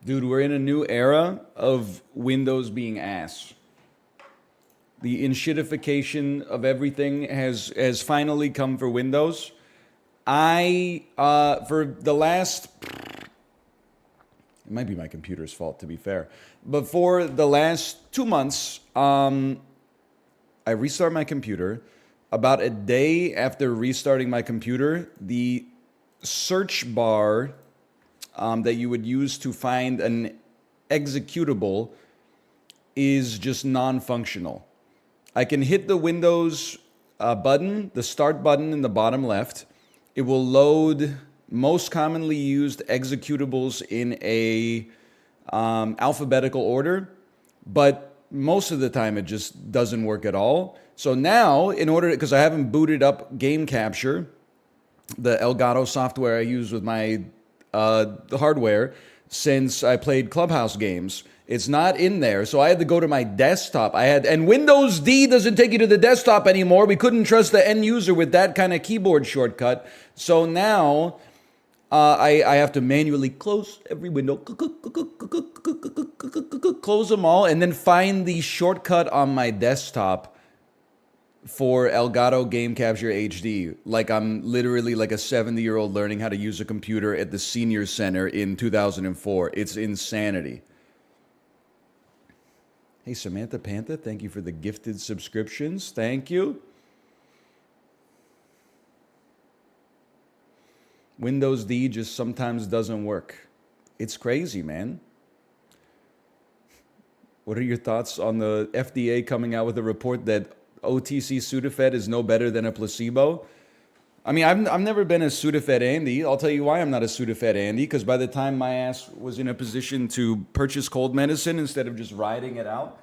Dude, we're in a new era of Windows being ass. The enshittification of everything has finally come for Windows. For the last, it might be my computer's fault to be fair, but for the last 2 months, I restart my computer. About a day after restarting my computer, the search bar that you would use to find an executable is just non-functional. I can hit the Windows button, the start button in the bottom left. It will load most commonly used executables in a alphabetical order, but most of the time it just doesn't work at all. So now, in order, because I haven't booted up Game Capture, the Elgato software I use with my hardware since I played Clubhouse games. It's not in there, so I had to go to my desktop. And Windows D doesn't take you to the desktop anymore. We couldn't trust the end user with that kind of keyboard shortcut. So now I have to manually close every window, close them all, and then find the shortcut on my desktop for Elgato Game Capture HD. Like I'm literally like a 70-year-old learning how to use a computer at the senior center in 2004. It's insanity. Hey, Samantha Pantha, thank you for the gifted subscriptions. Thank you. Windows D just sometimes doesn't work. It's crazy, man. What are your thoughts on the FDA coming out with a report that OTC Sudafed is no better than a placebo? I mean, I've never been a Sudafed Andy. I'll tell you why I'm not a Sudafed Andy, because by the time my ass was in a position to purchase cold medicine instead of just riding it out,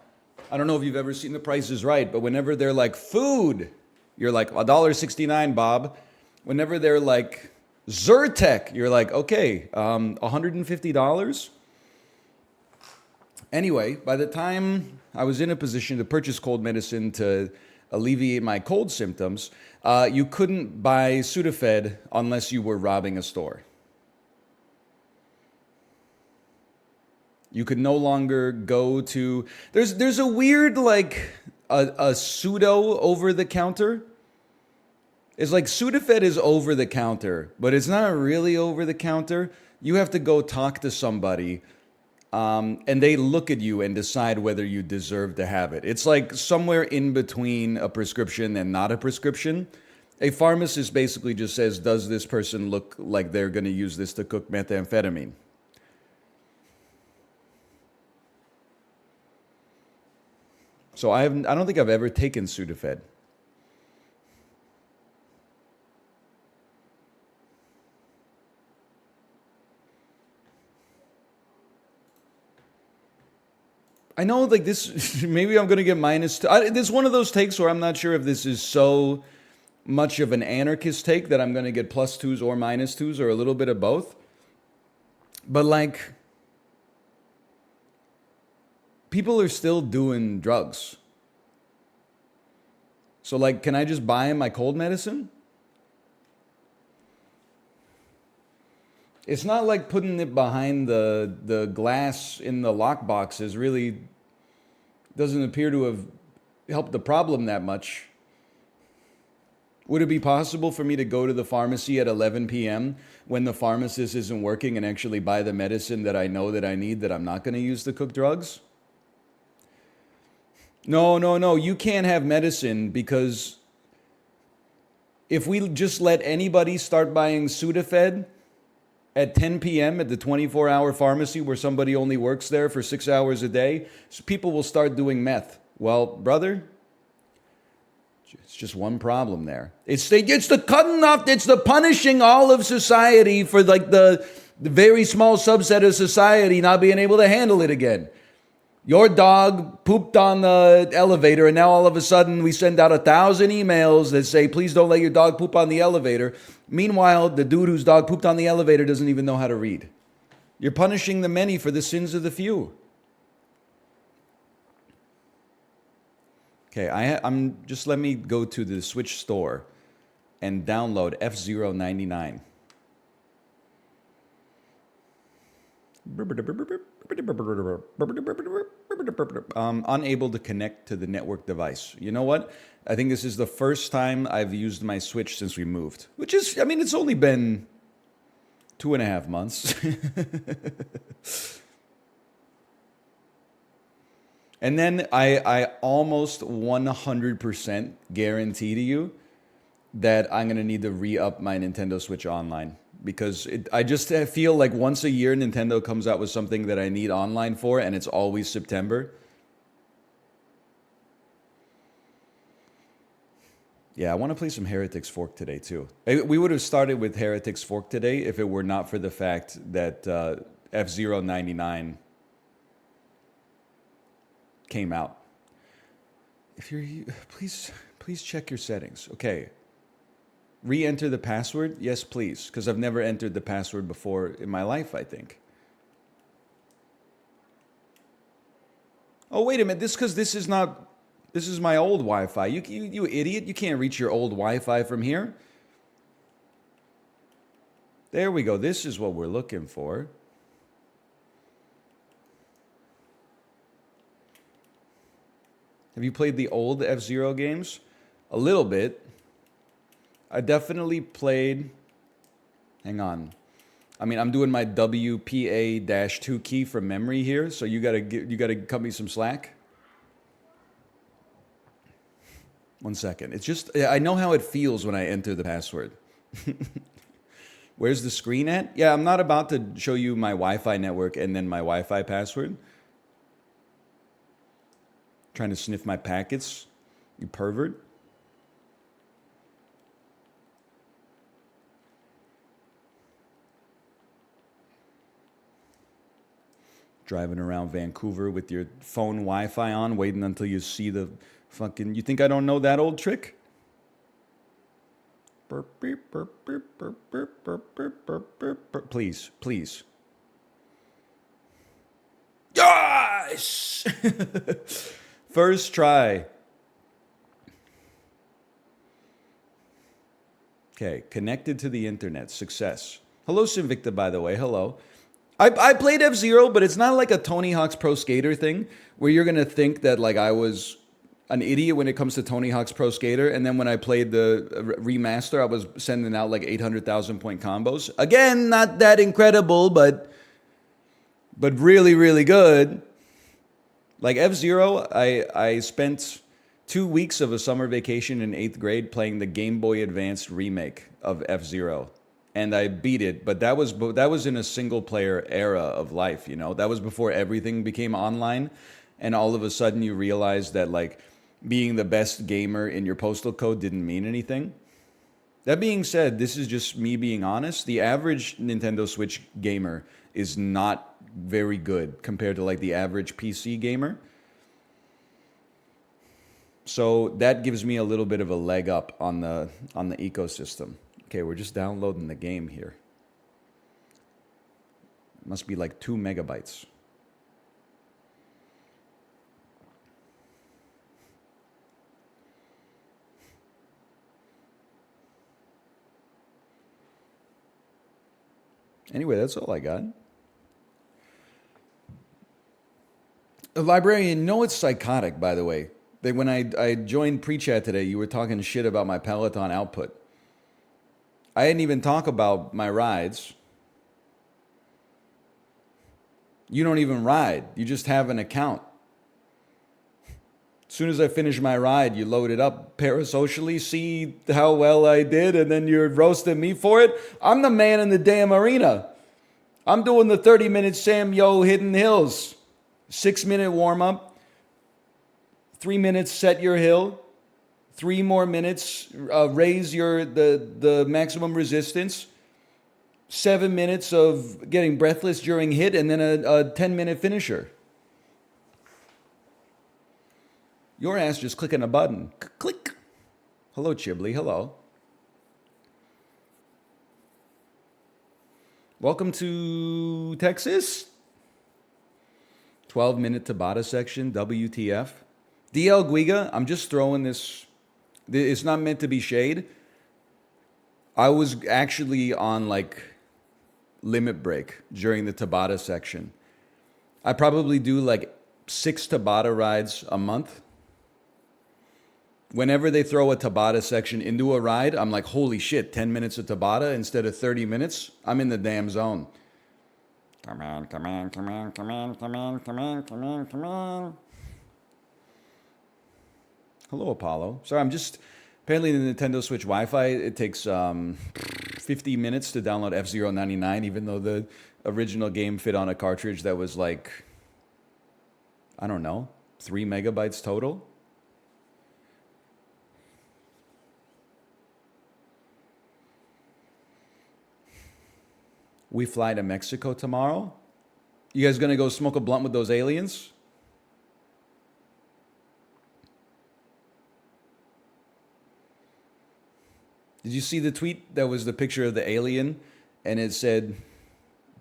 I don't know if you've ever seen The Price is Right, but whenever they're like, food, you're like, $1.69, Bob. Whenever they're like, Zyrtec, you're like, okay, $150? Anyway, by the time I was in a position to purchase cold medicine to alleviate my cold symptoms, you couldn't buy Sudafed unless you were robbing a store. You could no longer go to... There's a weird, like, a pseudo over-the-counter. It's like Sudafed is over-the-counter, but it's not really over-the-counter. You have to go talk to somebody, and they look at you and decide whether you deserve to have it. It's like somewhere in between a prescription and not a prescription. A pharmacist basically just says, does this person look like they're going to use this to cook methamphetamine? So I don't think I've ever taken Sudafed. I know, like, this, maybe I'm going to get -2. This is one of those takes where I'm not sure if this is so much of an anarchist take that I'm going to get +2s or -2s or a little bit of both. But, like, people are still doing drugs. So, like, can I just buy my cold medicine? It's not like putting it behind the glass in the lockboxes really doesn't appear to have helped the problem that much. Would it be possible for me to go to the pharmacy at 11 p.m. when the pharmacist isn't working and actually buy the medicine that I know that I need that I'm not going to use to cook drugs? No. You can't have medicine because if we just let anybody start buying Sudafed at 10 p.m. at the 24-hour pharmacy where somebody only works there for 6 hours a day, so people will start doing meth. Well, brother, it's just one problem there. It's the cutting off, it's the punishing all of society for like the very small subset of society not being able to handle it again. Your dog pooped on the elevator, and now all of a sudden we send out 1,000 emails that say, please don't let your dog poop on the elevator. Meanwhile, the dude whose dog pooped on the elevator doesn't even know how to read. You're punishing the many for the sins of the few. Okay, just let me go to the Switch store and download F-Zero 99. Unable to connect to the network device. You know what? I think this is the first time I've used my Switch since we moved, which is, I mean, it's only been 2.5 months. And then I almost 100% guarantee to you that I'm going to need to re-up my Nintendo Switch Online. Because I just feel like once a year Nintendo comes out with something that I need online for, and it's always September. Yeah, I want to play some Heretic's Fork today too. We would have started with Heretic's Fork today if it were not for the fact that F-Zero 99 came out. If you're, please check your settings. Okay. Re-enter the password? Yes, please, because I've never entered the password before in my life, I think. Oh, wait a minute. This is my old Wi-Fi. You idiot. You can't reach your old Wi-Fi from here. There we go. This is what we're looking for. Have you played the old F-Zero games? A little bit. I definitely played. Hang on. I mean, I'm doing my WPA-2 key from memory here, so you gotta cut me some slack. 1 second. It's just I know how it feels when I enter the password. Where's the screen at? Yeah, I'm not about to show you my Wi-Fi network and then my Wi-Fi password. Trying to sniff my packets, you pervert. Driving around Vancouver with your phone Wi-Fi on, waiting until you see the fucking... You think I don't know that old trick? Please, please. Yes! First try. Okay, connected to the internet. Success. Hello, Sinvicta, by the way. Hello. I played F-Zero, but it's not like a Tony Hawk's Pro Skater thing where you're going to think that like I was an idiot when it comes to Tony Hawk's Pro Skater. And then when I played the remaster, I was sending out like 800,000 point combos. Again, not that incredible, but really, really good. Like F-Zero, I spent 2 weeks of a summer vacation in 8th grade playing the Game Boy Advanced remake of F-Zero. And I beat it, but that was in a single player era of life, you know? That was before everything became online, and all of a sudden you realize that like being the best gamer in your postal code didn't mean anything. That being said, this is just me being honest. The average Nintendo Switch gamer is not very good compared to like the average PC gamer. So that gives me a little bit of a leg up on the ecosystem. Okay, we're just downloading the game here. It must be like 2 megabytes. Anyway, that's all I got. A librarian, no, it's psychotic, by the way. That when I joined pre-chat today, you were talking shit about my Peloton output. I didn't even talk about my rides. You don't even ride. You just have an account. As soon as I finish my ride, you load it up parasocially, see how well I did, and then you're roasting me for it. I'm the man in the damn arena. I'm doing the 30-minute Sam Yo Hidden Hills. 6-minute warm-up. 3 minutes set your hill. 3 more minutes, raise the maximum resistance. 7 minutes of getting breathless during hit, and then a 10-minute finisher. Your ass just clicking a button. Click. Hello, Chiblee. Hello. Welcome to Texas. 12-minute Tabata section. WTF. DL Guiga, I'm just throwing this. It's not meant to be shade. I was actually on like limit break during the Tabata section. I probably do like 6 Tabata rides a month. Whenever they throw a Tabata section into a ride, I'm like, holy shit, 10 minutes of Tabata instead of 30 minutes? I'm in the damn zone. Come on, come on, come on, come on, come on, come on, come on, come on. Hello, Apollo. Sorry, I'm just... Apparently, the Nintendo Switch Wi-Fi, it takes 50 minutes to download F-Zero 99, even though the original game fit on a cartridge that was like, I don't know, 3 megabytes total. We fly to Mexico tomorrow. You guys gonna go smoke a blunt with those aliens? Did you see the tweet that was the picture of the alien? And it said,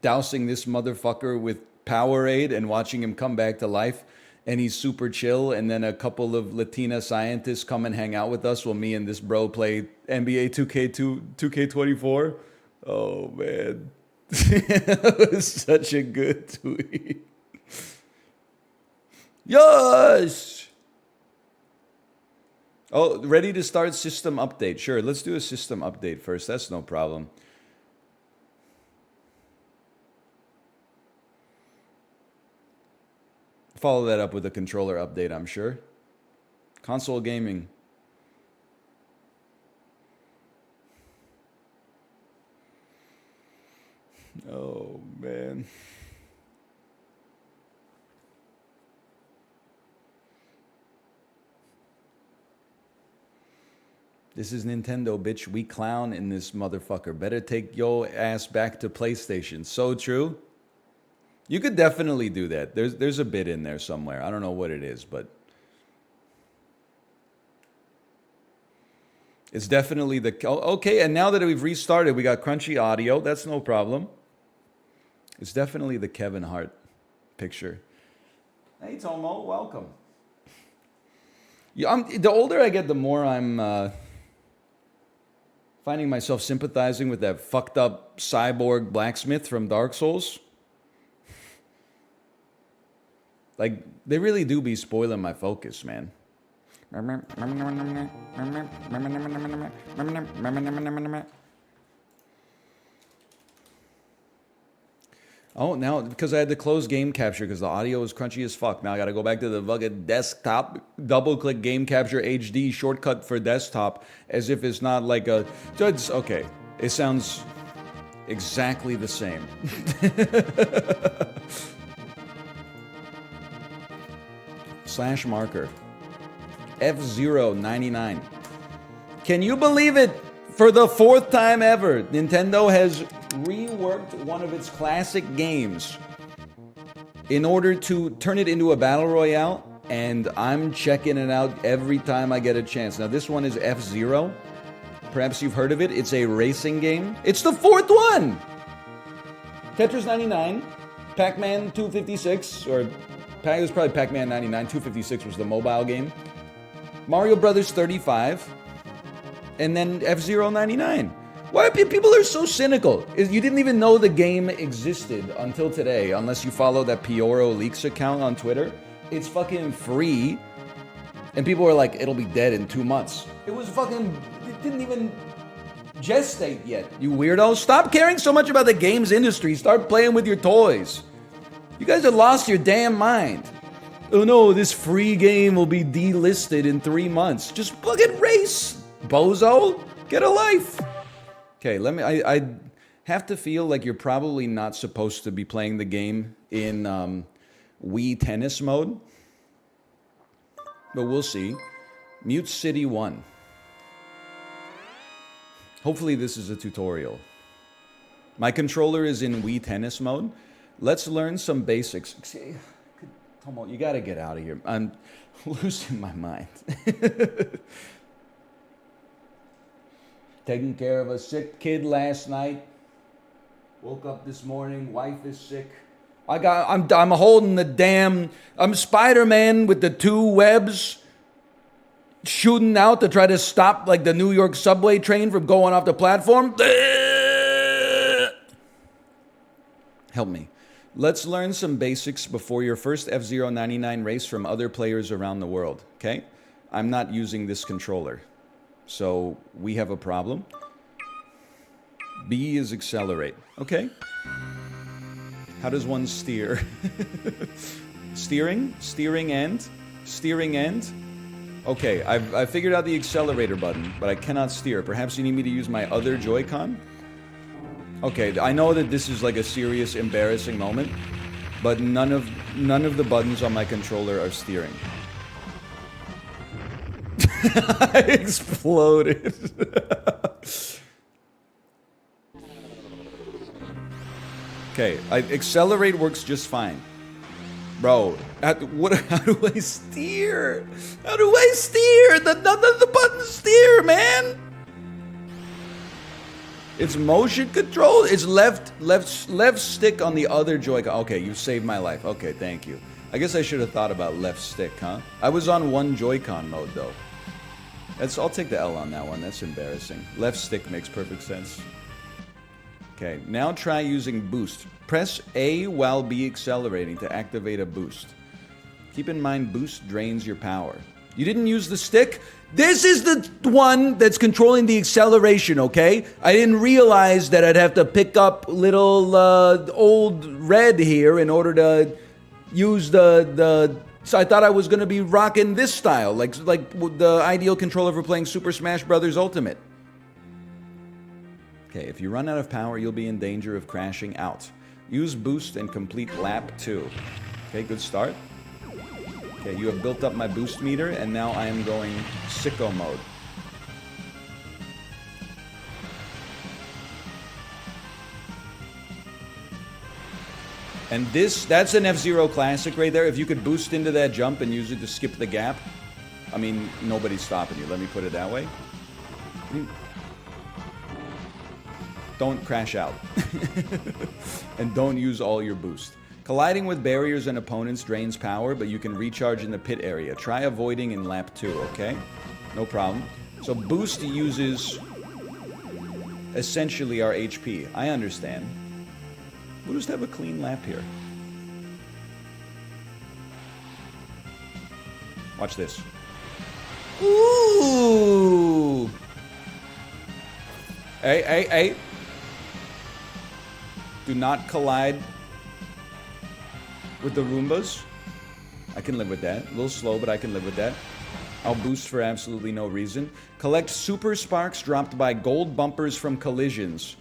dousing this motherfucker with Powerade and watching him come back to life. And he's super chill. And then a couple of Latina scientists come and hang out with us while me and this bro play NBA 2K24. Oh, man. That was such a good tweet. Yes! Oh, ready to start system update. Sure, let's do a system update first. That's no problem. Follow that up with a controller update, I'm sure. Console gaming. Oh, man. This is Nintendo, bitch. We clown in this motherfucker. Better take your ass back to PlayStation. So true. You could definitely do that. There's a bit in there somewhere. I don't know what it is, but it's definitely the... Okay, and now that we've restarted, we got crunchy audio. That's no problem. It's definitely the Kevin Hart picture. Hey, Tomo, welcome. Yeah, the older I get, the more I'm finding myself sympathizing with that fucked up cyborg blacksmith from Dark Souls. Like, they really do be spoiling my focus, man. Oh, now, because I had to close game capture because the audio was crunchy as fuck. Now I got to go back to the fucking desktop, double-click game capture HD shortcut for desktop as if it's not like a... Okay, it sounds exactly the same. Slash marker. F-Zero 99. Can you believe it? For the 4th time ever, Nintendo has reworked one of its classic games in order to turn it into a battle royale, and I'm checking it out every time I get a chance. Now, this one is F-Zero. Perhaps you've heard of it. It's a racing game. It's the 4th one! Tetris 99, Pac-Man 256, or it was probably Pac-Man 99, 256 was the mobile game. Mario Brothers 35, and then F-Zero 99. Why people are so cynical? You didn't even know the game existed until today, unless you follow that Pioro Leaks account on Twitter. It's fucking free, and people were like, it'll be dead in 2 months. It didn't even gestate yet, you weirdo. Stop caring so much about the games industry. Start playing with your toys. You guys have lost your damn mind. Oh no, this free game will be delisted in 3 months. Just fucking race, bozo. Get a life. Okay, I have to feel like you're probably not supposed to be playing the game in Wii Tennis mode. But we'll see. Mute City 1. Hopefully this is a tutorial. My controller is in Wii Tennis mode. Let's learn some basics. Tomo, you gotta get out of here. I'm losing my mind. Taking care of a sick kid last night. Woke up this morning, wife is sick. I'm holding the damn... I'm Spider-Man with the 2 webs shooting out to try to stop like the New York subway train from going off the platform. Help me. Let's learn some basics before your first F-099 race from other players around the world, okay? I'm not using this controller, so we have a problem. B is accelerate, okay? How does one steer? Steering? Steering end? Steering end? Okay, I figured out the accelerator button, but I cannot steer. Perhaps you need me to use my other Joy-Con? Okay, I know that this is like a serious, embarrassing moment, but none of the buttons on my controller are steering. I exploded. Okay, accelerate works just fine. Bro, how do I steer? How do I steer? None of the buttons steer, man. It's motion control. It's left stick on the other Joy-Con. Okay, you saved my life. Okay, thank you. I guess I should have thought about left stick, huh? I was on one Joy-Con mode though. I'll take the L on that one. That's embarrassing. Left stick makes perfect sense. Okay, now try using boost. Press A while B accelerating to activate a boost. Keep in mind, boost drains your power. You didn't use the stick? This is the one that's controlling the acceleration, okay? I didn't realize that I'd have to pick up little old red here in order to use the so I thought I was going to be rocking this style, like the ideal controller for playing Super Smash Bros. Ultimate. Okay, if you run out of power, you'll be in danger of crashing out. Use boost and complete lap 2. Okay, good start. Okay, you have built up my boost meter, and now I am going sicko mode. And that's an F-Zero classic right there. If you could boost into that jump and use it to skip the gap, I mean, nobody's stopping you. Let me put it that way. Don't crash out. And don't use all your boost. Colliding with barriers and opponents drains power, but you can recharge in the pit area. Try avoiding in lap 2, okay? No problem. So boost uses essentially our HP. I understand. We'll just have a clean lap here. Watch this. Ooh! Hey. Do not collide with the Roombas. I can live with that. A little slow, but I can live with that. I'll boost for absolutely no reason. Collect super sparks dropped by gold bumpers from collisions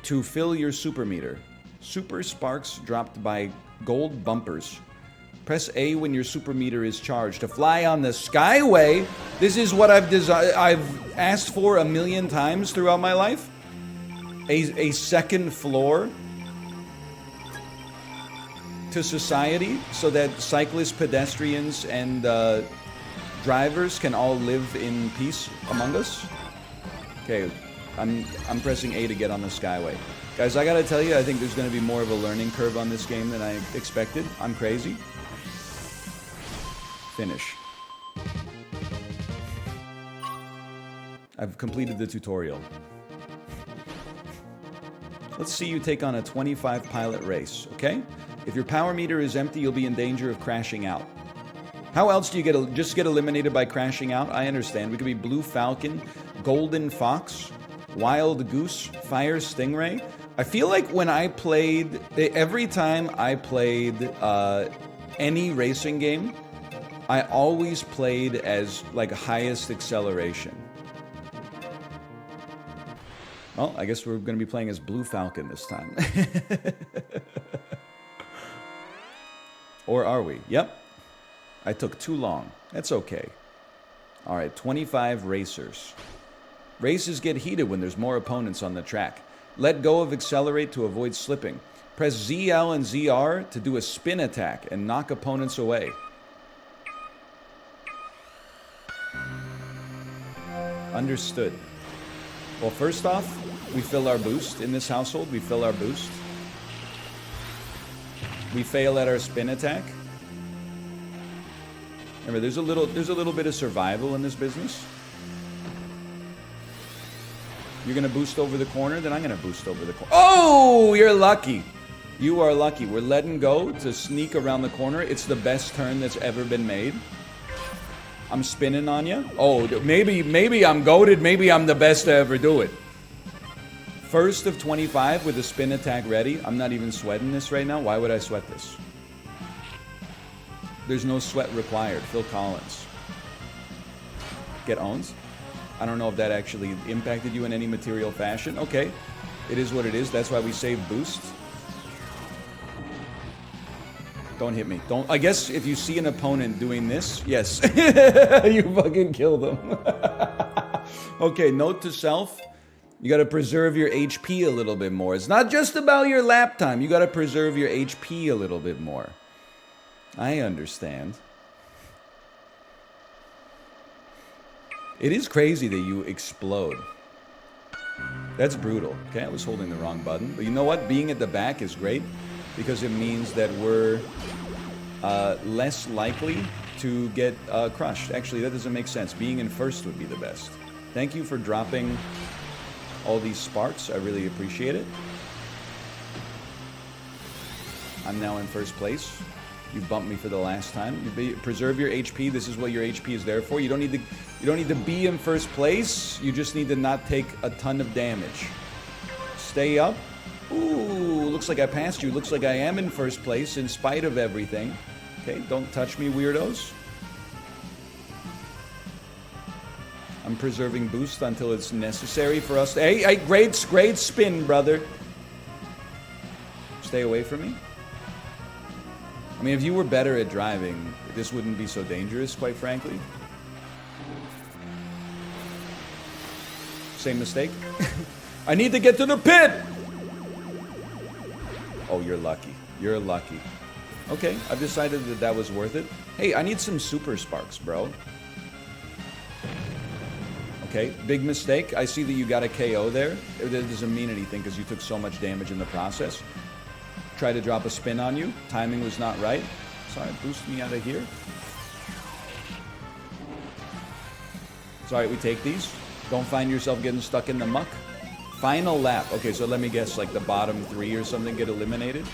to fill your super meter. Super sparks dropped by gold bumpers. Press A when your super meter is charged. To fly on the Skyway. This is what I've asked for a million times throughout my life. A second floor to society so that cyclists, pedestrians, and drivers can all live in peace among us. Okay, I'm pressing A to get on the Skyway. Guys, I gotta tell you, I think there's gonna be more of a learning curve on this game than I expected. I'm crazy. Finish. I've completed the tutorial. Let's see you take on a 25 pilot race, okay? If your power meter is empty, you'll be in danger of crashing out. How else do you just get eliminated by crashing out? I understand. We could be Blue Falcon, Golden Fox, Wild Goose, Fire Stingray. I feel like when I played, every time I played any racing game, I always played as like highest acceleration. Well, I guess we're going to be playing as Blue Falcon this time. Or are we? Yep. I took too long. That's okay. All right, 25 racers. Races get heated when there's more opponents on the track. Let go of accelerate to avoid slipping. Press ZL and ZR to do a spin attack and knock opponents away. Understood. Well, first off, we fill our boost. In this household, we fill our boost. We fail at our spin attack. Remember, there's a little bit of survival in this business. You're gonna boost over the corner, then I'm gonna boost over the corner. Oh, you're lucky. You are lucky. We're letting go to sneak around the corner. It's the best turn that's ever been made. I'm spinning on you. Oh, maybe I'm goated. Maybe I'm the best to ever do it. First of 25 with a spin attack ready. I'm not even sweating this right now. Why would I sweat this? There's no sweat required. Phil Collins. Get owns. I don't know if that actually impacted you in any material fashion. Okay. It is what it is. That's why we save boost. Don't hit me. Don't. I guess if you see an opponent doing this, yes. You fucking kill them. Okay, note to self. You got to preserve your HP a little bit more. It's not just about your lap time. You got to preserve your HP a little bit more. I understand. It is crazy that you explode. That's brutal. Okay, I was holding the wrong button. But you know what? Being at the back is great because it means that we're less likely to get crushed. Actually, that doesn't make sense. Being in first would be the best. Thank you for dropping all these sparks. I really appreciate it. I'm now in first place. You bumped me for the last time. Preserve your HP. This is what your HP is there for. You don't need to be in first place. You just need to not take a ton of damage. Stay up. Ooh, looks like I passed you. Looks like I am in first place in spite of everything. Okay, don't touch me, weirdos. I'm preserving boost until it's necessary for us to... Hey, great spin, brother. Stay away from me. I mean, if you were better at driving, this wouldn't be so dangerous, quite frankly. Same mistake. I need to get to the pit! Oh, you're lucky. You're lucky. Okay, I've decided that that was worth it. Hey, I need some super sparks, bro. Okay, big mistake. I see that you got a KO there. It doesn't mean anything because you took so much damage in the process. Try to drop a spin on you. Timing was not right. Sorry, boost me out of here. Sorry, we take these. Don't find yourself getting stuck in the muck. Final lap. Okay, so let me guess, like the bottom 3 or something get eliminated?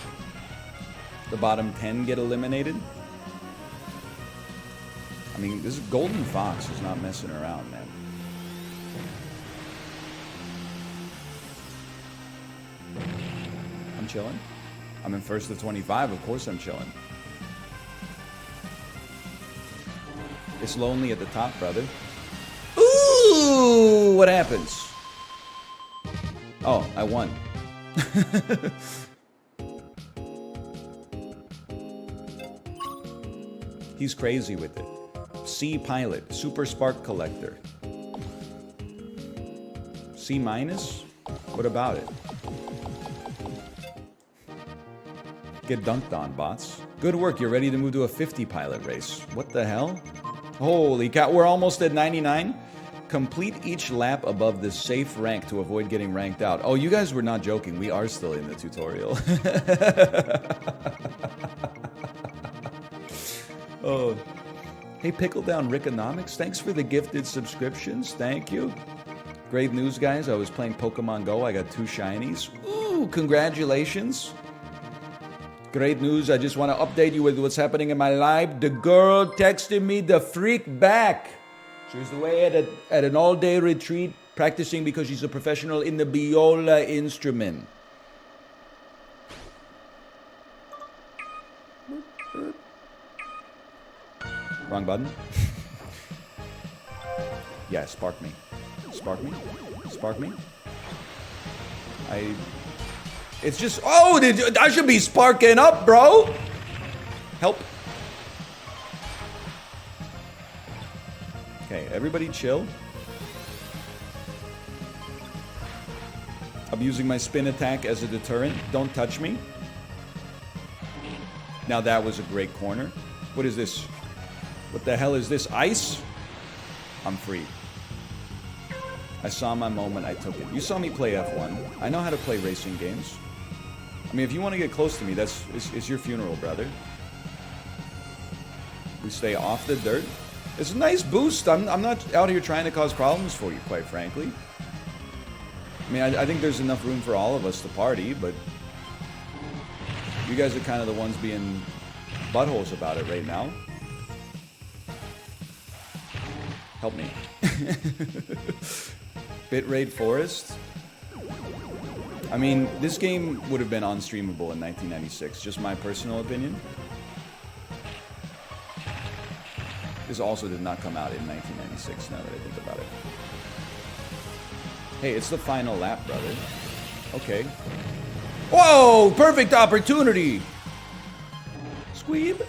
The bottom 10 get eliminated? I mean, this Golden Fox is not messing around, man. I'm chilling. I'm in first of 25. Of course I'm chilling. It's lonely at the top, brother. Ooh! What happens? Oh, I won. He's crazy with it. C pilot, super spark collector. C minus? What about it? Get dunked on, bots. Good work, you're ready to move to a 50 pilot race. What the hell? Holy cow, we're almost at 99? Complete each lap above the safe rank to avoid getting ranked out. Oh, you guys were not joking. We are still in the tutorial. Oh. Hey, Pickle Down Rickonomics, thanks for the gifted subscriptions. Thank you. Great news, guys. I was playing Pokemon Go. I got 2 shinies. Ooh, congratulations. Great news. I just want to update you with what's happening in my life. The girl texted me the freak back. She was away at an all-day retreat practicing because she's a professional in the viola instrument. Wrong button. Yeah, spark me. Spark me. Spark me. It's just... Oh, I should be sparking up, bro. Help. Okay, everybody chill. I'm using my spin attack as a deterrent. Don't touch me. Now that was a great corner. What is this? What the hell is this? Ice? I'm free. I saw my moment, I took it. You saw me play F1. I know how to play racing games. I mean, if you want to get close to me, it's your funeral, brother. We stay off the dirt. It's a nice boost. I'm not out here trying to cause problems for you, quite frankly. I mean, I think there's enough room for all of us to party, but... You guys are kind of the ones being buttholes about it right now. Help me. Bitrate Forest. I mean, this game would have been unstreamable in 1996. Just my personal opinion. This also did not come out in 1996, now that I think about it. Hey, it's the final lap, brother. Okay. Whoa! Perfect opportunity! Squeeb?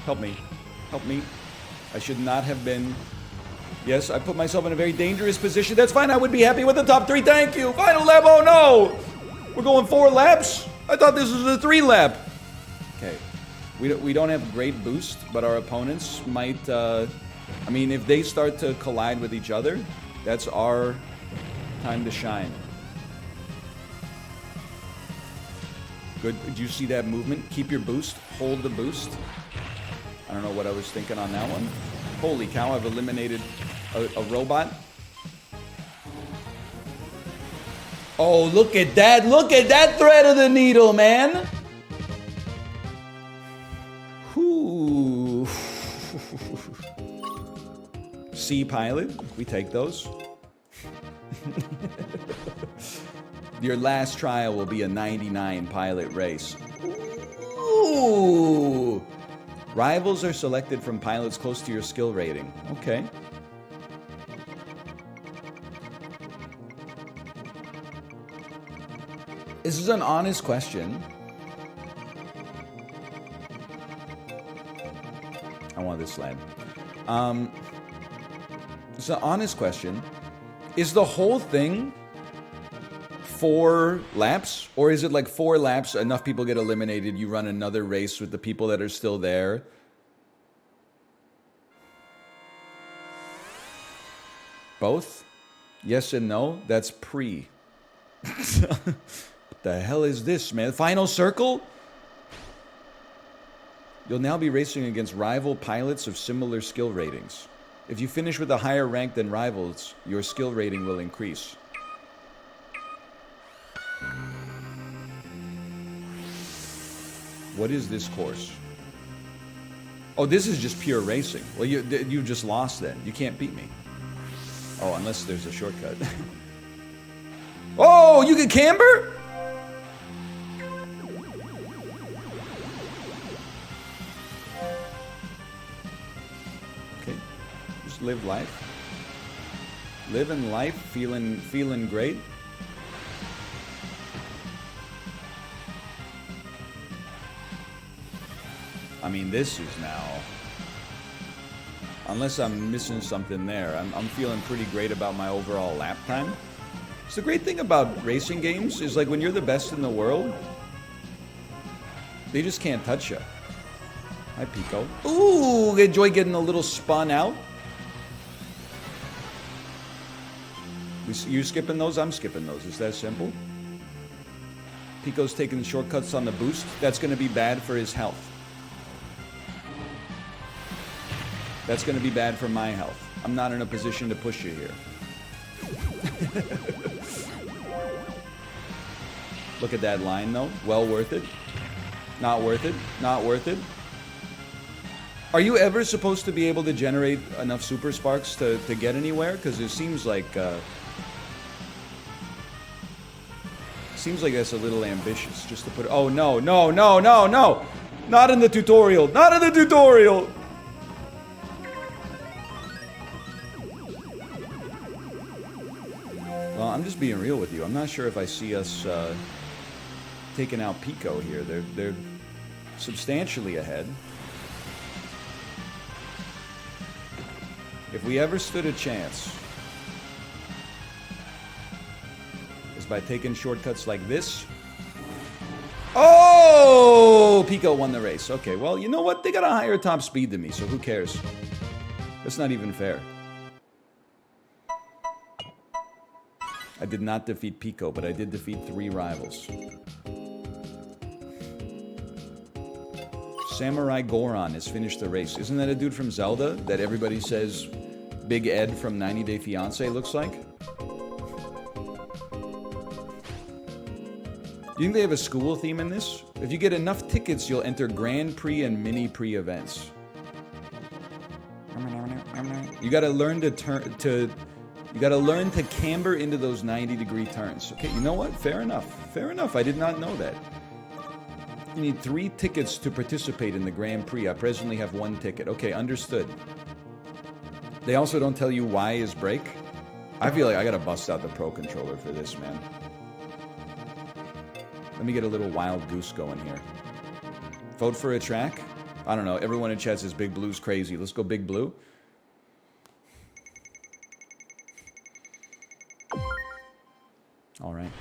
Help me. Help me. I should not have been... Yes, I put myself in a very dangerous position. That's fine. I would be happy with the top 3. Thank you. Final lap. Oh, no. We're going 4 laps? I thought this was a 3 lap. Okay. We don't have great boost, but our opponents might... I mean, if they start to collide with each other, that's our time to shine. Good. Did you see that movement? Keep your boost. Hold the boost. I don't know what I was thinking on that one. Holy cow, I've eliminated a robot. Oh, look at that. Look at that thread of the needle, man. Ooh. C pilot. We take those. Your last trial will be a 99 pilot race. Ooh. Rivals are selected from pilots close to your skill rating. Okay. This is an honest question. I want this slide. It's an honest question. Is the whole thing 4 laps? Or is it like 4 laps, enough people get eliminated, you run another race with the people that are still there? Both? Yes and no? That's pre. What the hell is this, man? Final circle? You'll now be racing against rival pilots of similar skill ratings. If you finish with a higher rank than rivals, your skill rating will increase. What is this course? Oh, this is just pure racing. Well, you just lost then. You can't beat me. Oh, unless there's a shortcut. Oh, you can camber? Okay. Just live life. Living life, feeling great. I mean, this is now... Unless I'm missing something there, I'm feeling pretty great about my overall lap time. So the great thing about racing games is, like, when you're the best in the world, they just can't touch you. Hi, Pico. Ooh, enjoy getting a little spun out. You skipping those? I'm skipping those. It's that simple. Pico's taking shortcuts on the boost. That's going to be bad for his health. That's going to be bad for my health. I'm not in a position to push you here. Look at that line, though. Well worth it. Not worth it. Not worth it. Are you ever supposed to be able to generate enough super sparks to get anywhere? Because it seems like... seems like that's a little ambitious, just to put... Oh, no, no, no, no, no! Not in the tutorial! Not in the tutorial! Well, I'm just being real with you. I'm not sure if I see us taking out Pico here. They're substantially ahead. If we ever stood a chance, is by taking shortcuts like this. Oh! Pico won the race. Okay, well, you know what? They got a higher top speed than me, so who cares? That's not even fair. I did not defeat Pico, but I did defeat 3 rivals. Samurai Goron has finished the race. Isn't that a dude from Zelda that everybody says Big Ed from 90 Day Fiancé looks like? You think they have a school theme in this? If you get enough tickets, you'll enter Grand Prix and Mini Prix events. You gotta learn to camber into those 90-degree turns. Okay, you know what? Fair enough. Fair enough. I did not know that. You need 3 tickets to participate in the Grand Prix. I presently have 1 ticket. Okay, understood. They also don't tell you why is brake. I feel like I gotta bust out the Pro Controller for this, man. Let me get a little wild goose going here. Vote for a track? I don't know. Everyone in chat says Big Blue's crazy. Let's go Big Blue. All right.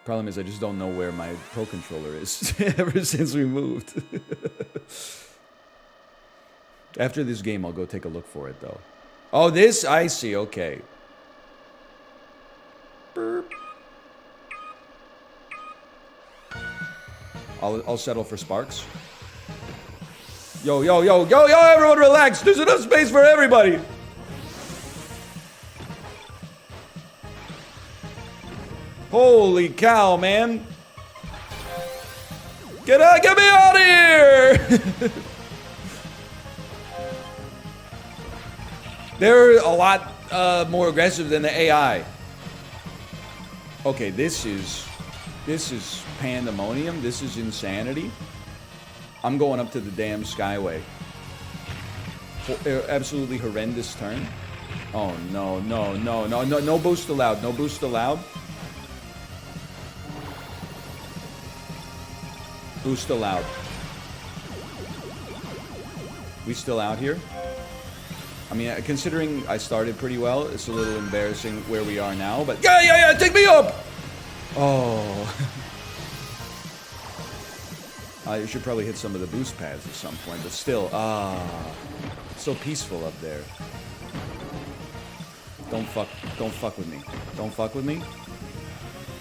Problem is, I just don't know where my Pro Controller is ever since we moved. After this game, I'll go take a look for it, though. Oh, this? I see. Okay. Burp. I'll settle for Sparks. Yo, yo, yo, yo, yo, everyone relax. There's enough space for everybody. Holy cow, man. Get me out of here. They're a lot more aggressive than the AI. Okay, this is pandemonium. This is insanity. I'm going up to the damn Skyway. Absolutely horrendous turn. Oh, no, no, no, no, no, no boost allowed. No boost allowed. Boost allowed. We still out here? I mean, considering I started pretty well, it's a little embarrassing where we are now, but yeah, take me up! Oh. You should probably hit some of the boost pads at some point, but still, so peaceful up there. Don't fuck with me. Don't fuck with me.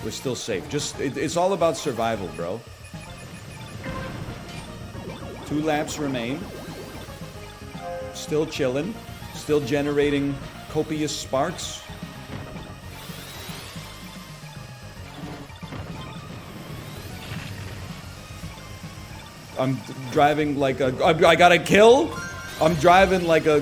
We're still safe. It's all about survival, bro. 2 laps remain. Still chilling. Still generating copious sparks. I'm driving like a... I got a kill? I'm driving like a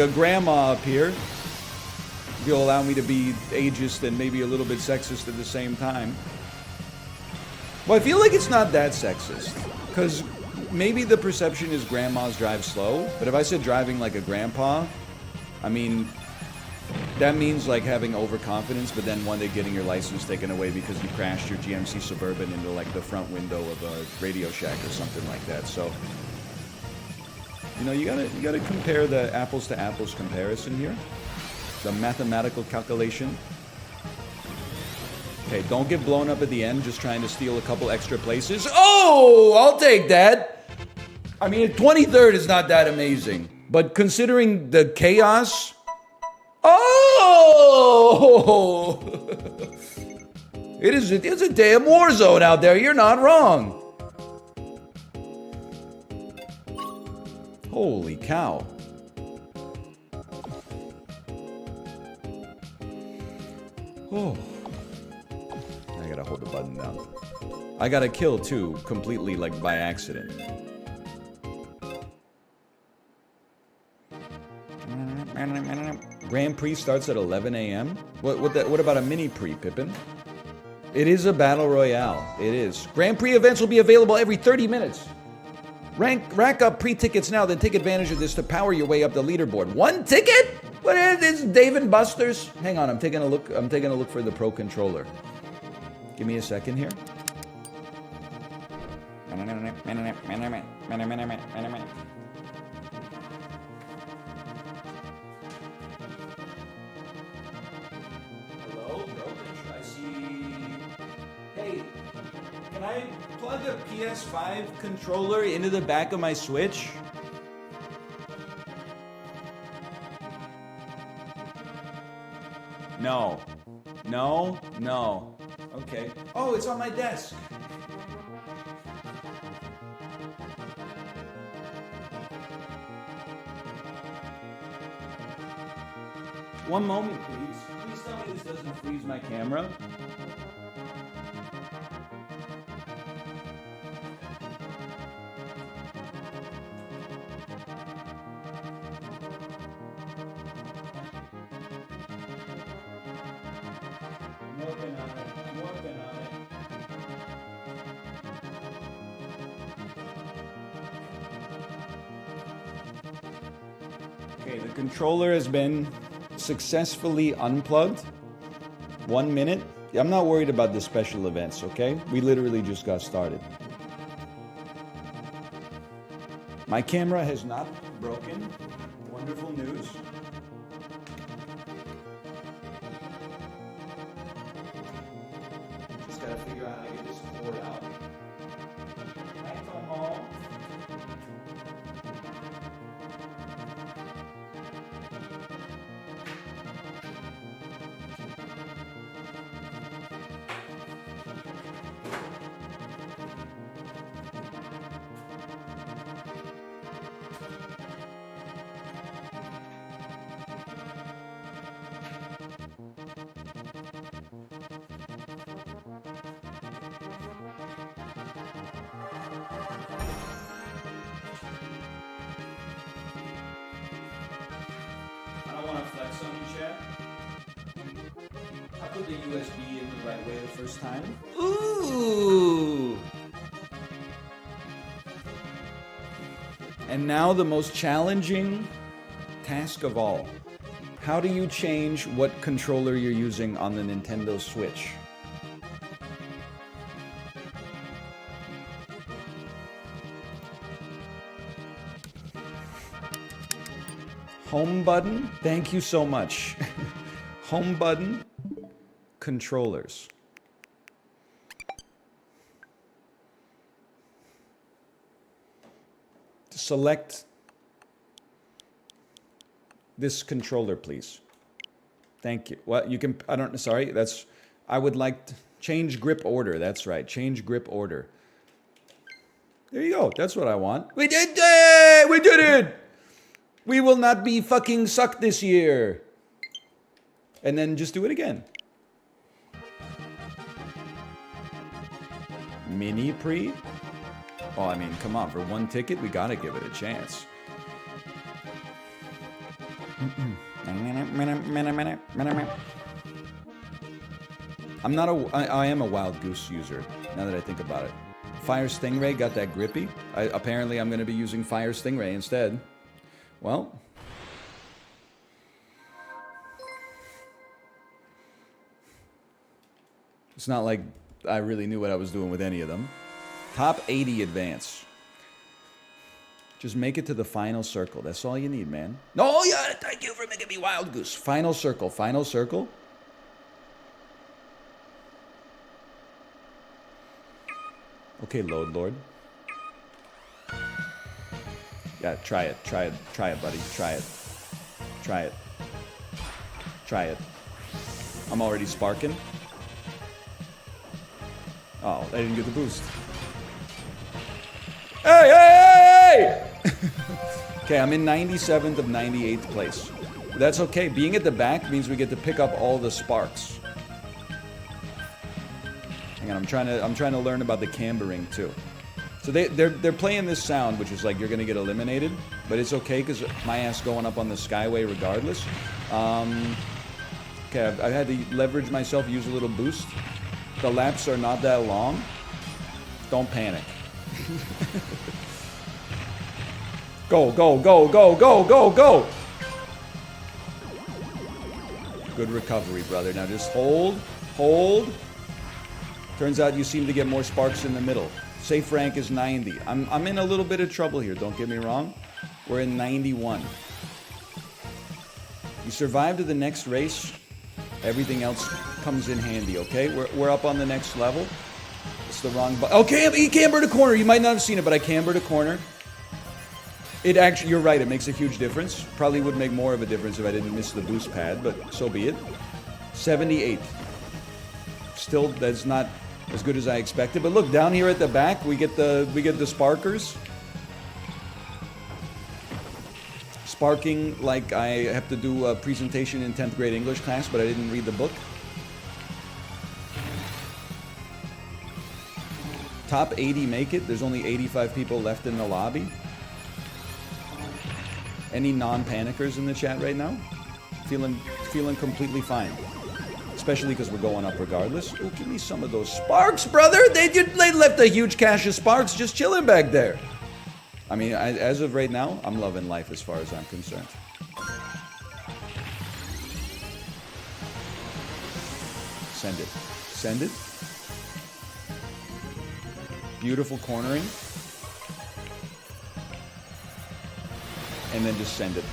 grandma up here. If you'll allow me to be ageist and maybe a little bit sexist at the same time. Well, I feel like it's not that sexist. Because maybe the perception is grandmas drive slow. But if I said driving like a grandpa, I mean... that means like having overconfidence, but then one day getting your license taken away because you crashed your GMC Suburban into like the front window of a Radio Shack or something like that. So, you know, you gotta compare the apples to apples comparison here. The mathematical calculation. Okay, don't get blown up at the end just trying to steal a couple extra places. Oh, I'll take that. I mean, 23rd is not that amazing, but considering the chaos. Oh! It's a damn war zone out there. You're not wrong. Holy cow. Oh. I gotta hold the button down. I got a kill too, completely like by accident. Grand Prix starts at 11 a.m. What about a mini Prix, Pippin? It is a battle royale. It is. Grand Prix events will be available every 30 minutes. Rack up pre-tickets now, then take advantage of this to power your way up the leaderboard. 1 ticket? What is this, Dave and Buster's? Hang on, I'm taking a look. I'm taking a look for the Pro Controller. Give me a second here. Can I plug a PS5 controller into the back of my Switch? No. No? No. Okay. Oh, it's on my desk. One moment, please. Please tell me this doesn't freeze my camera. I'm working on it. I'm working on it. Okay, the controller has been successfully unplugged. 1 minute. I'm not worried about the special events, okay? We literally just got started. My camera has not broken. Wonderful news. Just gotta figure out how to get this cord out. Back to home. I want to flex on you, Chad. I put the USB in the right way the first time. Ooh! And now the most challenging task of all. How do you change what controller you're using on the Nintendo Switch? Home button, thank you so much. Home button, controllers. Select this controller, please. Thank you. Well, you can, I would like to change grip order. That's right, change grip order. There you go, that's what I want. We did it! We did it! We will not be fucking sucked this year. And then just do it again. Mini pre? Oh, I mean, come on. For one ticket, we gotta give it a chance. I am a Wild Goose user, now that I think about it. Fire Stingray got that grippy. Apparently, I'm gonna be using Fire Stingray instead. Well, it's not like I really knew what I was doing with any of them. Top 80 advance. Just make it to the final circle. That's all you need, man. No, yeah, thank you for making me Wild Goose. Final circle, final circle. Okay, Load Lord. Yeah, try it, buddy. Try it. I'm already sparking. Oh, I didn't get the boost. Hey! Okay, I'm in 97th of 98th place. That's okay. Being at the back means we get to pick up all the sparks. Hang on, I'm trying to learn about the cambering too. So they're playing this sound, which is like you're gonna get eliminated, but it's okay because my ass going up on the Skyway regardless. Okay, I've had to leverage myself, use a little boost. The laps are not that long. Don't panic. Go, go, go, go, go, go, go! Good recovery, brother. Now just hold, hold. Turns out you seem to get more sparks in the middle. Safe rank is 90. I'm in a little bit of trouble here, don't get me wrong. We're in 91. You survive to the next race, everything else comes in handy, okay? We're up on the next level. It's the wrong button. Okay, he cambered a corner. You might not have seen it, but I cambered a corner. It actually, you're right, it makes a huge difference. Probably would make more of a difference if I didn't miss the boost pad, but so be it. 78. Still, that's not as good as I expected. But look, down here at the back, we get the sparkers. sparking like I have to do a presentation in 10th grade English class, but I didn't read the book. Top 80 make it. There's only 85 people left in the lobby. Any non-panickers in the chat right now? Feeling completely fine. Especially because we're going up regardless. Oh, give me some of those sparks, brother! They left a huge cache of sparks just chilling back there. I mean, as of right now, I'm loving life as far as I'm concerned. Send it. Send it. Beautiful cornering. And then just send it.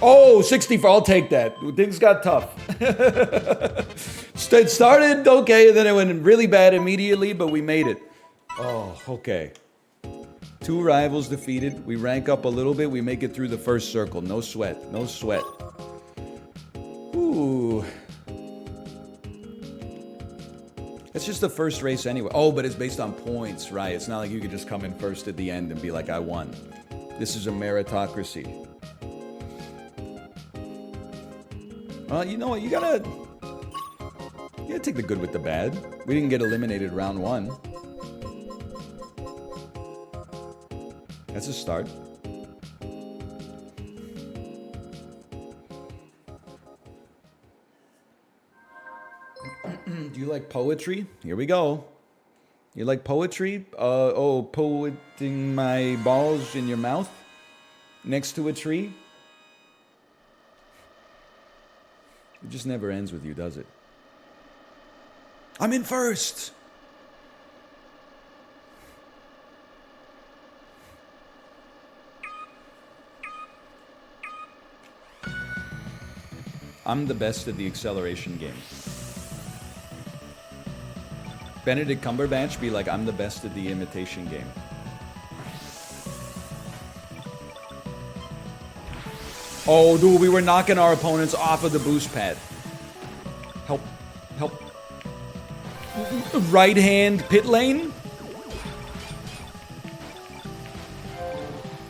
Oh, 64. I'll take that. Things got tough. It started okay, then it went really bad immediately, but we made it. Oh, okay. 2 rivals defeated. We rank up a little bit. We make it through the first circle. No sweat. No sweat. Ooh. It's just the first race anyway. Oh, but it's based on points, right? It's not like you could just come in first at the end and be like, I won. This is a meritocracy. Well, you know what? You gotta take the good with the bad. We didn't get eliminated round 1. That's a start. Do you like poetry? Here we go. You like poetry? Poeting my balls in your mouth? Next to a tree? It just never ends with you, does it? I'm in first! I'm the best at the acceleration game. Benedict Cumberbatch be like, I'm the best at the imitation game. Oh, dude, we were knocking our opponents off of the boost pad. Help. Help. Right hand pit lane?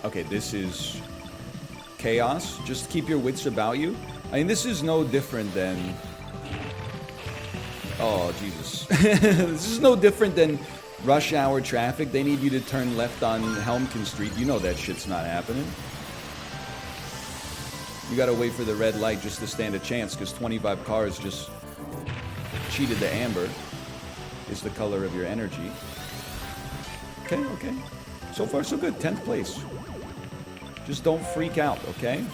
Okay, this is chaos. Just keep your wits about you. I mean, this is no different than... Oh, Jesus. This is no different than rush hour traffic. They need you to turn left on Helmkin Street. You know that shit's not happening. You gotta wait for the red light just to stand a chance, because 25 cars just cheated the amber. Is the color of your energy. Okay, okay. So far, so good. 10th place. Just don't freak out, okay?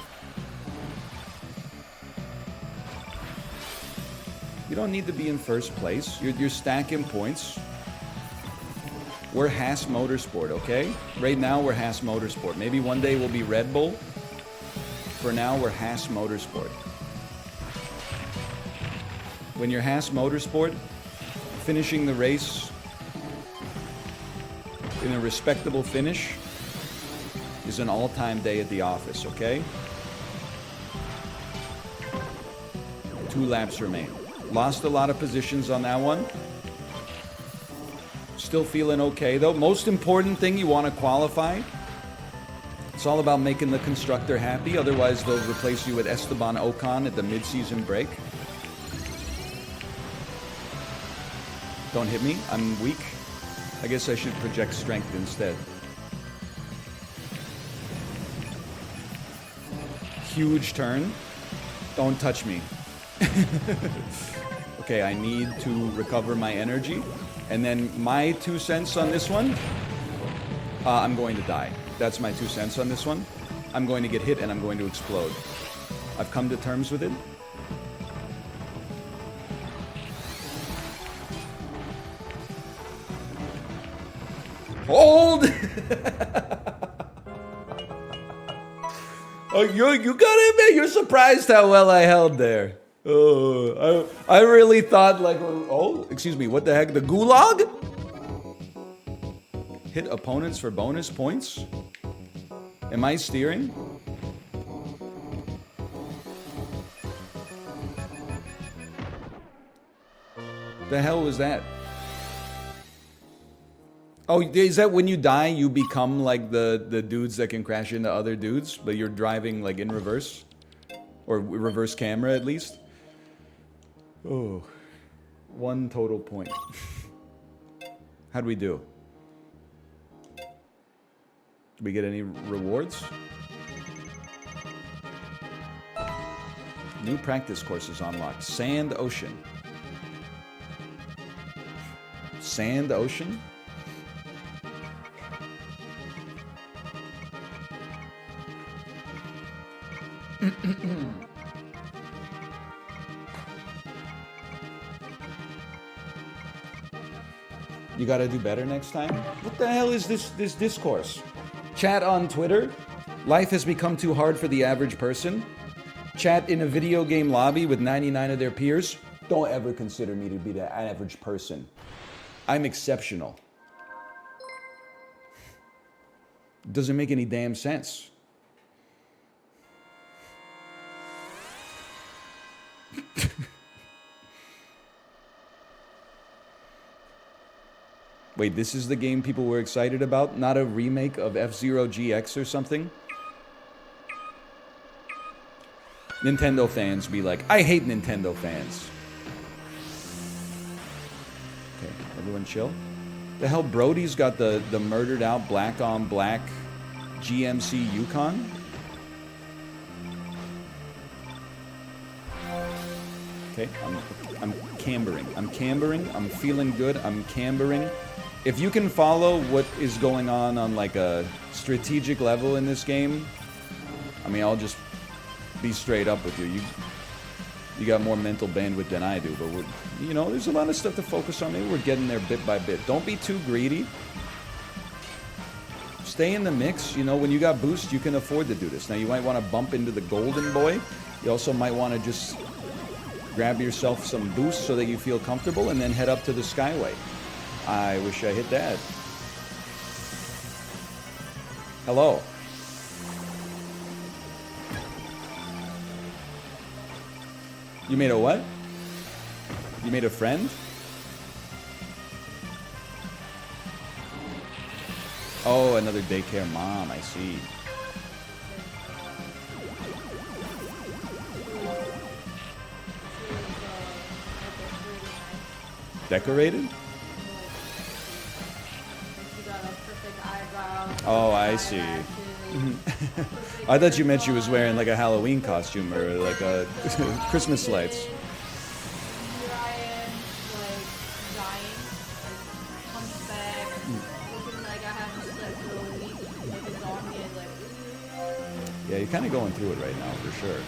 You don't need to be in first place. You're stacking points. We're Haas Motorsport, okay? Right now, we're Haas Motorsport. Maybe one day we'll be Red Bull. For now, we're Haas Motorsport. When you're Haas Motorsport, finishing the race in a respectable finish is an all-time day at the office, okay? 2 laps remain. Lost a lot of positions on that one. Still feeling okay, though. Most important thing, you want to qualify. It's all about making the constructor happy. Otherwise, they'll replace you with Esteban Ocon at the mid-season break. Don't hit me. I'm weak. I guess I should project strength instead. Huge turn. Don't touch me. Okay, I need to recover my energy. And then my 2 cents on this one, I'm going to die. That's my 2 cents on this one. I'm going to get hit and I'm going to explode. I've come to terms with it. Hold! Oh, you gotta admit, you're surprised how well I held there. Oh, I really thought like, oh, excuse me, what the heck? The gulag? Hit opponents for bonus points? Am I steering? The hell was that? Oh, is that when you die, you become like the dudes that can crash into other dudes, but you're driving like in reverse? Or reverse camera at least? Oh, 1 total point. How'd we do? Did we get any rewards? New practice courses unlocked. Sand Ocean. Sand Ocean? You gotta do better next time? What the hell is this discourse? Chat on Twitter? Life has become too hard for the average person? Chat in a video game lobby with 99 of their peers? Don't ever consider me to be the average person. I'm exceptional. Doesn't make any damn sense. Wait, this is the game people were excited about? Not a remake of F-Zero GX or something? Nintendo fans be like, I hate Nintendo fans. Okay, everyone chill. The hell, Brody's got the murdered out black on black GMC Yukon? Okay, I'm cambering. I'm cambering. I'm feeling good. I'm cambering. If you can follow what is going on like a strategic level in this game, I mean, I'll just be straight up with you. You got more mental bandwidth than I do, but you know, there's a lot of stuff to focus on. Maybe we're getting there bit by bit. Don't be too greedy. Stay in the mix. You know, when you got boost, you can afford to do this. Now, you might want to bump into the golden boy. You also might want to just grab yourself some boost so that you feel comfortable and then head up to the Skyway. I wish I hit that. Hello. You made a what? You made a friend? Oh, another daycare mom, I see. Decorated? Oh, I see. I thought you meant she was wearing like a Halloween costume or like a Christmas lights. Here I am, like, dying, like, hunchback, looking like I haven't slept for a week, like a zombie, and like, Yeah, you're kind of going through it right now, for sure.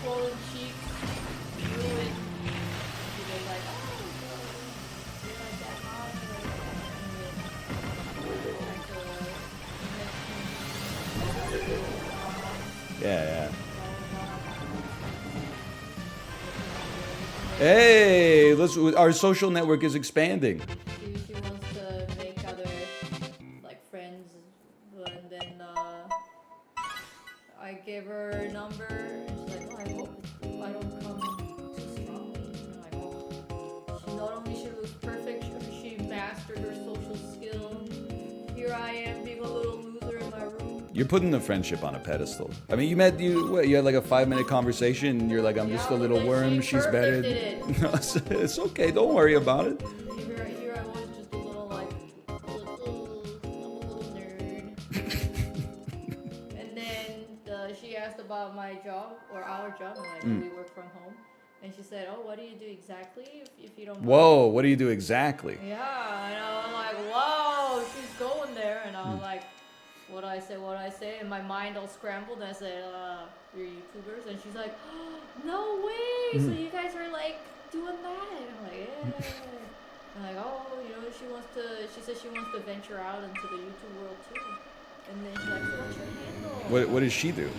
swollen cheeks, fluid, they're like, oh, you're like that hot, Yeah. Hey, our social network is expanding. She wants to make other, like, friends, and then, I gave her a number, and she's like, oh, I hope I don't come too strongly. And I'm like, oh, she not only she looks perfect, she mastered her social skill. Here I am being a little loser in my room. You're putting the friendship on a pedestal. I mean, you had like a 5-minute conversation, and you're like, I'm just a little worm. She's better. It's okay. Don't worry about it. Here I was, just a little like, I'm a little nerd. And then she asked about my job or our job, and like we work from home. And she said, oh, what do you do exactly, if you don't mind? Whoa, what do you do exactly? Yeah, and I was like, whoa, she's going there. And I was like, what I say, and my mind all scrambled, and I said, you're YouTubers, and she's like, oh, no way, so you guys are like doing that, and I'm like, yeah, I'm like, oh, you know, she said she wants to venture out into the YouTube world too, and then she's like, so what's your handle? What does she do?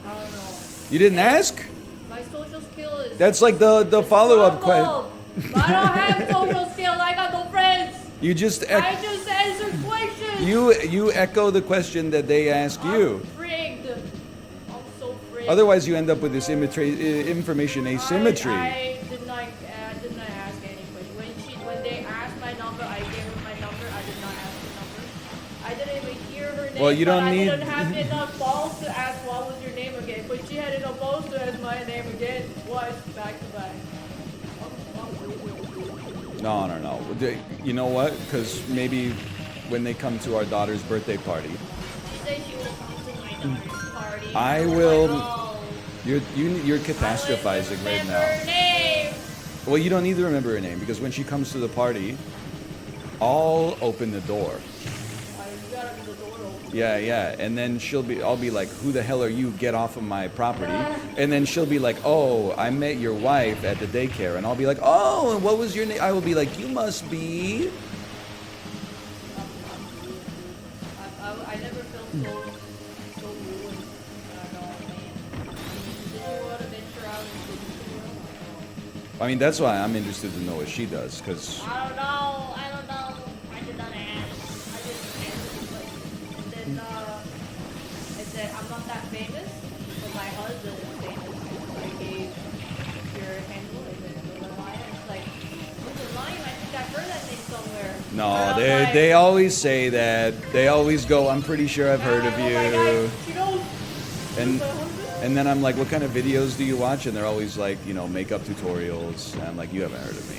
I don't know. You didn't ask? My social skill is... That's like the follow-up question. I don't have social skills, I got no friends. You just... I just answered questions. You echo the question that they ask you. I'm frigged. I'm so frigged. Otherwise, you end up with this information asymmetry. I did not ask any question. When they asked my my number. I gave her my number. I did not ask her number. I didn't even hear her name. Well, you don't but need- I didn't have enough balls to ask what was your name again. But she had enough balls to ask my name again. Twice, back to back. No. You know what? Because maybe when they come to our daughter's birthday party, She said she will come to my daughter's party. I was will- Like, oh, you're catastrophizing right remember now. her name. Well, you don't need to remember her name because when she comes to the party, I'll open the door. You gotta be the door open. Yeah, and then I'll be like, who the hell are you? Get off of my property. And then she'll be like, oh, I met your wife at the daycare. And I'll be like, oh, and what was your name? I will be like, you must be. I never felt so ruined. I don't know, man. Did you want to venture out into the world? I mean, that's why I'm interested to know what she does, because I don't know. I did not ask. I just answered the question. And then I said, I'm not that famous, but my husband is famous. So I gave your handle and then the Lion. It's like, who's the Lion? I think I've heard that name somewhere. no, And I'm like, they always say that. They always go, I'm pretty sure I've heard of oh my you. God, she knows. And Who's my husband? and then I'm like, what kind of videos do you watch? And they're always like, makeup tutorials. And I'm like, you haven't heard of me.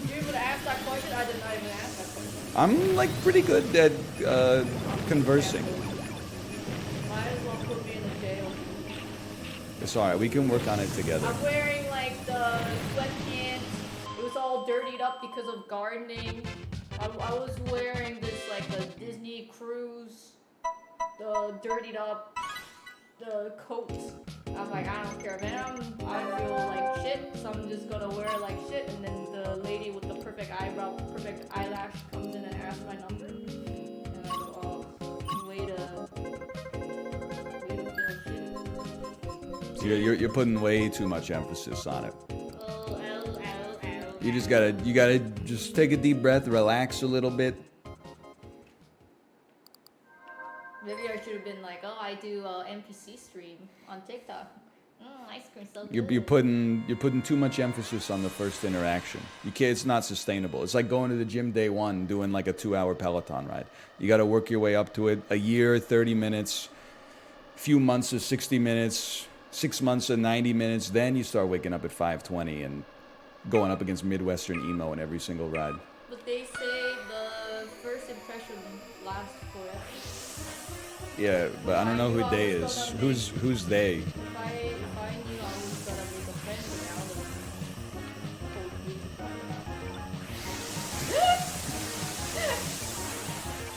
You even asked that question? I did not even ask that question. I'm like pretty good at conversing. Might as well put me in the jail. It's alright, we can work on it together. I'm wearing like the sweatpants. It was all dirtied up because of gardening. I was wearing this like a Disney cruise, the dirtied up, the coat. I'm like, I don't care, man. I feel like shit, so I'm just gonna wear like shit. And then the lady with the perfect eyebrow, perfect eyelash comes in and asks my number. And I go, oh, way to feel shit. So you're putting way too much emphasis on it. Oh. You gotta just take a deep breath, relax a little bit. Maybe I should have been like, oh, I do NPC stream on TikTok. Ice cream so good. You're putting too much emphasis on the first interaction. You can't. It's not sustainable. It's like going to the gym day one, doing like a 2-hour Peloton ride. You got to work your way up to it. A year, 30 minutes. Few months of 60 minutes. 6 months of 90 minutes. Then you start waking up at 5:20 and going up against Midwestern emo in every single ride. But they say the first impression lasts forever. Yeah, but I don't know who they is. Who's they? If I knew I was gonna make a friend with Alan, told me to find out.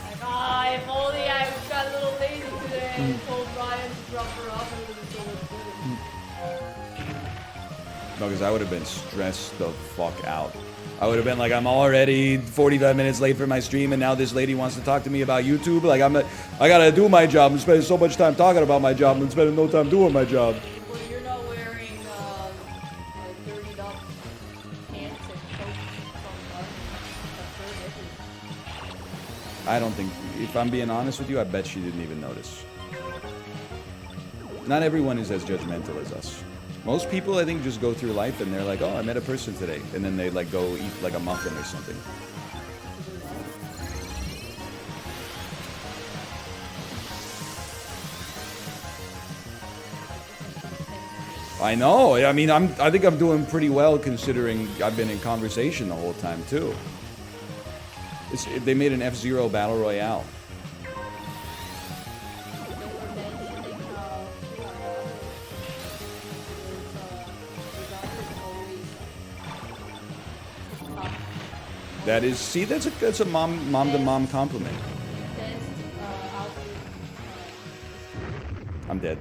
Like, if only I got a little lazy today and told Ryan to drop her off and it was so much better. No, because I would have been stressed the fuck out. I would have been like, I'm already 45 minutes late for my stream, and now this lady wants to talk to me about YouTube. Like, I gotta do my job. I'm spending so much time talking about my job and spending no time doing my job. Well, you're not wearing dirtied up pants and coats from garden. I don't think, if I'm being honest with you, I bet she didn't even notice. Not everyone is as judgmental as us. Most people, I think, just go through life and they're like, oh, I met a person today. And then they like go eat like a muffin or something. I know. I mean, I think I'm doing pretty well considering I've been in conversation the whole time too. They made an F-Zero Battle Royale. That is, see, that's a mom to mom compliment. I'm dead.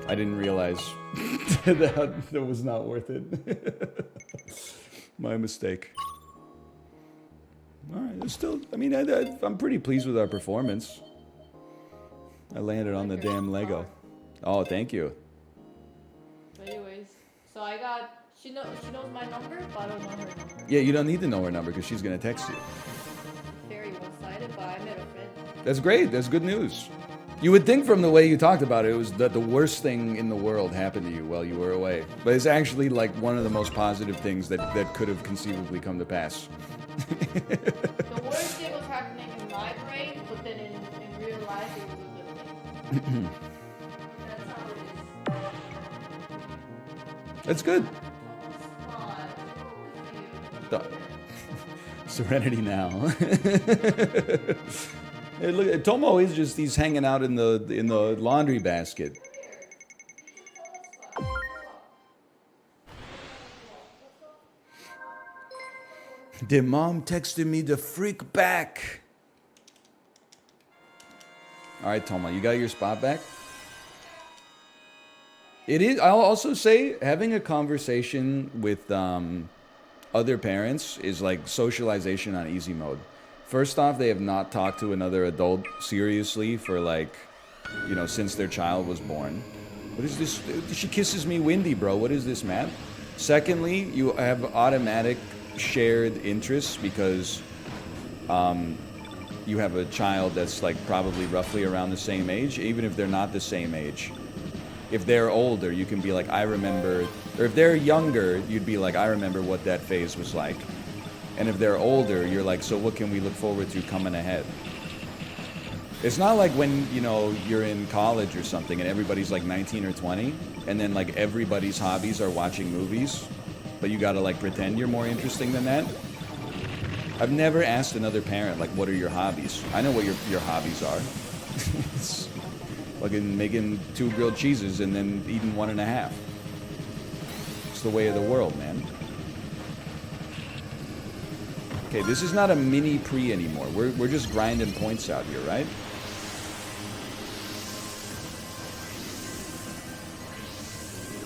I didn't realize that was not worth it. My mistake. All right, it's still, I mean, I'm pretty pleased with our performance. I landed on the damn Lego. Oh, thank you. Anyways, so I got. She knows my number, but I don't know her number. Yeah, you don't need to know her number because she's gonna text you. Very one-sided, but I met a friend. That's great. That's good news. You would think from the way you talked about it, it was that the worst thing in the world happened to you while you were away. But it's actually like one of the most positive things that could have conceivably come to pass. The worst thing was happening in my brain, but then in real life it was a good thing. That's how it is. That's good. Come on. Serenity now. Hey, look, Tomo is just, he's hanging out in the laundry basket. The mom texted me to freak back. All right, Tomo, you got your spot back? It is, I'll also say, having a conversation with other parents is like socialization on easy mode. First off, they have not talked to another adult seriously for like, you know, since their child was born. What is this? She kisses me windy, bro. What is this, Matt? Secondly, you have automatic shared interests because you have a child that's like probably roughly around the same age, even if they're not the same age. If they're older, you can be like, I remember, or if they're younger, you'd be like, I remember what that phase was like. And if they're older, you're like, so what can we look forward to coming ahead? It's not like when, you know, you're in college or something and everybody's like 19 or 20 and then like everybody's hobbies are watching movies, but you gotta like pretend you're more interesting than that. I've never asked another parent, like, what are your hobbies? I know what your hobbies are. It's fucking making 2 grilled cheeses and then eating 1.5. It's the way of the world, man. Okay, this is not a mini pre anymore. We're just grinding points out here, right?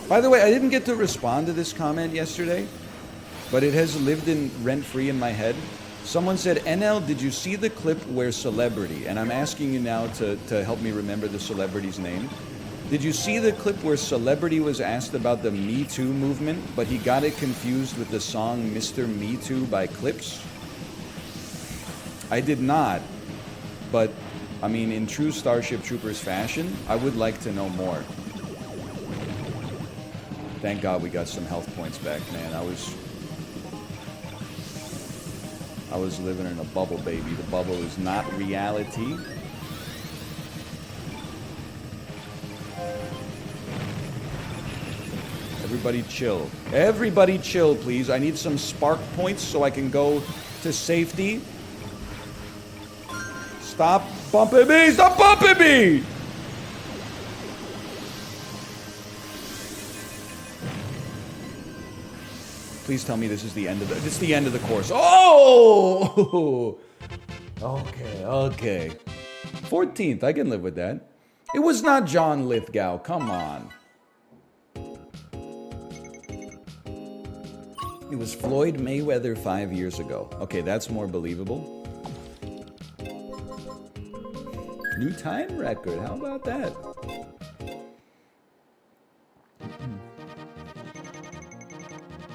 By the way, I didn't get to respond to this comment yesterday, but it has lived in rent-free in my head. Someone said, NL, did you see the clip where celebrity, and I'm asking you now to help me remember the celebrity's name. Did you see the clip where celebrity was asked about the Me Too movement, but he got it confused with the song Mr. Me Too by Clips? I did not, but I mean, in true Starship Troopers fashion, I would like to know more. Thank God we got some health points back, man. I was living in a bubble, baby. The bubble is not reality. Everybody chill. Everybody chill, please. I need some spark points so I can go to safety. Stop bumping me! Stop bumping me! Please tell me this is the end of the... It's the end of the course. Oh! Okay. 14th. I can live with that. It was not John Lithgow. Come on. It was Floyd Mayweather 5 years ago. Okay, that's more believable. New time record. How about that?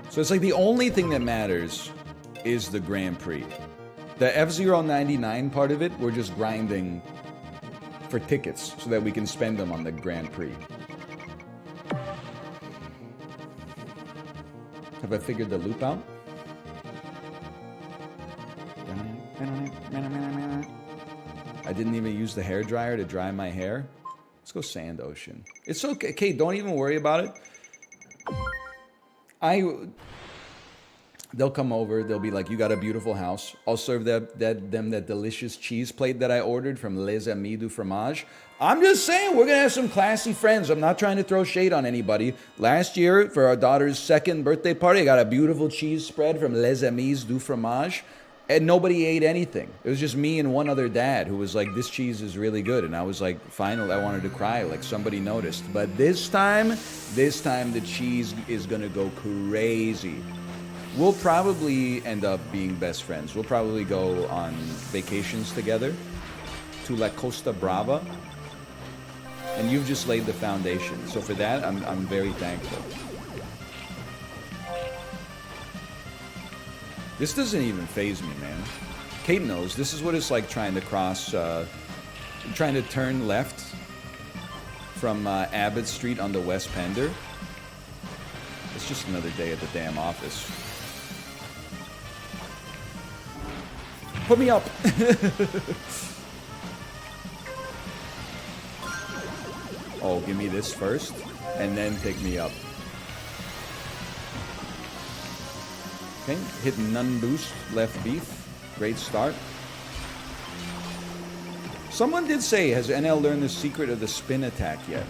So it's like the only thing that matters is the Grand Prix. The F-099 part of it, we're just grinding for tickets so that we can spend them on the Grand Prix. Have I figured the loop out? I didn't even use the hairdryer to dry my hair. Let's go Sand Ocean. It's okay. Okay, don't even worry about it. They'll come over. They'll be like, you got a beautiful house. I'll serve them that delicious cheese plate that I ordered from Les Amis du Fromage. I'm just saying, we're going to have some classy friends. I'm not trying to throw shade on anybody. Last year, for our daughter's 2nd birthday party, I got a beautiful cheese spread from Les Amis du Fromage. And nobody ate anything. It was just me and one other dad who was like, this cheese is really good. And I was like, finally, I wanted to cry, like somebody noticed. But this time the cheese is gonna go crazy. We'll probably end up being best friends. We'll probably go on vacations together to La Costa Brava. And you've just laid the foundation. So for that, I'm very thankful. This doesn't even faze me, man. Kate knows. This is what it's like trying to cross I'm trying to turn left from Abbott Street onto West Pender. It's just another day at the damn office. Put me up! Oh, give me this first, and then pick me up. Okay, hit none boost, left beef. Great start. Someone did say, has NL learned the secret of the spin attack yet?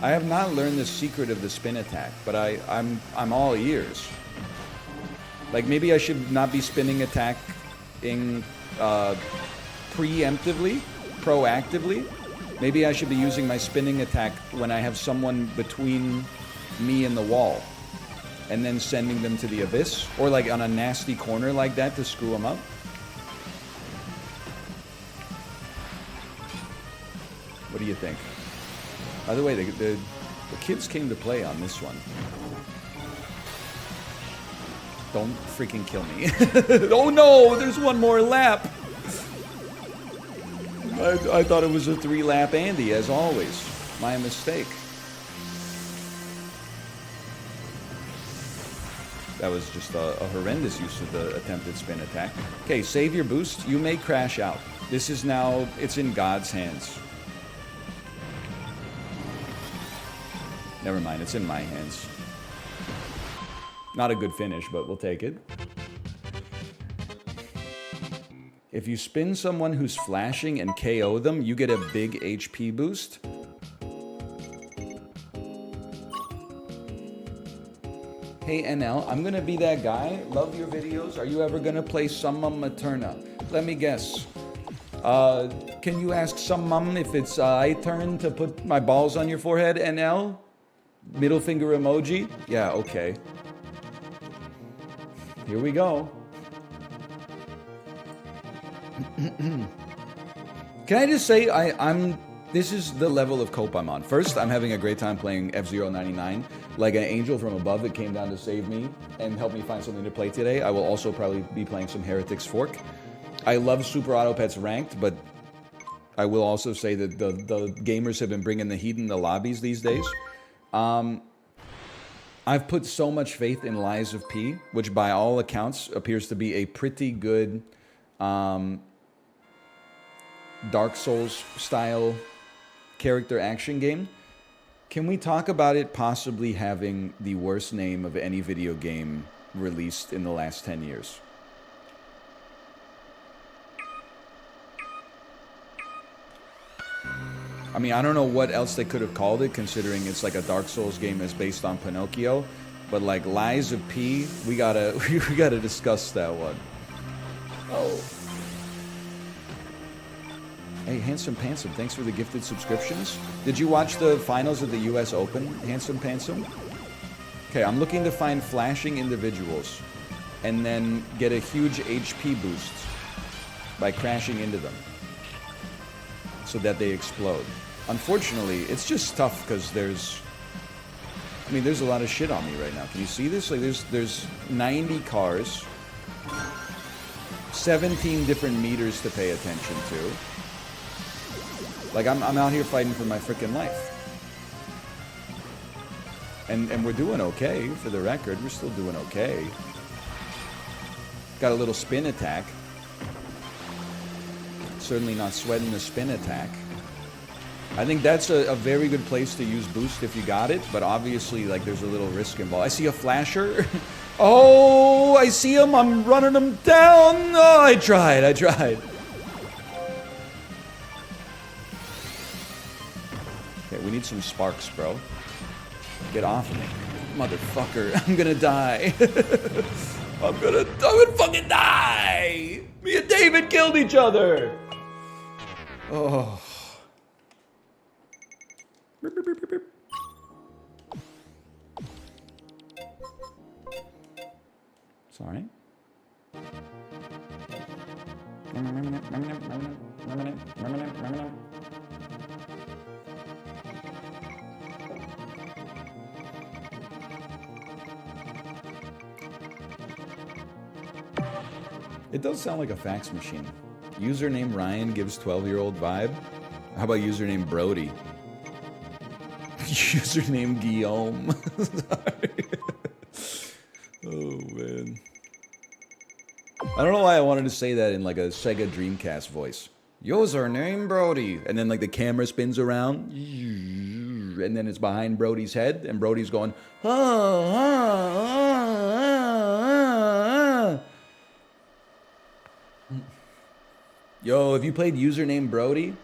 I have not learned the secret of the spin attack, but I'm all ears. Like, maybe I should not be spinning attacking preemptively, proactively. Maybe I should be using my spinning attack when I have someone between me and the wall, and then sending them to the abyss, or like on a nasty corner like that to screw them up. What do you think? By the way, the kids came to play on this one. Don't freaking kill me. Oh no, there's one more lap. I thought it was a 3-lap Andy, as always. My mistake. That was just a horrendous use of the attempted spin attack. Okay, save your boost. You may crash out. This is now, it's in God's hands. Never mind, it's in my hands. Not a good finish, but we'll take it. If you spin someone who's flashing and KO them, you get a big HP boost. Hey NL, I'm gonna be that guy. Love your videos. Are you ever gonna play Summum Materna? Let me guess. Can you ask Summum if it's I turn to put my balls on your forehead, NL? Middle finger emoji? Yeah, okay. Here we go. Can I just say, this is the level of cope I'm on. First, I'm having a great time playing F-Zero 99. Like an angel from above that came down to save me and help me find something to play today. I will also probably be playing some Heretic's Fork. I love Super Auto Pets Ranked, but I will also say that the gamers have been bringing the heat in the lobbies these days. I've put so much faith in Lies of P, which by all accounts appears to be a pretty good Dark Souls style character action game. Can we talk about it possibly having the worst name of any video game released in the last 10 years? I mean, I don't know what else they could have called it, considering it's like a Dark Souls game that's based on Pinocchio. But like Lies of P, we gotta we gotta discuss that one. Oh. Hey, Handsome Pansome, thanks for the gifted subscriptions. Did you watch the finals of the US Open, Handsome Pansome? Okay, I'm looking to find flashing individuals and then get a huge HP boost by crashing into them so that they explode. Unfortunately, it's just tough because there's a lot of shit on me right now. Can you see this? Like there's 90 cars, 17 different meters to pay attention to. Like, I'm out here fighting for my freaking life. And we're doing okay, for the record. We're still doing okay. Got a little spin attack. Certainly not sweating the spin attack. I think that's a very good place to use boost if you got it, but obviously, like, there's a little risk involved. I see a flasher. Oh, I see him. I'm running him down. Oh, I tried. We need some sparks, bro. Get off of me. Motherfucker, I'm gonna die. I'm gonna fucking die! Me and David killed each other! Oh. Sorry. It does sound like a fax machine. Username Ryan gives 12-year-old vibe. How about username Brody? Username Guillaume. Oh, man. I don't know why I wanted to say that in like a Sega Dreamcast voice. Username Brody. And then like the camera spins around. And then it's behind Brody's head. And Brody's going, Yo, have you played Username Brody?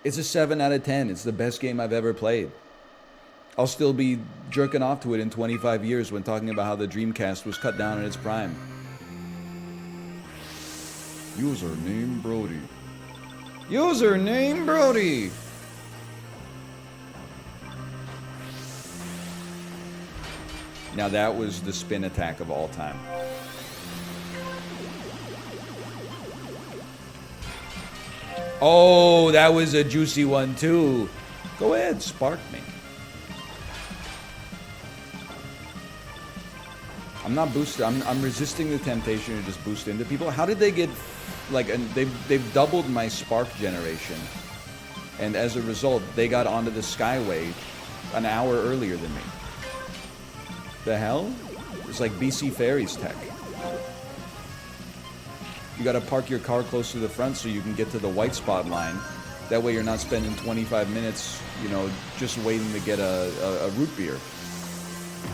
It's a 7 out of 10. It's the best game I've ever played. I'll still be jerking off to it in 25 years when talking about how the Dreamcast was cut down in its prime. Username Brody. Username Brody! Now that was the spin attack of all time. Oh, that was a juicy one too. Go ahead, spark me. I'm not boosted. I'm resisting the temptation to just boost into people. How did they get, like, and they've doubled my spark generation, and as a result, they got onto the Skyway an hour earlier than me. The hell? It's like BC Ferries tech. You gotta park your car close to the front so you can get to the white spot line. That way you're not spending 25 minutes, you know, just waiting to get a root beer.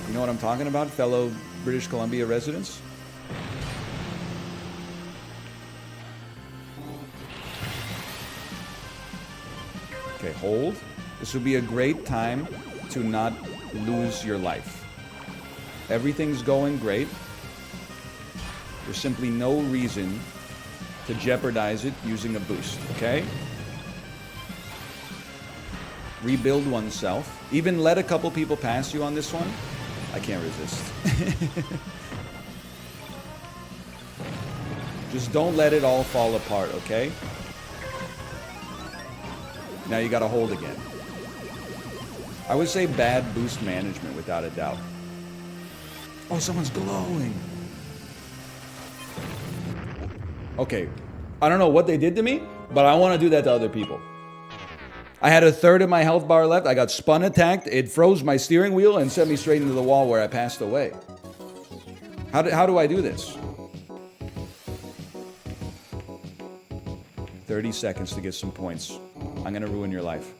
You know what I'm talking about, fellow British Columbia residents? Okay, hold. This would be a great time to not lose your life. Everything's going great. There's simply no reason to jeopardize it using a boost, okay? Rebuild oneself. Even let a couple people pass you on this one. I can't resist. Just don't let it all fall apart, okay? Now you gotta hold again. I would say bad boost management without a doubt. Oh, someone's glowing. Okay, I don't know what they did to me, but I want to do that to other people. I had a third of my health bar left. I got spun attacked. It froze my steering wheel and sent me straight into the wall where I passed away. How do I do this? 30 seconds to get some points. I'm going to ruin your life.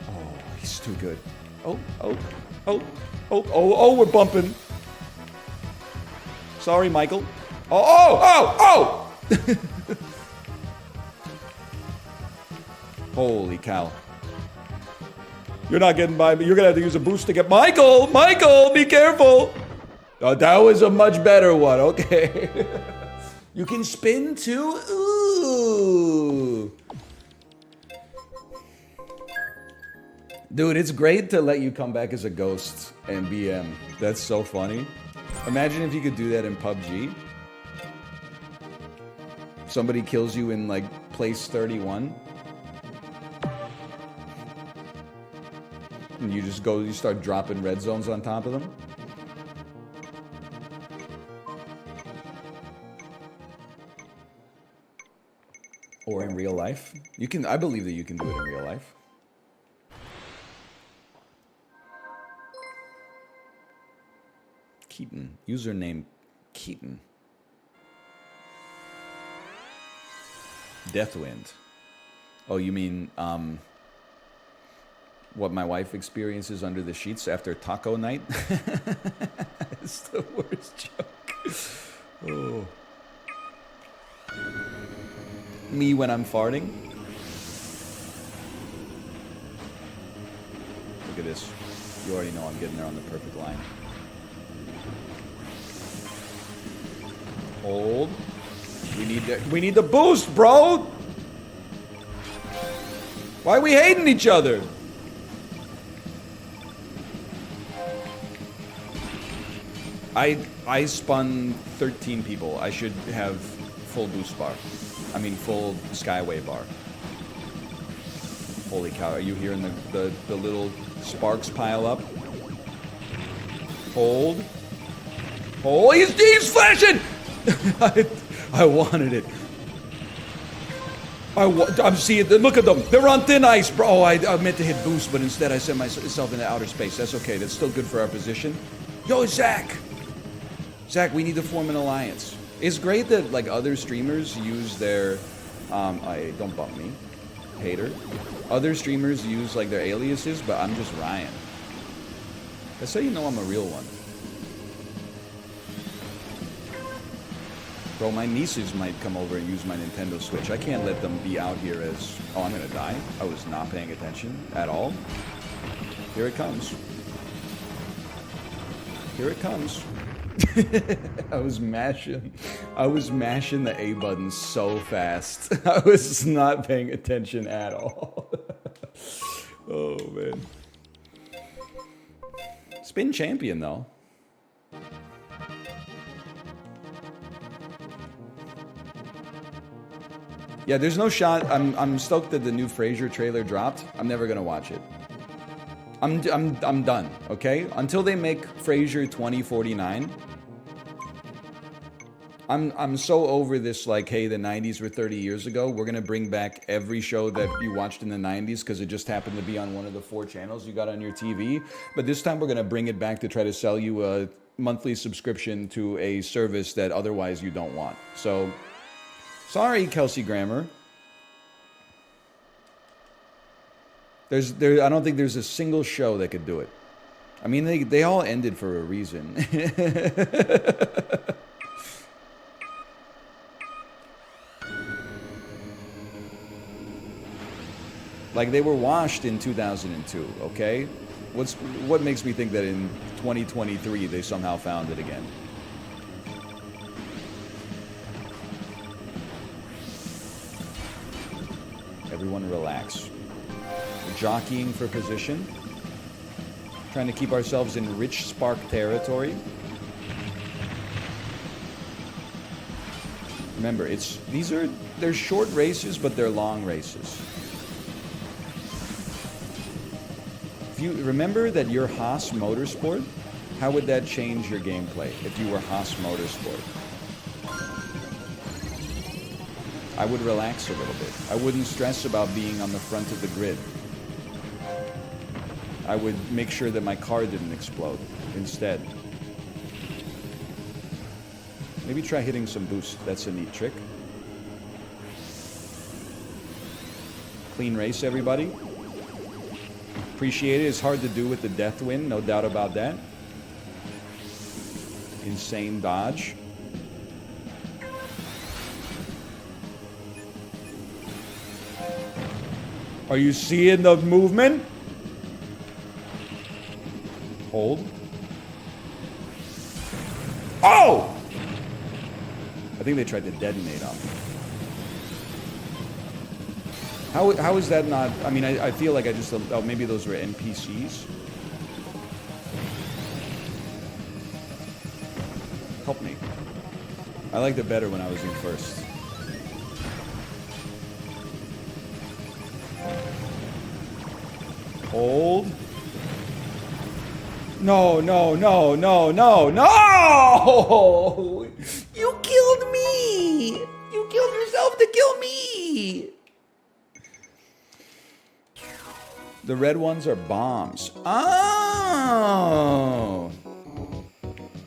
Oh, he's too good. Oh, we're bumping. Sorry, Michael. Oh! Holy cow. You're not getting by me. You're going to have to use a boost to get... Michael, be careful. Oh, that was a much better one. Okay. You can spin too? Ooh. Dude, it's great to let you come back as a ghost and BM. That's so funny. Imagine if you could do that in PUBG. Somebody kills you in, like, place 31. And you just go, you start dropping red zones on top of them. Or in real life. You can, I believe that you can do it in real life. Keaton. Username Keaton. Deathwind. Oh, you mean, what my wife experiences under the sheets after taco night? It's the worst joke. Oh. Me when I'm farting? Look at this. You already know I'm getting there on the perfect line. Hold. We need the boost, bro! Why are we hating each other? I spun 13 people. I should have full boost bar. I mean full skyway bar. Holy cow, are you hearing the little sparks pile up? Hold. Oh, he's flashing! I wanted it. I'm seeing, look at them. They're on thin ice, bro. Oh, I meant to hit boost, but instead I sent myself into outer space. That's okay. That's still good for our position. Yo, Zach, we need to form an alliance. It's great that like other streamers use their, don't bump me, hater. Other streamers use like their aliases, but I'm just Ryan. That's how you know I'm a real one. Bro, my nieces might come over and use my Nintendo Switch. I can't let them be out here as... Oh, I'm gonna die. I was not paying attention at all. Here it comes. Here it comes. I was mashing the A button so fast. I was not paying attention at all. Oh, man. Spin champion, though. Yeah, there's no shot. I'm stoked that the new Frasier trailer dropped. I'm never gonna watch it. I'm done. Okay, until they make Frasier 2049. I'm so over this. Like, hey, the 90s were 30 years ago. We're gonna bring back every show that you watched in the 90s because it just happened to be on one of the 4 channels you got on your TV. But this time we're gonna bring it back to try to sell you a monthly subscription to a service that otherwise you don't want. So. Sorry, Kelsey Grammer. I don't think there's a single show that could do it. I mean, they all ended for a reason. Like, they were washed in 2002, okay? What makes me think that in 2023 they somehow found it again? Everyone relax. We're jockeying for position. Trying to keep ourselves in rich spark territory. Remember, they're short races, but they're long races. If you remember that you're Haas Motorsport, how would that change your gameplay if you were Haas Motorsport? I would relax a little bit. I wouldn't stress about being on the front of the grid. I would make sure that my car didn't explode instead. Maybe try hitting some boost. That's a neat trick. Clean race, everybody. Appreciate it. It's hard to do with the death win, no doubt about that. Insane dodge. Are you seeing the movement? Hold. Oh! I think they tried to detonate on me. How is that not... I mean, I feel like I just... Oh, maybe those were NPCs. Help me. I liked it better when I was in first. Hold. No, no, no, no, no, no! You killed me! You killed yourself to kill me! The red ones are bombs. Oh!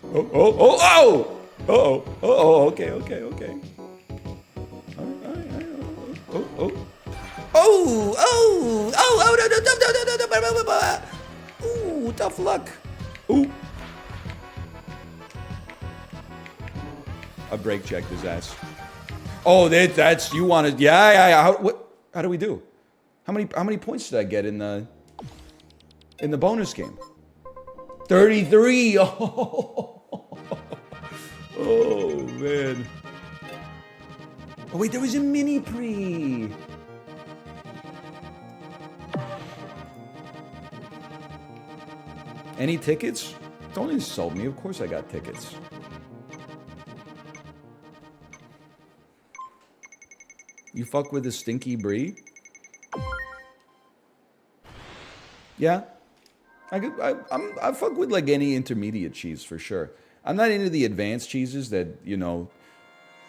Oh, oh, oh, oh! Uh-oh, uh-oh, okay, okay, okay. Oh, oh. Oh, oh, oh, oh, no, no, no, no, no, no, no, no, no. Ooh, tough luck. Ooh. I brake checked his ass. Oh, that's, you wanted, yeah. How do we do? How many points did I get in the bonus game? 33. Oh, man. Oh, wait, there was a mini pre. Any tickets? Don't insult me. Of course I got tickets. You fuck with a stinky brie? Yeah. I fuck with like any intermediate cheese for sure. I'm not into the advanced cheeses that, you know,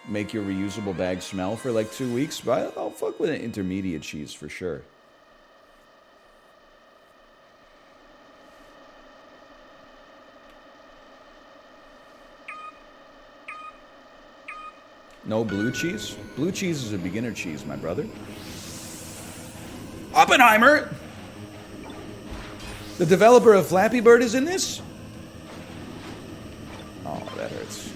make your reusable bag smell for like 2 weeks, but I'll fuck with an intermediate cheese for sure. No blue cheese? Blue cheese is a beginner cheese, my brother. Oppenheimer! The developer of Flappy Bird is in this? Oh, that hurts.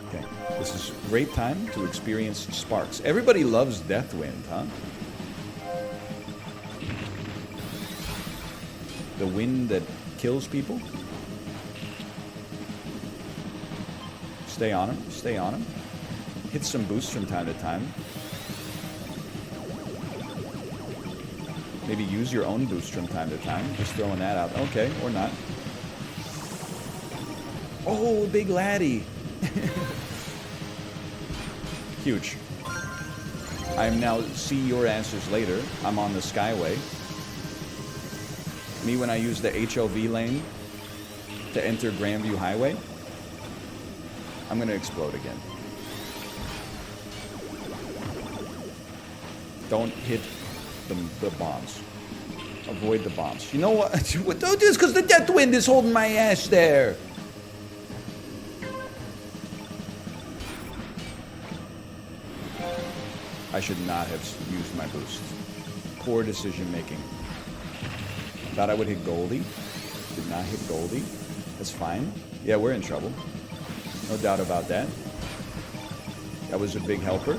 Okay, this is a great time to experience sparks. Everybody loves Deathwind, huh? The wind that kills people? Stay on him, stay on him. Hit some boosts from time to time. Maybe use your own boost from time to time. Just throwing that out. Okay, or not. Oh, big laddie. Huge. I am now see your answers later. I'm on the Skyway. Me when I use the HOV lane to enter Grandview Highway. I'm gonna explode again. Don't hit the bombs. Avoid the bombs. You know what? Don't do this because the Deathwind is holding my ass there. I should not have used my boost. Poor decision making. Thought I would hit Goldie. Did not hit Goldie. That's fine. Yeah, we're in trouble. No doubt about that. That was a big helper.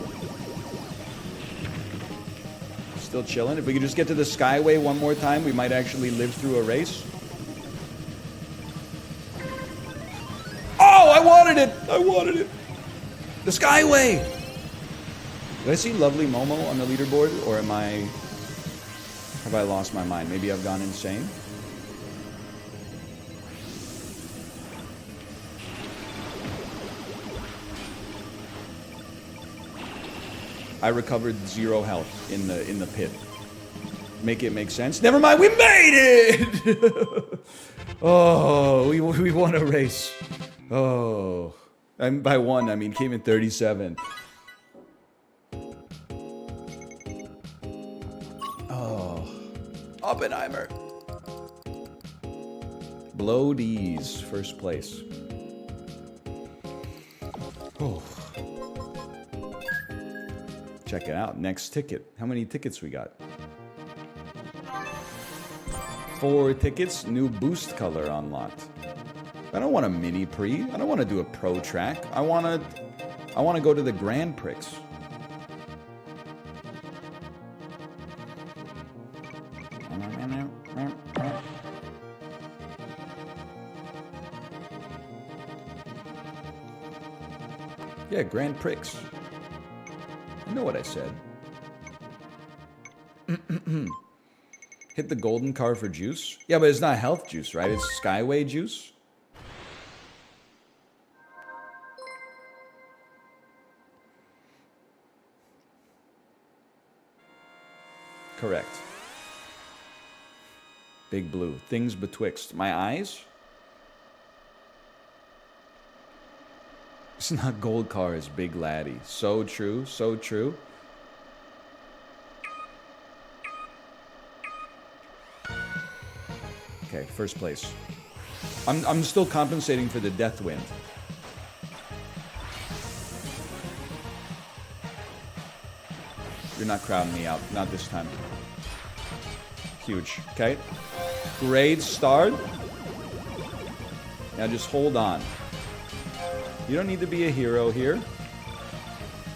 Still chilling. If we could just get to the Skyway one more time, we might actually live through a race. Oh, I wanted it! I wanted it! The Skyway! Did I see Lovely Momo on the leaderboard? Or have I lost my mind? Maybe I've gone insane? I recovered 0 health in the pit. Make it make sense? Never mind, we made it! Oh, we won a race. Oh. And by 1, I mean came in 37. Oh. Oppenheimer. Blow-D's, first place. Oh. Check it out. Next ticket. How many tickets we got? 4 tickets. New boost color unlocked. I don't want a mini pre. I don't want to do a pro track. I want to go to the Grand Prix. Yeah, Grand Prix. You know what I said. Hit the golden car for juice? Yeah, but it's not health juice, right? It's Skyway juice. Correct. Big blue. Things betwixt. My eyes? It's not gold car, it's big laddie. So true, so true. Okay, first place. I'm still compensating for the Deathwind. You're not crowding me out, not this time. Huge, okay? Great start. Now just hold on. You don't need to be a hero here.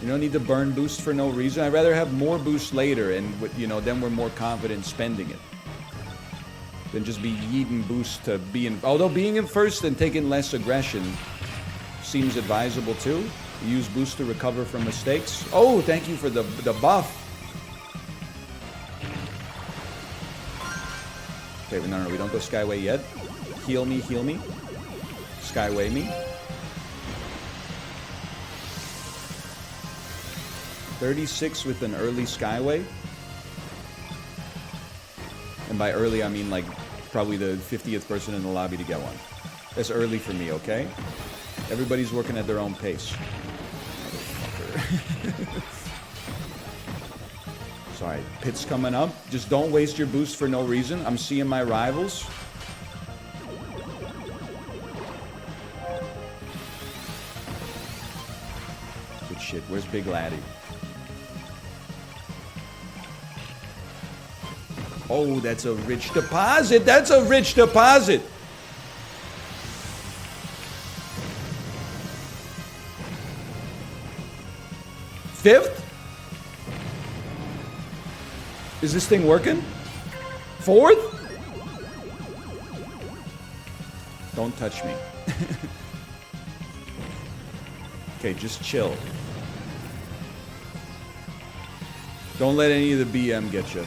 You don't need to burn boost for no reason. I'd rather have more boost later and, you know, then we're more confident spending it. Than just be yeeting boost to be in... Although being in first and taking less aggression seems advisable too. Use boost to recover from mistakes. Oh, thank you for the buff. Okay, no, we don't go Skyway yet. Heal me, heal me. Skyway me. 36 with an early Skyway. And by early, I mean like probably the 50th person in the lobby to get one. That's early for me, okay? Everybody's working at their own pace. Sorry, pit's coming up. Just don't waste your boost for no reason. I'm seeing my rivals. Good shit. Where's Big Laddie? Oh, that's a rich deposit. That's a rich deposit. Fifth? Is this thing working? Fourth? Don't touch me. Okay, just chill. Don't let any of the BM get you.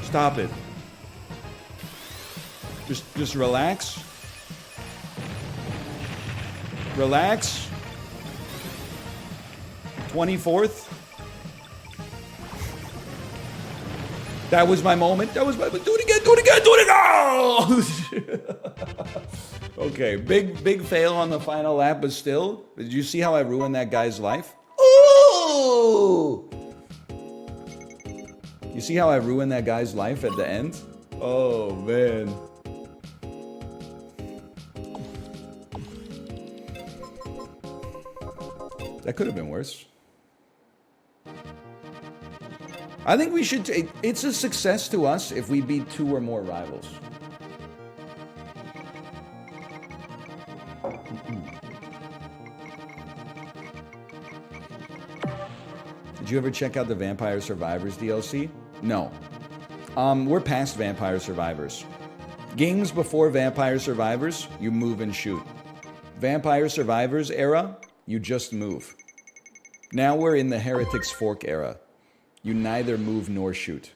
Stop it. Just relax. Relax. 24th. That was my moment. That was my... Do it again, do it again, do it again! Okay, big fail on the final lap, but still. Did you see how I ruined that guy's life? Ooh! You see how I ruined that guy's life at the end? Oh, man. That could have been worse. I think we should... It's a success to us if we beat 2 or more rivals. Did you ever check out the Vampire Survivors DLC? No. We're past Vampire Survivors. Games before Vampire Survivors, you move and shoot. Vampire Survivors era, you just move. Now we're in the Heretic's Fork era. You neither move nor shoot.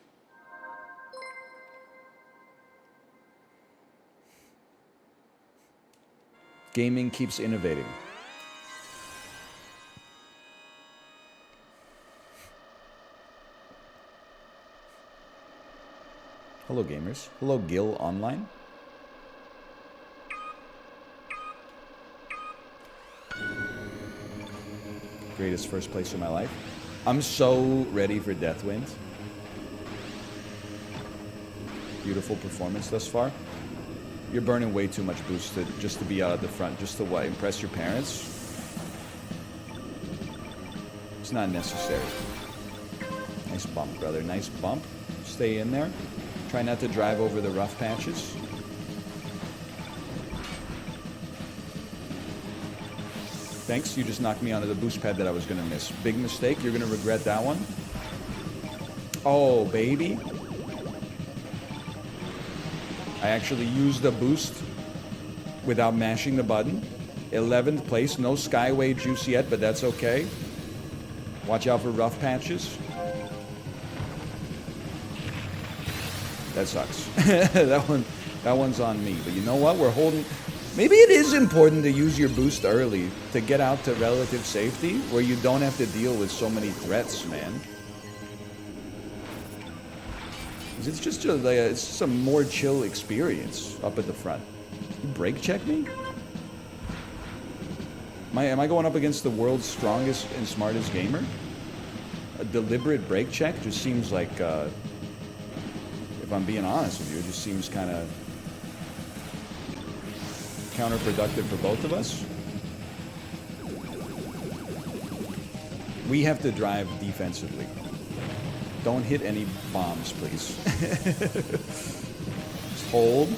Gaming keeps innovating. Hello, gamers. Hello, Gil Online. Greatest first place of my life. I'm so ready for Deathwind. Beautiful performance thus far. You're burning way too much boost just to be out at the front. Just to what? Impress your parents? It's not necessary. Nice bump, brother. Nice bump. Stay in there. Try not to drive over the rough patches. Thanks, you just knocked me onto the boost pad that I was going to miss. Big mistake, you're going to regret that one. Oh, baby. I actually used the boost without mashing the button. 11th place, no Skyway juice yet, but that's okay. Watch out for rough patches. That sucks. that one's on me. But you know what? We're holding... Maybe it is important to use your boost early to get out to relative safety where you don't have to deal with so many threats, man. It's just it's a more chill experience up at the front. You brake check me? Am I going up against the world's strongest and smartest gamer? A deliberate brake check just seems like, if I'm being honest with you, it just seems kind of counterproductive for both of us. We have to drive defensively. Don't hit any bombs, please. Just hold.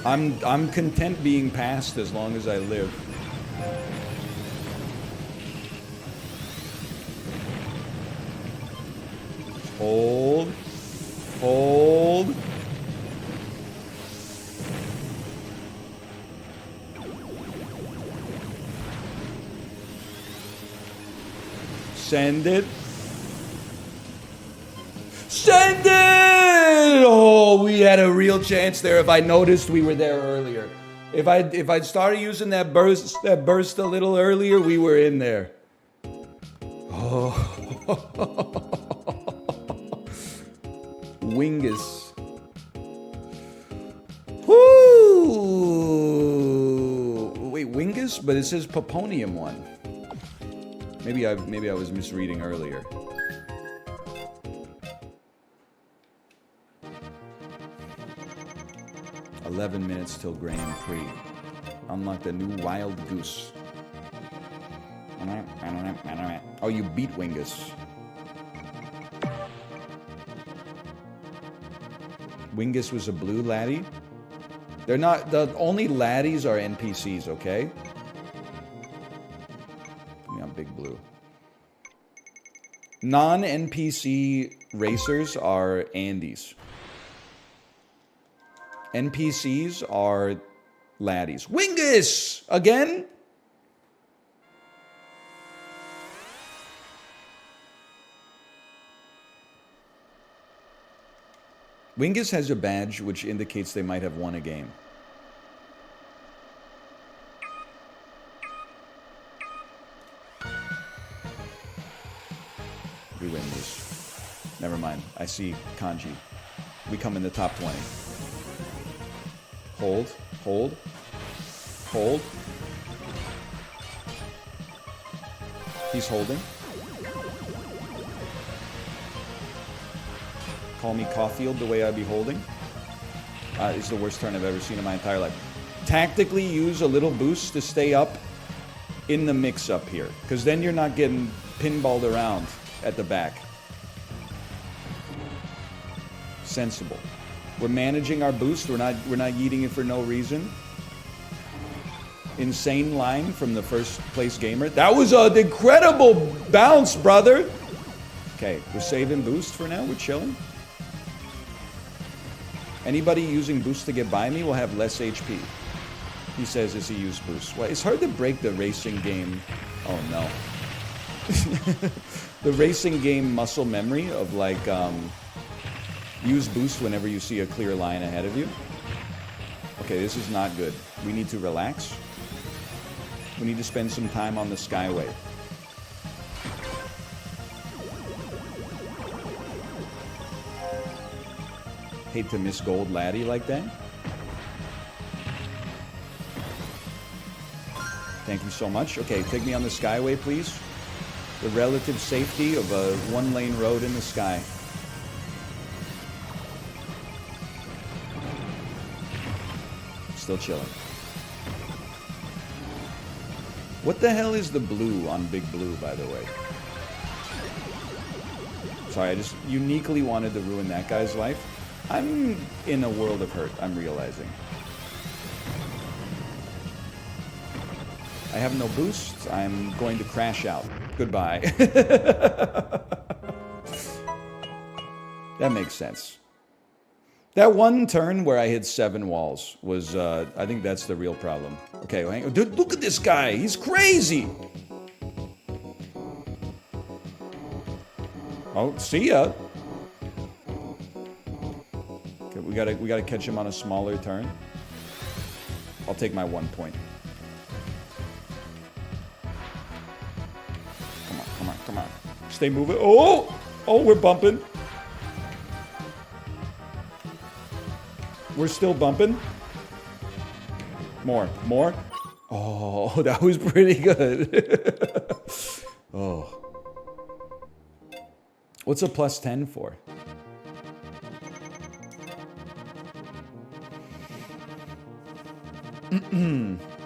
I'm content being passed as long as I live. Hold. Hold. Send it. Send it! Oh, we had a real chance there if I noticed we were there earlier. If I'd started using that burst a little earlier, we were in there. Oh. Wingus. Woo! Wingus, but it says Poponium one. Maybe I was misreading earlier. "11 minutes till Grand Prix. Unlock the new Wild Goose." Oh, you beat Wingus. Wingus was a blue laddie? They're not, the only laddies are NPCs, okay? Put me on Big Blue. Non-NPC racers are Andes. NPCs are laddies. Wingus! Again? Wingus has a badge which indicates they might have won a game. We win this. Never mind. I see kanji. We come in the top 20. Hold. Hold. Hold. He's holding. Call me Caulfield the way I be holding. It's the worst turn I've ever seen in my entire life. Tactically use a little boost to stay up in the mix up here. Because then you're not getting pinballed around at the back. Sensible. We're managing our boost. We're not yeeting it for no reason. Insane line from the first place gamer. That was an incredible bounce, brother. Okay, we're saving boost for now. We're chilling. Anybody using boost to get by me will have less HP. He says as he used boost. Well, it's hard to break the racing game. Oh no. The racing game muscle memory of like use boost whenever you see a clear line ahead of you. Okay, this is not good. We need to relax. We need to spend some time on the Skyway. Hate to miss gold laddie like that. Thank you so much. Okay, take me on the Skyway, please. The relative safety of a one-lane road in the sky. Still chilling. What the hell is the blue on Big Blue, by the way? Sorry, I just uniquely wanted to ruin that guy's life. I'm in a world of hurt, I'm realizing. I have no boost. I'm going to crash out. Goodbye. That makes sense. That one turn where I hit 7 walls was, I think that's the real problem. Okay, hang on. Dude, look at this guy. He's crazy. Oh, see ya. Okay, we gotta catch him on a smaller turn. I'll take my 1 point. Come on, come on, come on. Stay moving. Oh! Oh, we're bumping. We're still bumping. More, more. Oh, that was pretty good. Oh. What's a plus 10 for?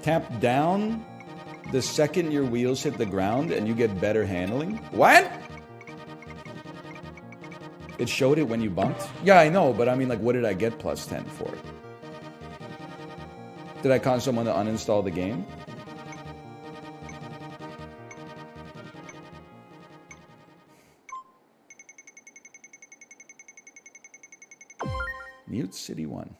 Tap down the second your wheels hit the ground and you get better handling. What? It showed it when you bumped? Yeah, I know, but I mean, like, what did I get plus 10 for? Did I cause someone to uninstall the game? Mute City 1.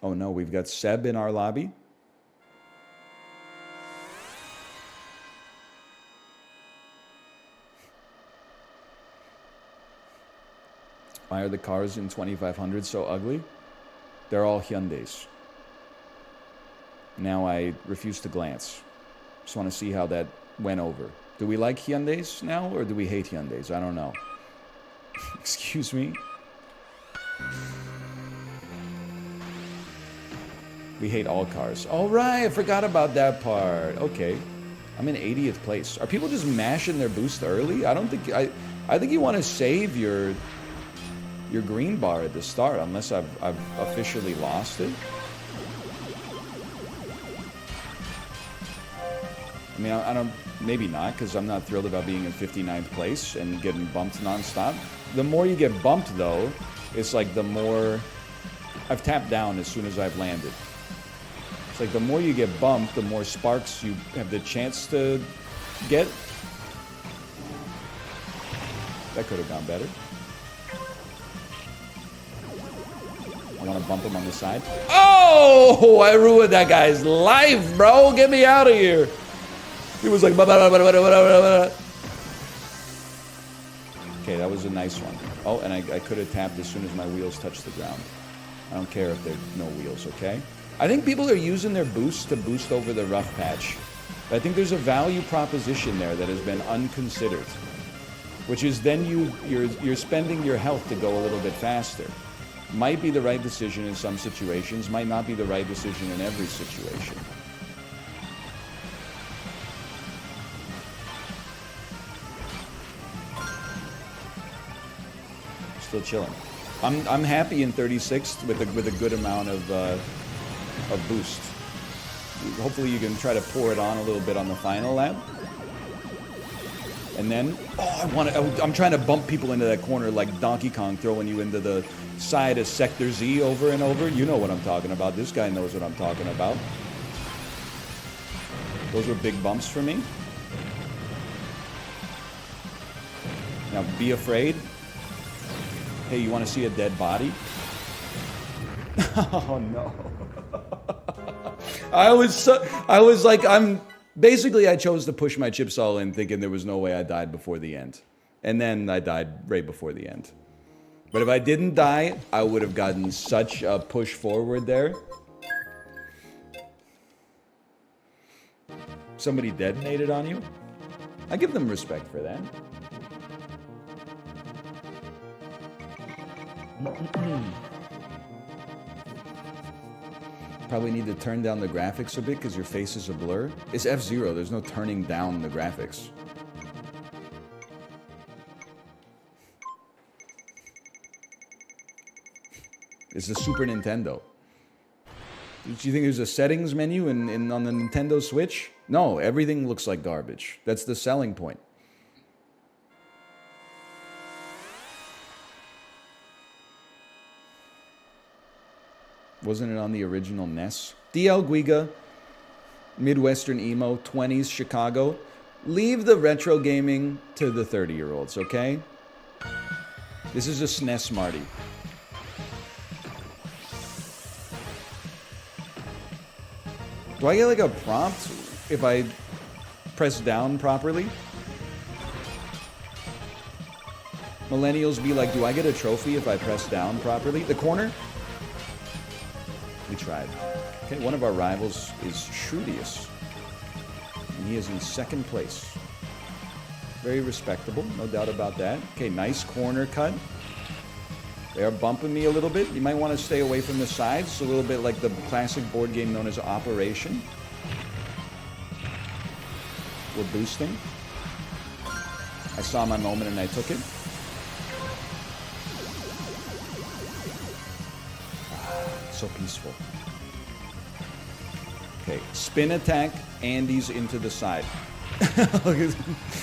Oh no, we've got Seb in our lobby. Why are the cars in 2500 so ugly? They're all Hyundais. Now I refuse to glance. Just want to see how that went over. Do we like Hyundais now, or do we hate Hyundais? I don't know. Excuse me? We hate all cars. All right, I forgot about that part. Okay. I'm in 80th place. Are people just mashing their boost early? I don't think... I think you want to save your green bar at the start, unless I've officially lost it. I mean, I don't... Maybe not, because I'm not thrilled about being in 59th place and getting bumped nonstop. The more you get bumped, though, it's like the more... I've tapped down as soon as I've landed. It's like the more you get bumped, the more sparks you have the chance to get. That could have gone better. I want to bump him on the side. Oh! I ruined that guy's life, bro! Get me out of here! He was like... Okay, that was a nice one. Oh, and I could have tapped as soon as my wheels touched the ground. I don't care if there are no wheels, okay? I think people are using their boosts to boost over the rough patch. I think there's a value proposition there that has been unconsidered, which is then you're spending your health to go a little bit faster. Might be the right decision in some situations, might not be the right decision in every situation. Still chilling. I'm happy in 36th with a good amount of boost. Hopefully you can try to pour it on a little bit on the final lap. And then, I'm trying to bump people into that corner like Donkey Kong throwing you into the side of Sector Z over and over. You know what I'm talking about. This guy knows what I'm talking about. Those were big bumps for me. Now be afraid. Hey, you want to see a dead body? Oh no. I was like, basically I chose to push my chips all in thinking there was no way I died before the end. And then I died right before the end. But if I didn't die, I would have gotten such a push forward there. Somebody detonated on you? I give them respect for that. Probably need to turn down the graphics a bit because your face is a blur. It's F-Zero. There's no turning down the graphics. It's the Super Nintendo. Do you think there's a settings menu on the Nintendo Switch? No, everything looks like garbage. That's the selling point. Wasn't it on the original NES? DL Guiga, Midwestern Emo, 20s, Chicago. Leave the retro gaming to the 30-year-olds, okay? This is a SNES Marty. Do I get like a prompt if I press down properly? Millennials be like, do I get a trophy if I press down properly? The corner? We tried. Okay, one of our rivals is Shrudius. And he is in second place. Very respectable, no doubt about that. Okay, nice corner cut. They are bumping me a little bit. You might want to stay away from the sides. A little bit like the classic board game known as Operation. We're boosting. I saw my moment and I took it. So peaceful. Okay, spin attack, Andy's into the side.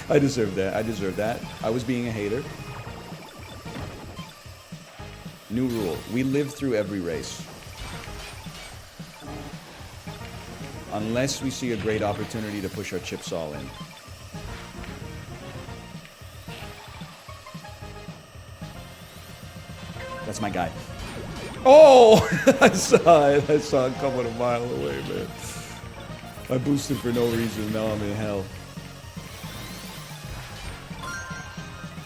I deserve that. I deserve that. I was being a hater. New rule. We live through every race. Unless we see a great opportunity to push our chips all in. That's my guy. Oh! I saw it. I saw it coming a mile away, man. I boosted for no reason. Now I'm in hell.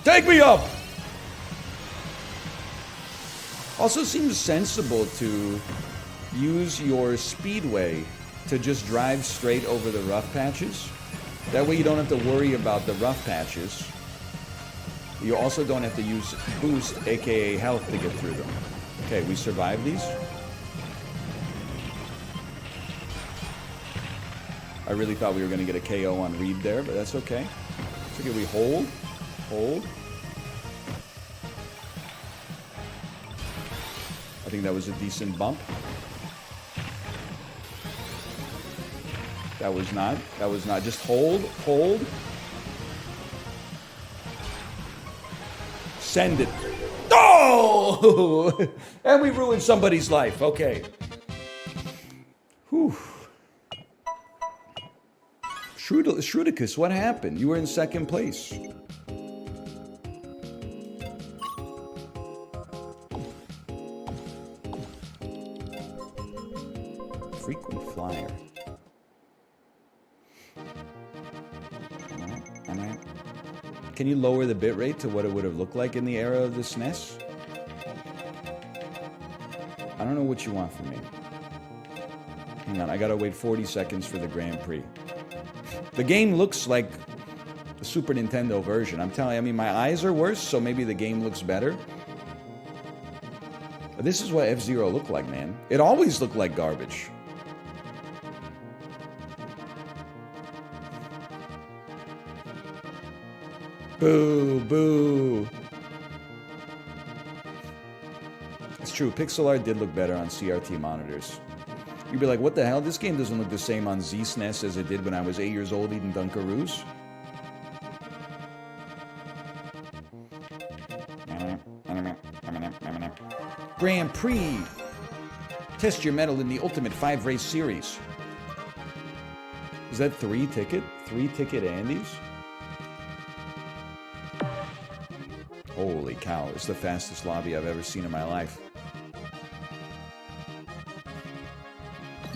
Take me up! Also seems sensible to use your speedway to just drive straight over the rough patches. That way you don't have to worry about the rough patches. You also don't have to use boost, aka health, to get through them. Okay, we survived these. I really thought we were going to get a KO on Reed there, but that's okay. It's okay, we hold. Hold. I think that was a decent bump. That was not. That was not. Just hold. Hold. Send it. Oh! And we ruined somebody's life. Okay. Whew. Heretic, what happened? You were in second place. Frequent flyer. Can you lower the bitrate to what it would have looked like in the era of the SNES? I don't know what you want from me. Hang on, I gotta wait 40 seconds for the Grand Prix. The game looks like the Super Nintendo version. I'm telling you, I mean, my eyes are worse, so maybe the game looks better. But this is what F-Zero looked like, man. It always looked like garbage. Boo, boo. It's true, pixel art did look better on CRT monitors. You'd be like, what the hell? This game doesn't look the same on Z-SNES as it did when I was 8 years old eating Dunkaroos. Grand Prix! Test your mettle in the Ultimate 5-Race Series. Is that 3 ticket? 3 ticket Andes? Holy cow, it's the fastest lobby I've ever seen in my life.